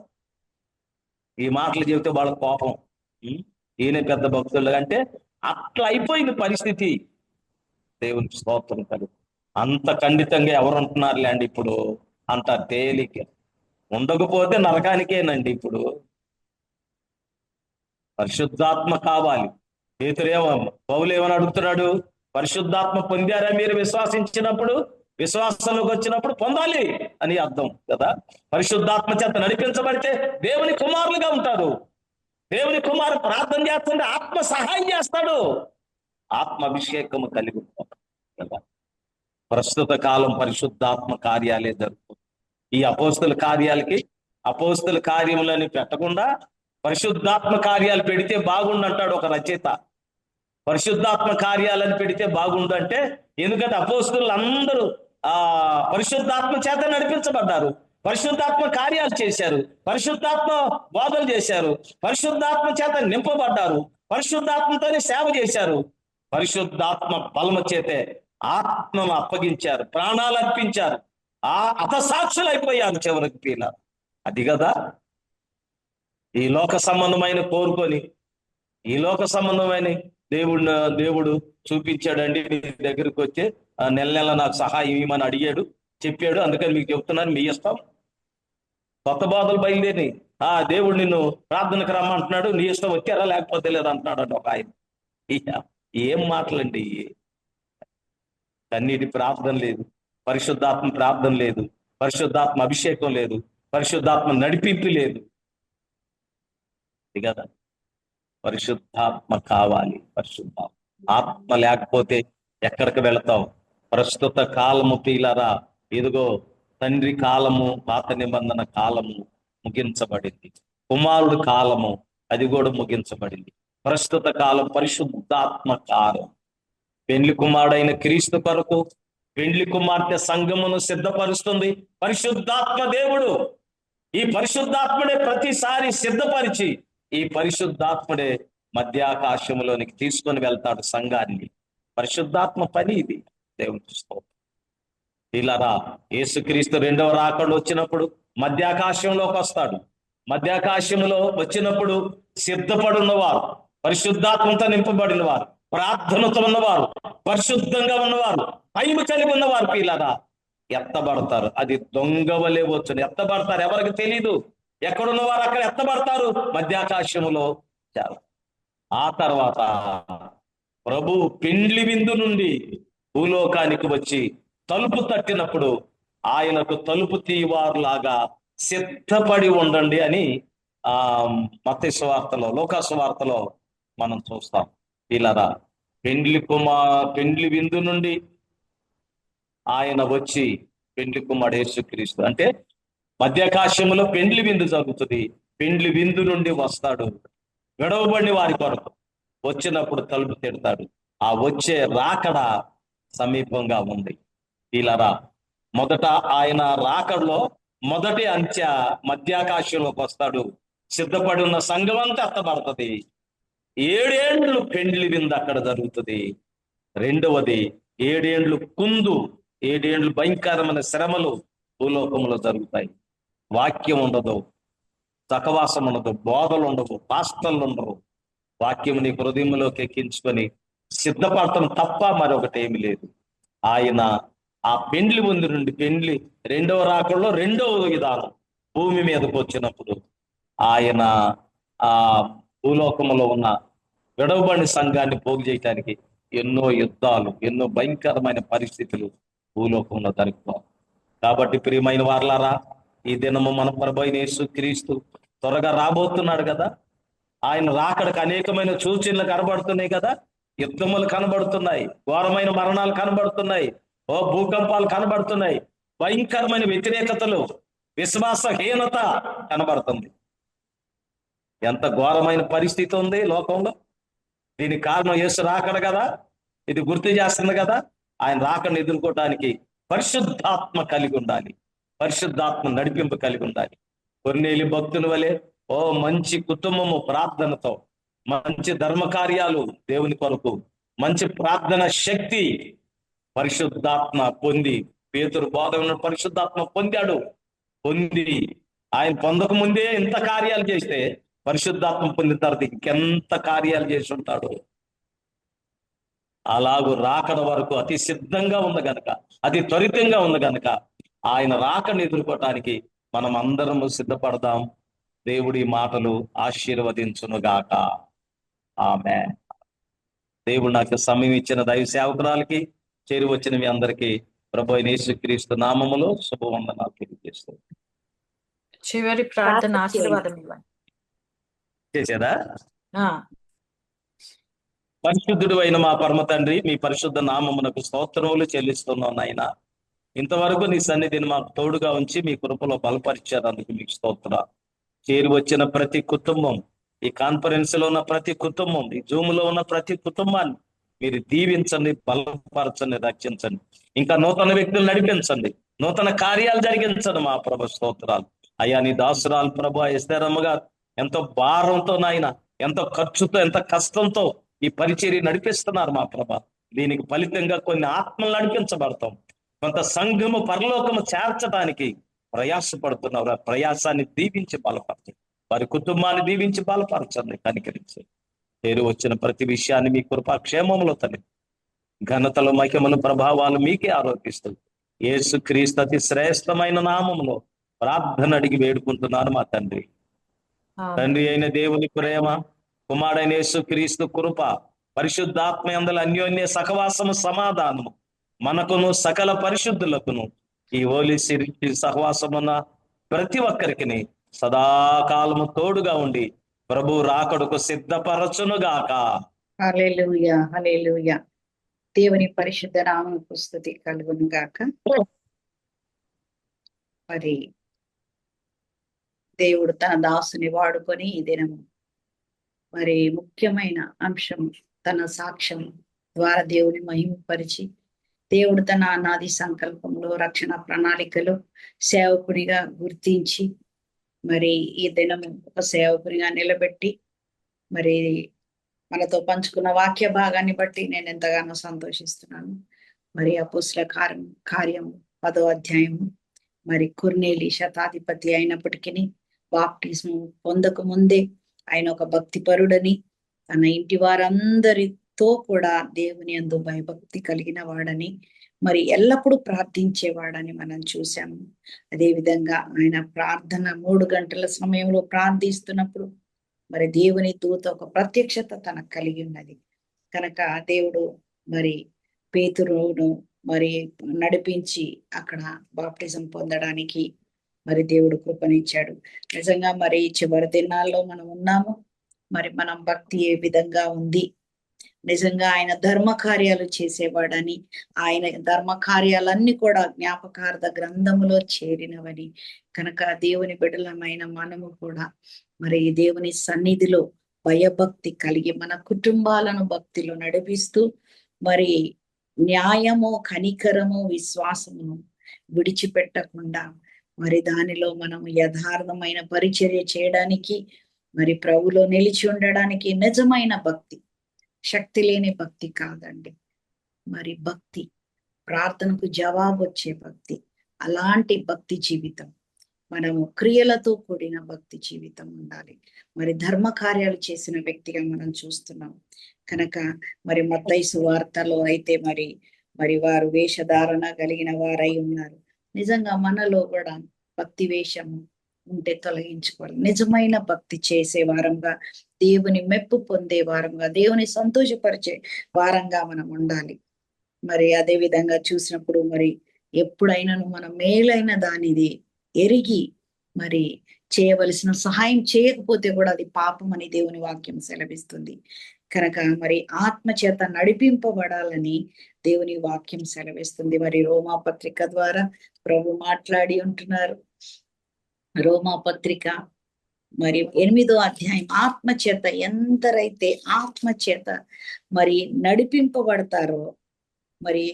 ఈ మాటలు చెబితే వాళ్ళ కోపం, ఈయన పెద్ద భక్తులు అంటే అట్లా అయిపోయింది పరిస్థితి. దేవునికి స్తోత్రం కలుగు. అంత ఖండితంగా ఎవరు ఉంటున్నారులే అండి ఇప్పుడు, అంత తేలిక ఉండకపోతే నరకానికేనండి ఇప్పుడు. పరిశుద్ధాత్మ కావాలి. పౌలు ఏమని అడుగుతున్నాడు? పరిశుద్ధాత్మ పొందారా మీరు విశ్వాసించినప్పుడు? విశ్వాసంలోకి వచ్చినప్పుడు పొందాలి అని అర్థం కదా. పరిశుద్ధాత్మ చేత నడిపించబడితే దేవుని కుమారులుగా ఉంటారు. దేవుని కుమారు ప్రార్థన చేస్తుంటే ఆత్మ సహాయం చేస్తాడు. ఆత్మ అభిషేకము కలిగి ఉంటాం కదా. ప్రస్తుత కాలం పరిశుద్ధాత్మ కార్యాలే జరుగుతుంది. ఈ అపోస్తుల కార్యాలకి అపోస్తుల కార్యములని పెట్టకుండా పరిశుద్ధాత్మ కార్యాలు పెడితే బాగుండంటాడు ఒక రచయిత. పరిశుద్ధాత్మ కార్యాలను పెడితే బాగుండు అంటే, ఎందుకంటే అపోస్తులు అందరూ పరిశుద్ధాత్మ చేత నడిపించబడ్డారు, పరిశుద్ధాత్మ కార్యాలు చేశారు, పరిశుద్ధాత్మ బోధలు చేశారు, పరిశుద్ధాత్మ చేత నింపబడ్డారు, పరిశుద్ధాత్మతోనే సేవ చేశారు, పరిశుద్ధాత్మ బలము చేతే ఆత్మను అప్పగించారు, ప్రాణాలు అర్పించారు, హతసాక్షులు అయిపోయారు చివరికి పీల. అది కదా ఈ లోక సంబంధమైన కోరుకొని, ఈ లోక సంబంధమైన దేవుడు చూపించాడండి. మీ దగ్గరికి వచ్చి నెల నెల నాకు సహాయం ఇవ్వమని అడిగాడు, చెప్పాడు, అందుకని మీకు చెప్తున్నాను, మీ ఇష్టం. కొత్త బాధలు బయలుదేరి దేవుడు నిన్ను ప్రార్థనకు రమ్మంటున్నాడు, నీ ఇష్టం వచ్చారా లేకపోతే లేదంటున్నాడు అంట ఒక ఆయన. ఏం మాటలండి! కన్నీటి ప్రార్థన లేదు, పరిశుద్ధాత్మ ప్రార్థన లేదు, పరిశుద్ధాత్మ అభిషేకం లేదు, పరిశుద్ధాత్మ నడిపింపు లేదు కదా. పరిశుద్ధాత్మ కావాలి. పరిశుద్ధాత్మ ఆత్మ లేకపోతే ఎక్కడికి వెళతావు? ప్రస్తుత కాలము పీలరా, ఇదిగో తండ్రి కాలము, పాత నిబంధన కాలము ముగించబడింది, కుమారుడు కాలము అది కూడా ముగించబడింది. ప్రస్తుత కాలం పరిశుద్ధాత్మ కాలం. పెండ్లి కుమారుడైన క్రీస్తు కొరకు పెండ్లి కుమార్తె సంఘమును సిద్ధపరుస్తుంది పరిశుద్ధాత్మ దేవుడు. ఈ పరిశుద్ధాత్ముడే ప్రతిసారి సిద్ధపరిచి ఈ పరిశుద్ధాత్ముడే మధ్యాకాశంలోనికి తీసుకొని వెళ్తాడు సంఘాన్ని. పరిశుద్ధాత్మ పని ఇది. దేవుని స్తోత్రం. ఇలారా యేసుక్రీస్తు రెండవ రాకడలో వచ్చినప్పుడు మధ్యాకాశంలోకి వస్తాడు. మధ్యాకాశంలో వచ్చినప్పుడు సిద్ధపడున్నవారు, పరిశుద్ధాత్మతో నింపబడిన వారు, ప్రార్థనతో ఉన్నవారు, పరిశుద్ధంగా ఉన్నవారు, టైం కలిగి ఉన్నవారు పీలారా ఎత్తబడతారు. అది దొంగ వలె వచ్చును. ఎత్తబడతారు, ఎవరికి తెలీదు. ఎక్కడున్నవారు అక్కడ ఎత్తబడతారు మధ్యాకాశములో. ఆ తర్వాత ప్రభు పెండ్లి విందు నుండి భూలోకానికి వచ్చి తలుపు తట్టినప్పుడు ఆయనకు తలుపు తీయవారులాగా సిద్ధపడి ఉండండి అని మత్తయి సువార్తలో, లూకా సువార్తలో మనం చూస్తాం. ఇలారా పెండ్లి విందు నుండి ఆయన వచ్చి, పెండ్లి కుమారుడు యేసుక్రీస్తు అంటే మధ్యాకాశంలో పెండ్లి విందు జరుగుతుంది. పెండ్లి విందు నుండి వస్తాడు విడవబడిన వారి కొరకు. వచ్చినప్పుడు తలుపు తిడతాడు. ఆ వచ్చే రాకడ సమీపంగా ఉంది. ఇలారా మొదట ఆయన రాకడలో మొదటి అంచె మధ్యాకాశంలోకి వస్తాడు. సిద్ధపడి ఉన్న సంఘం అంతా ఎత్తబడుతుంది. 7 ఏండ్లు పెండ్లి విందు అక్కడ జరుగుతుంది. రెండవది 7 ఏండ్లు కుందు, 7 ఏండ్లు భయంకరమైన శ్రమలు భూలోకంలో జరుగుతాయి. వాక్యం ఉండదు, సహవాసం ఉండదు, బోధలు ఉండవు, పాస్టర్లు ఉండరు. వాక్యం నీ హృదయంలోకి ఎక్కించుకొని సిద్ధపడటం తప్ప మరొకటి ఏమి లేదు. ఆయన ఆ పెండ్లి ముందు నుండి పెండ్లి రెండవ రాకడలో రెండవ విధానం భూమి మీదకు వచ్చినప్పుడు ఆయన ఆ భూలోకంలో ఉన్న విడవబడిన సంఘాన్ని పోగు చేయటానికి ఎన్నో యుద్ధాలు, ఎన్నో భయంకరమైన పరిస్థితులు భూలోకంలో జరుగుతాయి. కాబట్టి ప్రియమైన వారలారా, ఈ దినము మన ప్రభువైన యేసుక్రీస్తు త్వరగా రాబోతున్నాడు కదా. ఆయన రాకడకు అనేకమైన సూచనలు కనబడుతున్నాయి కదా. యుద్ధములు కనబడుతున్నాయి, ఘోరమైన మరణాలు కనబడుతున్నాయి, భూకంపాలు కనబడుతున్నాయి, భయంకరమైన వ్యతిరేకతలు, విశ్వాసహీనత కనబడుతుంది. ఎంత ఘోరమైన పరిస్థితి ఉంది లోకంలో. దీనికి కారణం యేసు రాకడ కదా. ఇది గుర్తు చేస్తుంది కదా. ఆయన రాకడను ఎదుర్కోవటానికి పరిశుద్ధాత్మ కలిగి ఉండాలి, పరిశుద్ధాత్మ నడిపింపు కలిగి ఉండాలి. కొర్నేలి భక్తుల వలె మంచి కుటుంబము ప్రార్థనతో, మంచి ధర్మకార్యాలు దేవుని కొరకు, మంచి ప్రార్థన శక్తి, పరిశుద్ధాత్మ పొంది, పేతురు బోధన పరిశుద్ధాత్మ పొందాడు. పొంది ఆయన పొందక ముందే ఇంత కార్యాలు చేస్తే పరిశుద్ధాత్మ పొందిన తర్వాత ఇంకెంత కార్యాలు చేసి ఉంటాడు. అలాగూ రాకడ వరకు అతి సిద్ధంగా ఉంది గనక, అతి త్వరితంగా ఉంది గనక ఆయన రాకడను ఎదుర్కోవటానికి మనం అందరము సిద్ధపడదాం. దేవుడి మాటలు ఆశీర్వదించునుగాక. ఆమె దేవుడు నాకు సమయం ఇచ్చిన దైవ సేవకురాలకి, చేరి వచ్చిన మీ అందరికీ ప్రభు అయిన యేసుక్రీస్తు నామములో శుభవందనాలు తెలియజేస్తాను. చివరి ప్రార్థన ప్రార్థన చేయండి. ఆశీర్వాదం ఇవ్వండి. చేసేదా? ఆ, పరిశుద్ధుడు అయిన మా పరమ తండ్రి, మీ పరిశుద్ధ నామమునకు స్తోత్రములు చెల్లిస్తున్నాను నాయన. ఇంతవరకు నీ సన్నిధిని మాకు తోడుగా ఉంచి మీ కృపలో బలపరిచారందుకు మీకు స్తోత్ర. చేరి వచ్చిన ప్రతి కుటుంబం, ఈ కాన్ఫరెన్స్ లో ఉన్న ప్రతి కుటుంబం, ఈ జూమ్ లో ఉన్న ప్రతి కుటుంబాన్ని మీరు దీవించండి, బలపరచండి, రక్షించండి. ఇంకా నూతన వ్యక్తులు నడిపించండి, నూతన కార్యాలు జరిగించండి మా ప్రభు. స్తోత్రాలు అయ్యా. నీ దాసురాలు ప్రభు ఎస్తేరమ్మ గారు ఎంతో భారంతో నాయన, ఎంతో ఖర్చుతో, ఎంత కష్టంతో ఈ పరిచర్య నడిపిస్తున్నారు మా ప్రభ. దీనికి ఫలితంగా కొన్ని ఆత్మలు నడిపించబడతాం, కొంత సంఘము పరలోకము చేర్చడానికి ప్రయాసపడుతున్నారు. ఆ ప్రయాసాన్ని దీవించి బలపరచండి, వారి కుటుంబాన్ని దీవించి బలపరచండి, కనికరించండి. పేరు వచ్చిన ప్రతి విషయాన్ని మీ కృపాక్షేమములో తల్లి, ఘనతలు, మహిమలు, ప్రభావాలు మీకే ఆరోపిస్తుంది. యేసు క్రీస్తు అతి శ్రేష్టమైన నామములో ప్రార్థన అడిగి వేడుకుంటున్నాను మా తండ్రి. ఆమేన్. తండ్రి అయిన దేవుని ప్రేమ, కుమారుడైన యేసు క్రీస్తు కృప, పరిశుద్ధాత్మ యందలి అన్యోన్య సహవాసము, సమాధానము మనకును సకల పరిశుద్ధులకును ఈ హోలీ సిరి సహవాసమున్న ప్రతి ఒక్కరికి సదాకాలము తోడుగా ఉండి ప్రభు రాకడకు సిద్ధపరచునుగాక. హల్లెలూయా, హల్లెలూయా. దేవుని పరిశుద్ధ నామమునకు స్తుతి కలుగును గాక. మరి దేవుడు తన దాసుని వాడుకొని ఈ దినము మరి ముఖ్యమైన అంశం, తన సాక్ష్యం ద్వారా దేవుని మహిమపరిచి, దేవుడు తన అనాది సంకల్పంలో, రక్షణ ప్రణాళికలో సేవకుడిగా గుర్తించి మరి ఈ దినము ఒక సేవకునిగా నిలబెట్టి మరి మనతో పంచుకున్న వాక్య భాగాన్ని బట్టి నేను ఎంతగానో సంతోషిస్తున్నాను. మరి అపోస్తుల కార్యం 10వ అధ్యాయము, మరి కొర్నేలి శతాధిపతి అయినప్పటికీ బాప్టిజం పొందక ముందే ఆయన ఒక భక్తిపరుడని, తన ఇంటి వారందరితో కూడా దేవుని యందు భయభక్తి కలిగిన వాడని, మరి ఎల్లప్పుడూ ప్రార్థించేవాడని మనం చూసాము. అదే విధంగా ఆయన ప్రార్థన 3 గంటల సమయంలో ప్రార్థిస్తున్నప్పుడు మరి దేవుని దూత ఒక ప్రత్యక్షత తనకు కలిగి ఉన్నది కనుక దేవుడు మరి పేతురును మరి నడిపించి అక్కడ బాప్టిజం పొందడానికి మరి దేవుడు కృపనిచ్చాడు. నిజంగా మరి చివరి దినాల్లో మనం ఉన్నాము. మరి మనం భక్తి ఏ విధంగా ఉంది, నిజంగా ఆయన ధర్మ కార్యాలు చేసేవాడని, ఆయన ధర్మ కార్యాలన్నీ కూడా జ్ఞాపకార్థ గ్రంథములో చేరినవని కనుక దేవుని బిడ్డలమైన మనము కూడా మరి దేవుని సన్నిధిలో భయభక్తి కలిగి మన కుటుంబాలను భక్తిలో నడిపిస్తూ మరి న్యాయము, కనికరము, విశ్వాసమును విడిచిపెట్టకుండా మరి దానిలో మనం యథార్థమైన పరిచర్య చేయడానికి, మరి ప్రభులో నిలిచి ఉండడానికి నిజమైన భక్తి, శక్తి లేని భక్తి కాదండి. మరి భక్తి, ప్రార్థనకు జవాబు వచ్చే భక్తి, అలాంటి భక్తి జీవితం, మనము క్రియలతో కూడిన భక్తి జీవితం ఉండాలి. మరి ధర్మ కార్యాలు చేసిన వ్యక్తిగా మనం చూస్తున్నాం కనుక మరి మత్తయి సువార్తలో అయితే మరి వారు వేషధారణ కలిగిన వారై ఉన్నారు. నిజంగా మనలో కూడా భక్తి వేషము ఉంటే తొలగించుకోవాలి. నిజమైన భక్తి చేసే వారంగా, దేవుని మెప్పు పొందే వారంగా, దేవుని సంతోషపరిచే వారంగా మనం ఉండాలి. మరి అదే విధంగా చూసినప్పుడు మరి ఎప్పుడైనాను మనం మేలైన దానిది ఎరిగి మరి చేయవలసిన సహాయం చేయకపోతే కూడా అది పాపం అని దేవుని వాక్యం సెలవిస్తుంది కనుక మరి ఆత్మ చేత నడిపింపబడాలని దేవుని వాక్యం సెలవిస్తుంది. మరి రోమా పత్రిక ద్వారా ప్రభు మాట్లాడి ఉంటున్నారు. రోమా పత్రిక మరి 8వ అధ్యాయం, ఆత్మ చేత ఎందరైతే ఆత్మ చేత మరి నడిపింపబడతారో, మరి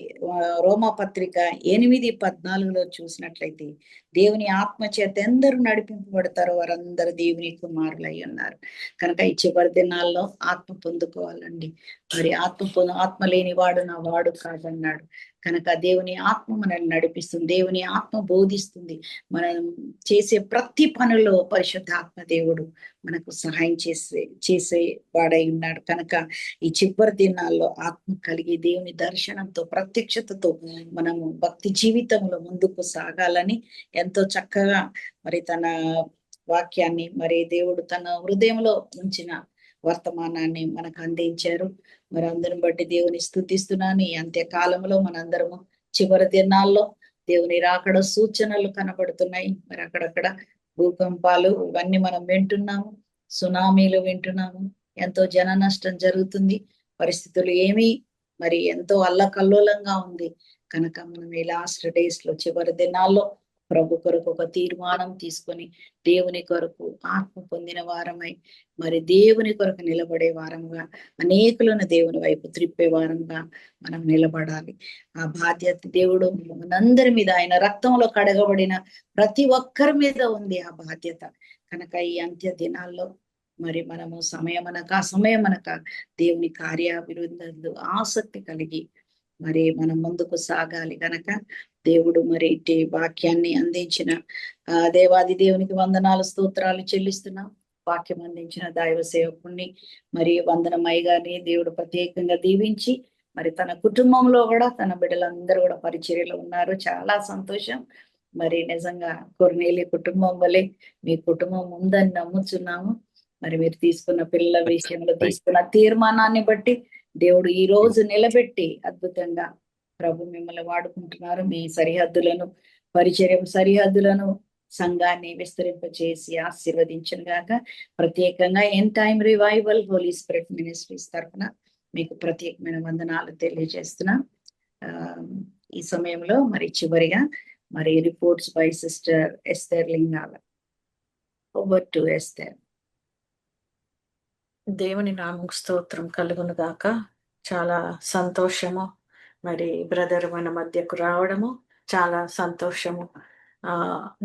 రోమా పత్రిక 8:14 చూసినట్లయితే దేవుని ఆత్మ చేత ఎందరు నడిపింపబడతారో వారందరూ దేవుని కుమారులై ఉన్నారు కనుక ఈ చివరి దినాల్లో ఆత్మ పొందుకోవాలండి. మరి ఆత్మ లేని వాడు నా వాడు కాదన్నాడు కనుక దేవుని ఆత్మ మనల్ని నడిపిస్తుంది, దేవుని ఆత్మ బోధిస్తుంది. మనం చేసే ప్రతి పనిలో పరిశుద్ధాత్మ దేవుడు మనకు సహాయం చేసే వాడై ఉన్నాడు కనుక ఈ చివరి దినాల్లో ఆత్మ కలిగి దేవుని దర్శనంతో, ప్రత్యక్షతతో మనము భక్తి జీవితంలో ముందుకు సాగాలని ఎంతో చక్కగా మరి తన వాక్యాన్ని మరి దేవుడు తన హృదయంలో ఉంచిన వర్తమానాన్ని మనకు అందించారు. మరి అందరిని బట్టి దేవుని స్తుతిస్తున్నాను. ఈ అంత్యకాలంలో మనందరము చివరి దినాల్లో దేవుని రాకడ సూచనలు కనబడుతున్నాయి. మరి అక్కడక్కడ భూకంపాలు ఇవన్నీ మనం వింటున్నాము, సునామీలు వింటున్నాము, ఎంతో జన నష్టం జరుగుతుంది. పరిస్థితులు ఏమీ మరి ఎంతో అల్లకల్లోలంగా ఉంది కనుక మనం ఈ లాస్ట్ డేస్ లో చివరి దినాల్లో ప్రభు కొరకు ఒక తీర్మానం తీసుకొని దేవుని కొరకు ఆత్మ పొందిన వారమై మరి దేవుని కొరకు నిలబడే వారంగా, అనేకులను దేవుని వైపు త్రిప్పే వారంగా మనం నిలబడాలి. ఆ బాధ్యత దేవుడు మనందరి మీద, ఆయన రక్తంలో కడగబడిన ప్రతి ఒక్కరి మీద ఉంది ఆ బాధ్యత. కనుక ఈ అంత్య దినాల్లో మరి మనము సమయమనక దేవుని కార్యాభివృద్ధులు ఆసక్తి కలిగి మరి మనం ముందుకు సాగాలి. కనుక దేవుడు మరి ఇట్టి వాక్యాన్ని అందించిన దేవాది దేవునికి వందనాలు, స్తోత్రాలు చెల్లిస్తున్నాం. వాక్యం అందించిన దైవ సేవకుణ్ణి మరి వందనమయ్య గారిని దేవుడు ప్రత్యేకంగా దీవించి మరి తన కుటుంబంలో కూడా తన బిడ్డలందరూ కూడా పరిచర్యలో ఉన్నారు. చాలా సంతోషం. మరి నిజంగా కొర్నేలి కుటుంబం వలె మీ కుటుంబం ఉందని నమ్ముచున్నాము. మరి మీరు తీసుకున్న పిల్లల విషయంలో తీసుకున్న తీర్మానాన్ని బట్టి దేవుడు ఈ రోజు నిలబెట్టి అద్భుతంగా ప్రభు మిమ్మల్ని వాడుకుంటున్నారు. మీ సరిహద్దులను, పరిచర్య సరిహద్దులను, సంఘాన్ని విస్తరింపచేసి ఆశీర్వదించను గాక. ప్రత్యేకంగా end time revival holy spirit ministries తరఫున మీకు ప్రత్యేకమైన వందనాలు తెలియజేస్తున్నా. ఈ సమయంలో మరి చివరిగా మరి reports by sister Esther Lingala. Over to Esther. దేవుని నామకు స్తోత్రం కలుగును గాక. చాలా సంతోషము మరి బ్రదర్ మన మధ్యకు రావడము చాలా సంతోషము.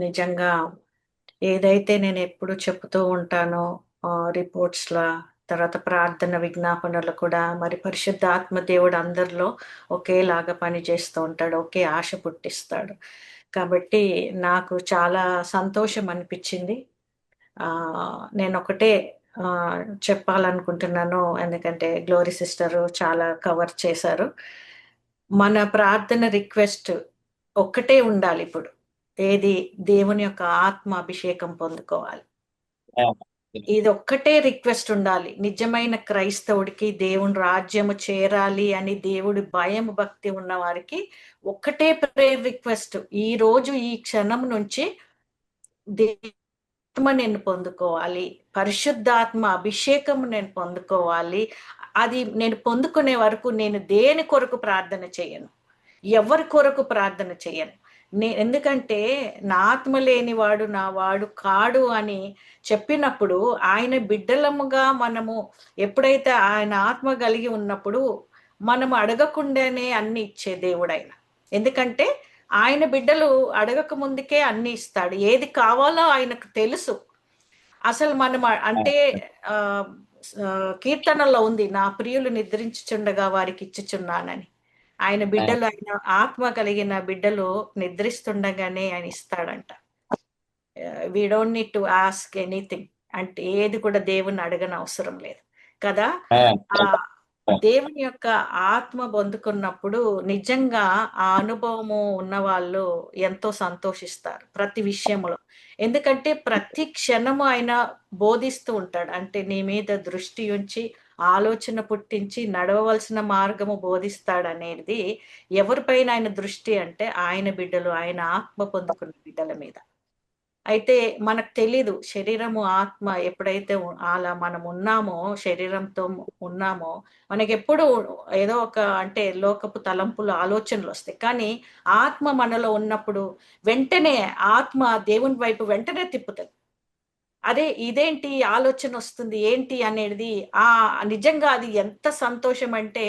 నిజంగా ఏదైతే నేను ఎప్పుడు చెప్తూ ఉంటానో రిపోర్ట్స్లా తర్వాత ప్రార్థన విజ్ఞాపనలు కూడా మరి పరిశుద్ధాత్మ దేవుడు అందరిలో ఒకేలాగా పనిచేస్తూ ఉంటాడు, ఒకే ఆశ పుట్టిస్తాడు. కాబట్టి నాకు చాలా సంతోషం అనిపించింది. నేను ఒకటే చెప్పాలనుకుంటున్నాను, ఎందుకంటే గ్లోరీ సిస్టర్ చాలా కవర్ చేశారు. మన ప్రార్థన రిక్వెస్ట్ ఒక్కటే ఉండాలి. ఇప్పుడు ఏది? దేవుని యొక్క ఆత్మ అభిషేకం పొందుకోవాలి. ఇది ఒక్కటే రిక్వెస్ట్ ఉండాలి. నిజమైన క్రైస్తవుడికి దేవుని రాజ్యము చేరాలి అని దేవుడి భయం భక్తి ఉన్న వారికి ఒక్కటే ప్రేయర్ రిక్వెస్ట్. ఈ రోజు ఈ క్షణం నుంచి ఆత్మ నేను పొందుకోవాలి, పరిశుద్ధాత్మ అభిషేకం నేను పొందుకోవాలి. అది నేను పొందుకునే వరకు నేను దేని కొరకు ప్రార్థన చేయను, ఎవరి కొరకు ప్రార్థన చేయను. ఎందుకంటే నా ఆత్మ లేనివాడు నా వాడు కాడు అని చెప్పినప్పుడు ఆయన బిడ్డలముగా మనము ఎప్పుడైతే ఆయన ఆత్మ కలిగి ఉన్నప్పుడు మనము అడగకుండానే అన్ని ఇచ్చే దేవుడైన. ఎందుకంటే ఆయన బిడ్డలు అడగక ముందుకే అన్ని ఇస్తాడు. ఏది కావాలో ఆయనకు తెలుసు. అసలు మనం అంటే కీర్తనలో ఉంది, నా ప్రియులు నిద్రించుచుండగా వారికి ఇచ్చుచున్నానని. ఆయన బిడ్డలు, ఆయన ఆత్మ కలిగిన బిడ్డలు నిద్రిస్తుండగానే ఆయన ఇస్తాడంట. We don't need to ask anything. అంటే ఏది కూడా దేవుని అడగని అవసరం లేదు కదా. దేవుని యొక్క ఆత్మ పొందుకున్నప్పుడు నిజంగా ఆ అనుభవము ఉన్న వాళ్ళు ఎంతో సంతోషిస్తారు ప్రతి విషయంలో. ఎందుకంటే ప్రతి క్షణము ఆయన బోధిస్తూ ఉంటాడు. అంటే నీ మీద దృష్టి ఉంచి ఆలోచన పుట్టించి నడవవలసిన మార్గము బోధిస్తాడు అనేది ఎవరిపైన ఆయన దృష్టి అంటే ఆయన బిడ్డలు, ఆయన ఆత్మ పొందుకున్న బిడ్డల మీద. అయితే మనకు తెలీదు శరీరము ఆత్మ ఎప్పుడైతే అలా మనం ఉన్నామో, శరీరంతో ఉన్నామో, మనకి ఎప్పుడు ఏదో ఒక అంటే లోకపు తలంపులు ఆలోచనలు వస్తాయి. కానీ ఆత్మ మనలో ఉన్నప్పుడు వెంటనే ఆత్మ దేవుని వైపు వెంటనే తిప్పుతుంది. అదే ఇదేంటి ఆలోచన వస్తుంది ఏంటి అనేది నిజంగా అది ఎంత సంతోషం అంటే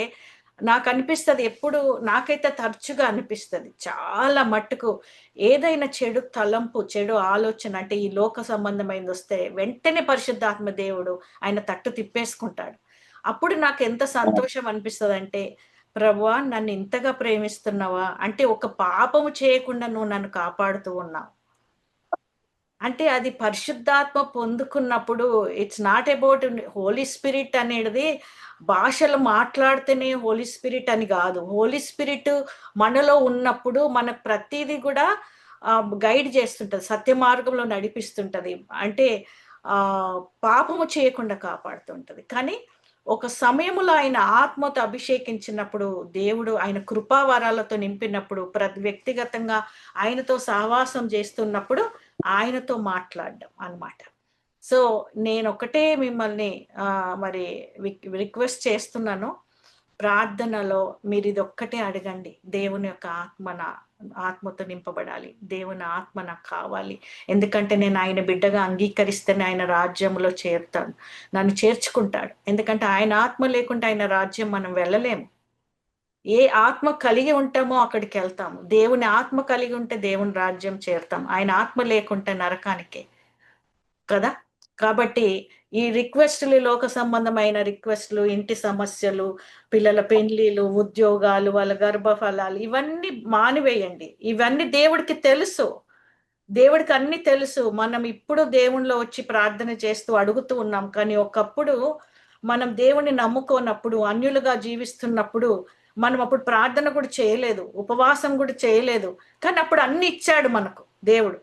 నాకు అనిపిస్తుంది. ఎప్పుడు నాకైతే తరచుగా అనిపిస్తుంది, చాలా మట్టుకు ఏదైనా చెడు తలంపు, చెడు ఆలోచన అంటే ఈ లోక సంబంధమైనది వస్తే వెంటనే పరిశుద్ధాత్మ దేవుడు ఆయన తట్టు తిప్పేసుకుంటాడు. అప్పుడు నాకు ఎంత సంతోషం అనిపిస్తుంది అంటే, ప్రభువా నన్ను ఇంతగా ప్రేమిస్తున్నావా, అంటే ఒక పాపము చేయకుండా నువ్వు నన్ను కాపాడుతూ ఉన్నావు. అంటే అది పరిశుద్ధాత్మ పొందుకున్నప్పుడు it's not about holy spirit అనేది భాషలు మాట్లాడితేనే హోలీ స్పిరిట్ అని కాదు. హోలీ స్పిరిట్ మనలో ఉన్నప్పుడు మన ప్రతిదీ కూడా గైడ్ చేస్తుంటది, సత్య మార్గంలో నడిపిస్తుంటది. అంటే పాపము చేయకుండా కాపాడుతుంటది. కానీ ఒక సమయములో ఆయన ఆత్మతో అభిషేకించినప్పుడు, దేవుడు ఆయన కృపావరాలతో నింపినప్పుడు, వ్యక్తిగతంగా ఆయనతో సహవాసం చేస్తున్నప్పుడు ఆయనతో మాట్లాడడం అన్నమాట. సో నేను ఒకటే మిమ్మల్ని మరి రిక్వెస్ట్ చేస్తున్నాను, ప్రార్థనలో మీరు ఇది ఒక్కటే అడగండి, దేవుని యొక్క ఆత్మతో నింపబడాలి, దేవుని ఆత్మ నాకు కావాలి. ఎందుకంటే నేను ఆయన బిడ్డగా అంగీకరిస్తేనే ఆయన రాజ్యంలో చేరుతాను, నన్ను చేర్చుకుంటాడు. ఎందుకంటే ఆయన ఆత్మ లేకుంటే ఆయన రాజ్యం మనం వెళ్ళలేము. ఏ ఆత్మ కలిగి ఉంటామో అక్కడికి వెళ్తాము. దేవుని ఆత్మ కలిగి ఉంటే దేవుని రాజ్యం చేరుతాం, ఆయన ఆత్మ లేకుంటే నరకానికే కదా. కాబట్టి ఈ రిక్వెస్ట్లు, లోక సంబంధమైన రిక్వెస్ట్లు, ఇంటి సమస్యలు, పిల్లల పెండ్లీలు, ఉద్యోగాలు, వాళ్ళ గర్భఫలాలు, ఇవన్నీ మానివేయండి. ఇవన్నీ దేవుడికి తెలుసు, దేవుడికి అన్ని తెలుసు. మనం ఇప్పుడు దేవునిలో వచ్చి ప్రార్థన చేస్తూ అడుగుతూ ఉన్నాం. కానీ ఒకప్పుడు మనం దేవుని నమ్ముకోనప్పుడు, అన్యులుగా జీవిస్తున్నప్పుడు మనం అప్పుడు ప్రార్థన కూడా చేయలేదు, ఉపవాసం కూడా చేయలేదు. కానీ అప్పుడు అన్ని ఇచ్చాడు మనకు దేవుడు.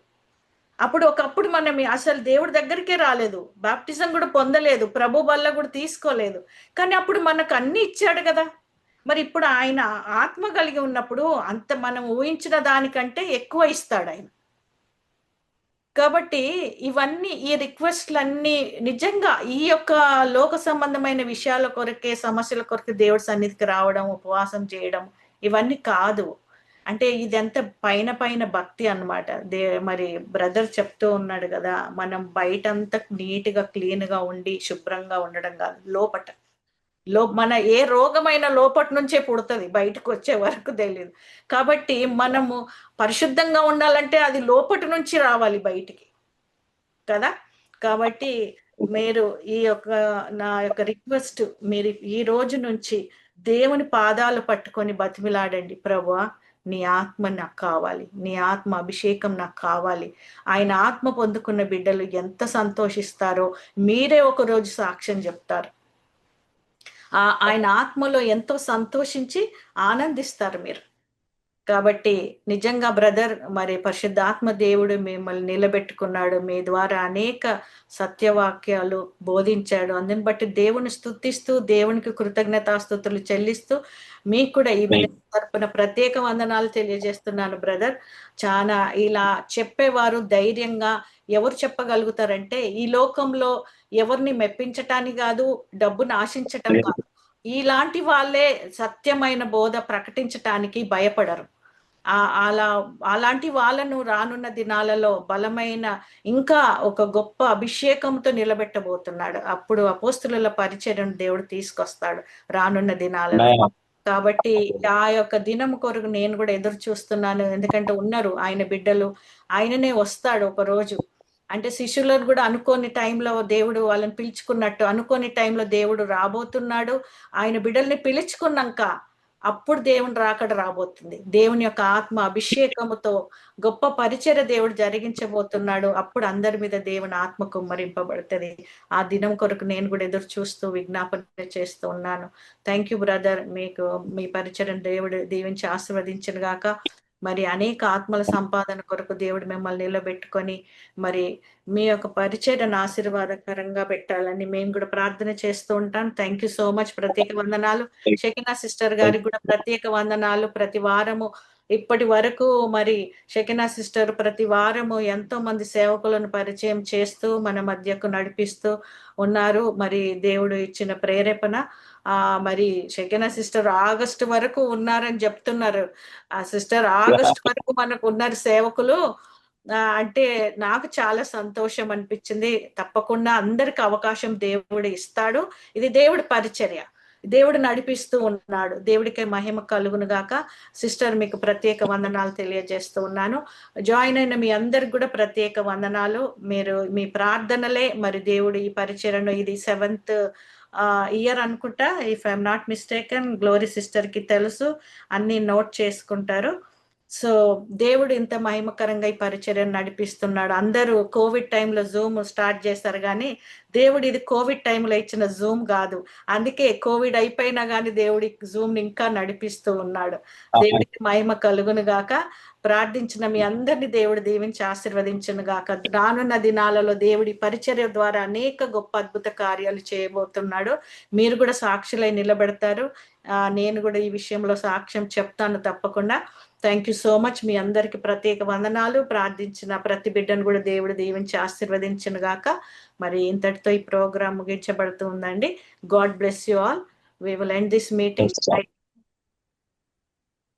అప్పుడు ఒకప్పుడు మనం అసలు దేవుడి దగ్గరికే రాలేదు, బాప్టిజం కూడా పొందలేదు, ప్రభు వల్ల కూడా తీసుకోలేదు. కానీ అప్పుడు మనకు అన్ని ఇచ్చాడు కదా. మరి ఇప్పుడు ఆయన ఆత్మ కలిగి ఉన్నప్పుడు అంత మనం ఊహించిన దానికంటే ఎక్కువ ఇస్తాడు ఆయన. కాబట్టి ఇవన్నీ, ఈ రిక్వెస్ట్లన్నీ నిజంగా ఈ యొక్క లోక సంబంధమైన విషయాల కొరకే, సమస్యల కొరకే దేవుడి సన్నిధికి రావడం, ఉపవాసం చేయడం ఇవన్నీ కాదు. అంటే ఇదంతా పైన భక్తి అన్నమాట. మరి బ్రదర్ చెప్తూ ఉన్నాడు కదా, మనం బయటంతా నీట్గా క్లీన్గా ఉండి శుభ్రంగా ఉండడం కాదు, మన ఏ రోగమైన లోపటి నుంచే పుడుతుంది, బయటకు వచ్చే వరకు తెలియదు. కాబట్టి మనము పరిశుద్ధంగా ఉండాలంటే అది లోపటి నుంచి రావాలి బయటికి కదా. కాబట్టి మీరు నా యొక్క రిక్వెస్ట్, మీరు ఈ రోజు నుంచి దేవుని పాదాలు పట్టుకొని బతిమిలాడండి, ప్రభువా నీ ఆత్మ నాకు కావాలి, నీ ఆత్మ అభిషేకం నాకు కావాలి. ఆయన ఆత్మ పొందుకున్న బిడ్డలు ఎంత సంతోషిస్తారో మీరే ఒక రోజు సాక్ష్యం చెప్తారు. ఆయన ఆత్మలో ఎంతో సంతోషించి ఆనందిస్తారు మీరు. కాబట్టి నిజంగా బ్రదర్, మరి పరిశుద్ధాత్మ దేవుడు మిమ్మల్ని నిలబెట్టుకున్నాడు, మీ ద్వారా అనేక సత్యవాక్యాలు బోధించాడు. అందుని బట్టి దేవుని స్తుతిస్తూ, దేవునికి కృతజ్ఞతాస్తుతులు చెల్లిస్తూ, మీకు కూడా ఈ తరపున ప్రత్యేక వందనాలు తెలియజేస్తున్నాను బ్రదర్. చాలా ఇలా చెప్పేవారు ధైర్యంగా ఎవరు చెప్పగలుగుతారంటే, ఈ లోకంలో ఎవరిని మెప్పించటానికి కాదు, డబ్బును ఆశించటం కాదు, ఇలాంటి వాళ్ళే సత్యమైన బోధ ప్రకటించటానికి భయపడరు. అలాంటి వాళ్ళను రానున్న దినాలలో బలమైన ఇంకా ఒక గొప్ప అభిషేకంతో నిలబెట్టబోతున్నాడు. అప్పుడు అపోస్తుల పరిచర్యను దేవుడు తీసుకొస్తాడు రానున్న దినాలలో. కాబట్టి ఆ యొక్క దినం కొరకు నేను కూడా ఎదురు చూస్తున్నాను. ఎందుకంటే ఉన్నారు ఆయన బిడ్డలు, ఆయననే వస్తాడు ఒక రోజు. అంటే శిష్యులను కూడా అనుకోని టైంలో దేవుడు వాళ్ళని పిలుచుకున్నట్టు, అనుకోని టైంలో దేవుడు రాబోతున్నాడు. ఆయన బిడ్డల్ని పిలుచుకున్నాక అప్పుడు దేవుని రాకడ రాబోతుంది. దేవుని యొక్క ఆత్మ అభిషేకముతో గొప్ప పరిచర్య దేవుడు జరిగించబోతున్నాడు. అప్పుడు అందరి మీద దేవుని ఆత్మ కుమ్మరింపబడుతుంది. ఆ దినం కొరకు నేను కూడా ఎదురు చూస్తూ విజ్ఞాపన చేస్తూ ఉన్నాను. థ్యాంక్ యూ బ్రదర్, మీకు మీ పరిచర్యను దేవుడు దీవించి ఆశీర్వదించును గాక. మరి అనేక ఆత్మల సంపాదన కొరకు దేవుడు మిమ్మల్ని నిలబెట్టుకొని మరి మీ యొక్క పరిచర్యను ఆశీర్వాదకరంగా పెట్టాలని మేము కూడా ప్రార్థన చేస్తూ ఉంటాం. Thank you so much. ప్రత్యేక వందనాలు షకినా సిస్టర్ గారికి కూడా ప్రత్యేక వందనాలు. ప్రతి వారము ఇప్పటి వరకు మరి షకినా సిస్టర్ ప్రతి వారము ఎంతో మంది సేవకులను పరిచయం చేస్తూ మన మధ్యకు నడిపిస్తూ ఉన్నారు. మరి దేవుడు ఇచ్చిన ప్రేరేపణ, మరి షకినా సిస్టర్ ఆగస్టు వరకు ఉన్నారని చెప్తున్నారు. ఆ సిస్టర్ ఆగస్టు వరకు మనకు ఉన్నారు సేవకులు. అంటే నాకు చాలా సంతోషం అనిపించింది. తప్పకుండా అందరికి అవకాశం దేవుడు ఇస్తాడు. ఇది దేవుడి పరిచర్య, దేవుడు నడిపిస్తూ ఉన్నాడు. దేవుడికి మహిమ కలుగును గాక. సిస్టర్ మీకు ప్రత్యేక వందనాలు తెలియజేస్తూ ఉన్నాను. జాయిన్ అయిన మీ అందరికి కూడా ప్రత్యేక వందనాలు. మీరు మీ ప్రార్థనలే మరి దేవుడు ఈ పరిచర్యను, ఇది 7th ఇయర్ అనుకుంటా, if I'm not mistaken. Glory sister కి తెలుసు, అన్ని నోట్ చేసుకుంటారు. సో దేవుడు ఇంత మహిమకరంగా ఈ పరిచర్యను నడిపిస్తున్నాడు. అందరూ కోవిడ్ టైంలో జూమ్ స్టార్ట్ చేస్తారు, కానీ దేవుడు ఇది కోవిడ్ టైంలో ఇచ్చిన జూమ్ కాదు, అందుకే కోవిడ్ అయిపోయినా కానీ దేవుడి జూమ్ ఇంకా నడిపిస్తూ ఉన్నాడు. దేవుడికి మహిమ కలుగును గాక. ప్రార్థించిన మీ అందరినీ దేవుడు దీవించి ఆశీర్వదించును గాక. రానున్న దినాలలో దేవుడి పరిచర్య ద్వారా అనేక గొప్ప అద్భుత కార్యాలు చేయబోతున్నాడు. మీరు కూడా సాక్షులై నిలబెడతారు. నేను కూడా ఈ విషయంలో సాక్ష్యం చెప్తాను తప్పకుండా. Thank you so much. మీ అందరికి ప్రత్యేక వందనాలు. ప్రార్థించిన ప్రతి బిడ్డను కూడా దేవుడు దీవించి ఆశీర్వదించును గాక. మరి ఇంతటితో ఈ ప్రోగ్రామ్ ముగించబడుతుందండి. God bless you all. We will end this meeting.